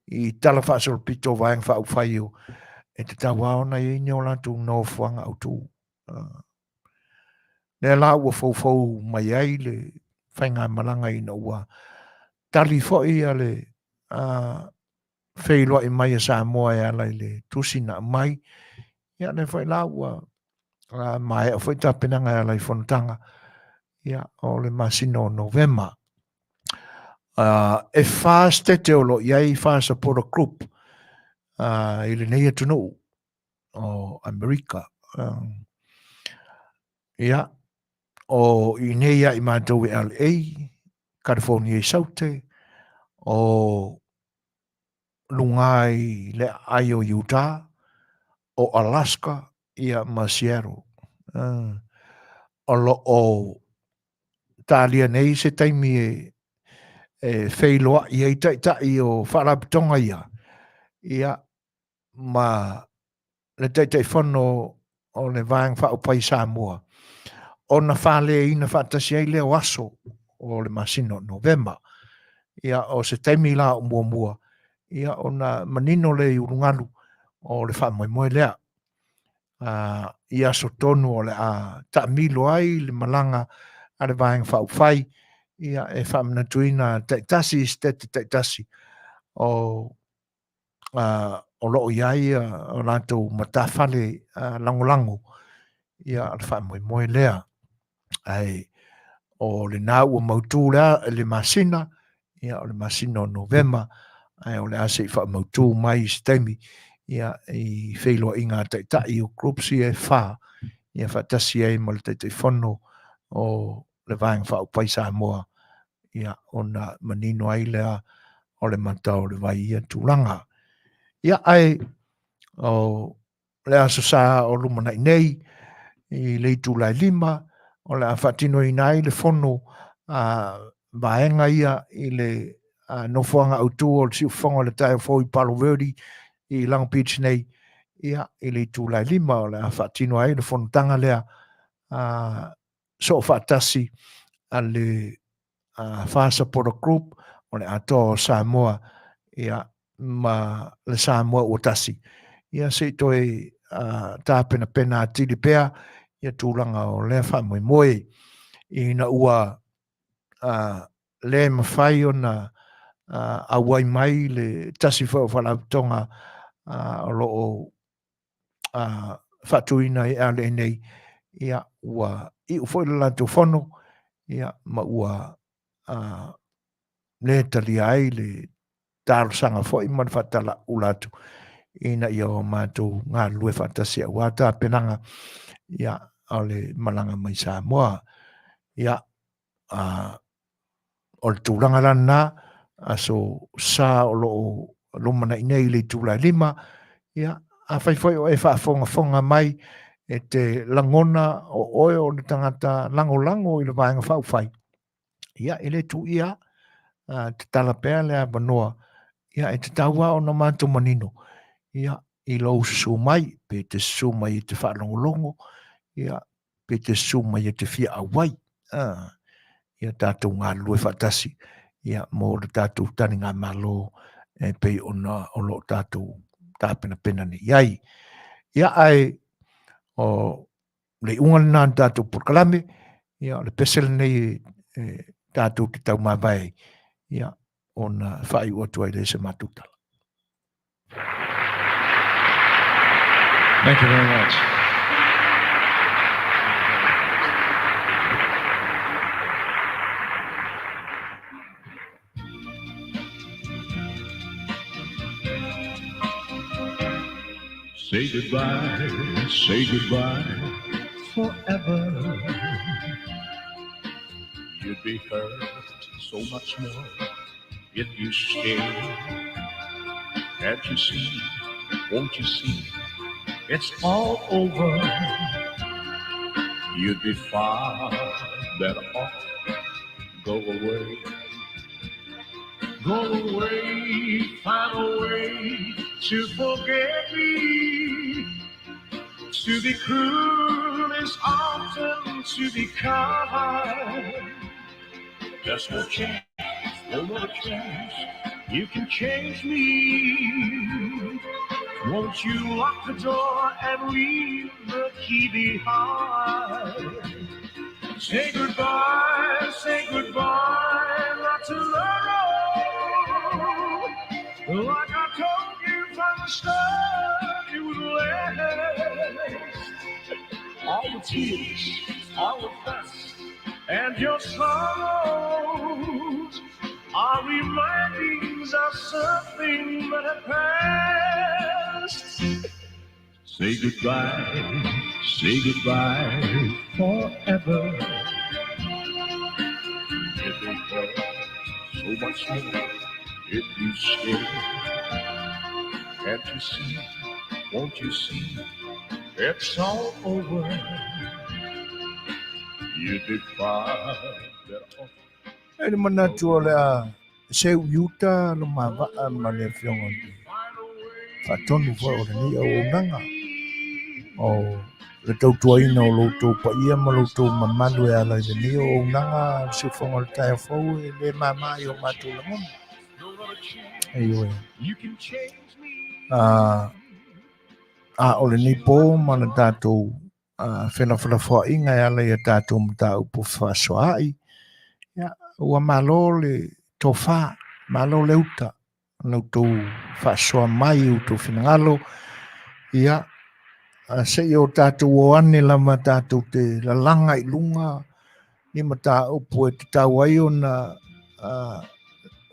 i tala whaasoro pito vaenga whau whai o e te tawa ona i nio lātou no whanga au tū. Nea la ua fau mai ai le whainga malanga i na ua tali fhoi a le whailoa i mai a Samoa e ala i le tusina mai. Ia ne whai la ua mai a whai tapenanga e ala i whanatanga. Ia o le masino November. E whās te te olo iai whās a pora group i le Lei'ataualetaua o Amerika. Ia. O i neia i mātou e LA, California i saute, o lungai le ai o Utah, o Alaska, ia ma Seattle. O lo o tālia nei se taimi e whailoa i ei tai o wharapitonga ia. Ia ma le tai whono o le vaeng whaupai Samoa. Ona whale ina whatasi ai leo aso o le masino November. Ia o se taimi la o mua. Ia ona manino le urungalu o le whamoe lea. Ia so tonu o le a taamilo ai le malanga a le vaeng whaupai. Ia e whamanatuina taitasi taitasi o loo iai o lātou matawhale langolango. Ia le whamoe lea. Ai o le nau o mautu le masina, ia o le masina o November, ai o le ase i wha mautu mai stemi, ia i whailo inga taitai o groups i e wha, ia whatasi e mo le taitai whono o le vaeng wha o pai Samoa, ia o na manino ai lea o le matau le vai ia tūlanga. Ia ai o le aso sa o lumana nei, i le tūlai 5, o le whatino i nai le whono vaenga ia i le nofuanga autu o le siufonga le tai o i Palo Verde i Long Beach nei ia i le tūlai 5 o le whatino ai le whono tanga lea so whatasi a le whasapora group o le ato Samoa ia ma le Samoa o tasi. Ia se toi tāpena pena atili pea ia tūlanga o le whamoe i na ua le mawhai o na awai mai le tasi whalautonga o loo whatuina i ale nei ia ua i ufoi le lanto whono ia ma ua le tali ai le tāro sanga fwoi man whatala ulatu ina ia o mātou ngā lue whatasi a wata penanga ia o le malanga mai Samoa ia o le tūranga lana aso sa o lo mana nei le tula lima ia a fai o e fonga mai e te langona o oe o le tangata lango i le vaenga whai ia ele tu ia te talapea le a manoa ia e te taua o na mātou manino ia i lo su mai pe te su mai i te whaalongolongo ia pe te su mai i te fia awai ia tātou ngā lue whatasi ia mō le tātou tani ngā malo e pei o lo tātou tāpena pena ni iai ia ai o le unga nā tātou Polokalame ia le pesel nei tātou te tau mawai ia o na whaiua tuai le se matutala. Thank you very much. Say goodbye forever. You'd be hurt so much more if you stay. Can't you see, won't you see, it's all over. You'd be far better off. Go away. Go away, find a way to forget me. To be cruel is often to be kind. Just no chance, no more chance. You can change me. Won't you lock the door and leave the key behind? Say goodbye, not tomorrow. Like I told you from the start, you would last. All the tears, all the fuss, and your sorrows are remindings of something that had passed. Say goodbye forever. If it hurt so much more if you stay. Can't you see, won't you see, it's all over. You'd be far better off. Ele mana tua le a se uta lo mava ma le fionga fatonu fo o ni o nanga o le tau tuaina o lo tau pa ia ma lo tau Manuia la ni o nanga se fonga tai fo le mama yo matu la mon ayo o le ni po ma na tatu fena fo inga ya le tatu mta upo fa soai ya ua malo le tofa malo le uta no tu fa so mai u tu finalo ia se yo tatu o ane la matatu te la langa i lunga ni mata upo e te tawai o na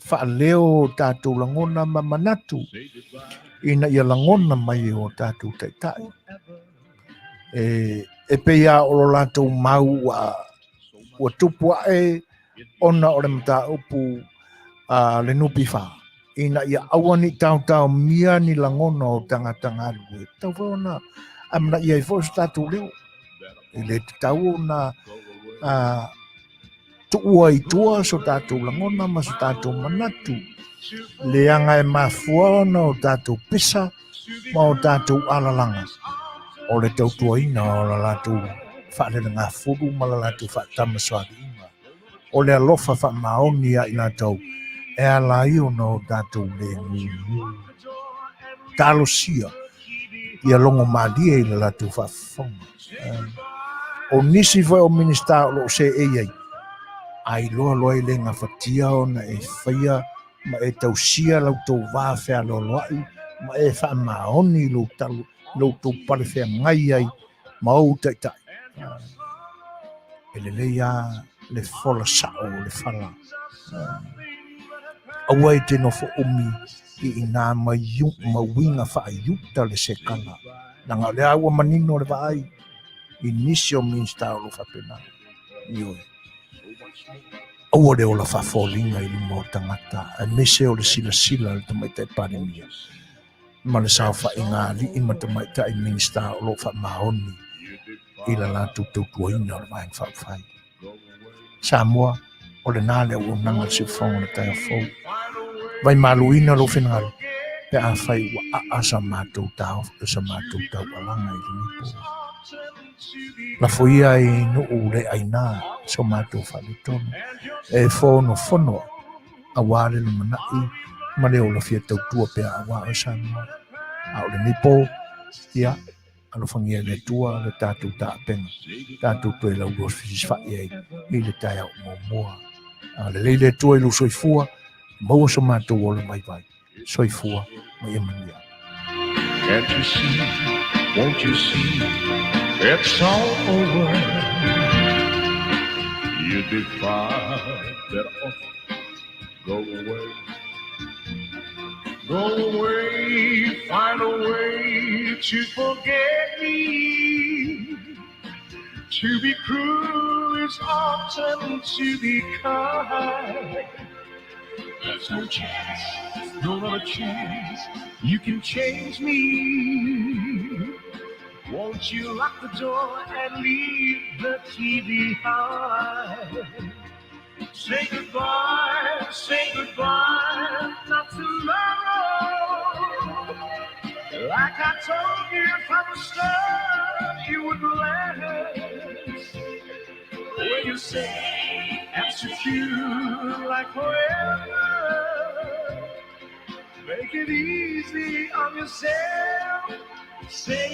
fa leo tatu langona ma manatu ina ia langona mai o tatu te tai e pe ia o lo lato mau ua tupu e ona o le mata upu le nupi wha. Ina ia awani tau mia ni langona o tangata ngalue. Tau whaona, amna ia i fos tatu leo. I le tau na tuua i tua so tatu langona ma so tatu manatu. Le anga e mafuana o tatu pisa ma o tatu alalanga. O le tau tuaina o la latu whaare ngā furu ma la latu whaatama soari inga. O le alofa wha maoni a ina tau e ala io no tātou le talo sia ia longo malia i le latu whawhonga. O nisi vai o minista o lo se ei ai loa i le ngā whatia o na e whaia ma e tau sia lau tau wāwhea lo loai ma e wha maoni lo tau pare whea ngai ai ma o tai. E le leia le fola sao le whala. Awai te no fo umi i ina mawinga wha yuta le sekala. Nanga le awa manino le vai i nisi o minsta o lo whapena. Ioi. Aua le ola whafolinga i mo tangata, a mese o le sila le tamaita e parimia. Ma le sao wha inga li i ma tamaita i minista o lo wha mahoni i la lātou tautuaina o le maeng whawhai. Samoa, o le nāle au nanga si whonga le tai a fau. Vai maluina lo whengaru, pe a whai wa a sa mātou tau, sa mātou tau alanga i le nipo. La foia e no ule aina, so mātou whale tonu. E fono, a wale le manai, ma le ola fia tautua pe a wa o Samoa. A o le nipo, ia, alo whangia le tua, le tātou tāpenga. Tātou toi lau los fisis whai i le tai au mua. A le leile tua i lo soifua, maua so mātou ola mai vai. Soifua, mai e Manuia. Can't you see, won't you see, it's all over. You defy that offer, go away. Go away, find a way to forget me. To be cruel is often to be kind. There's no chance, no other chance. You can change me. Won't you lock the door and leave the key behind? Say goodbye, not tomorrow. Like I told you from the start, you would last. When you say and secure like forever, make it easy on yourself. Say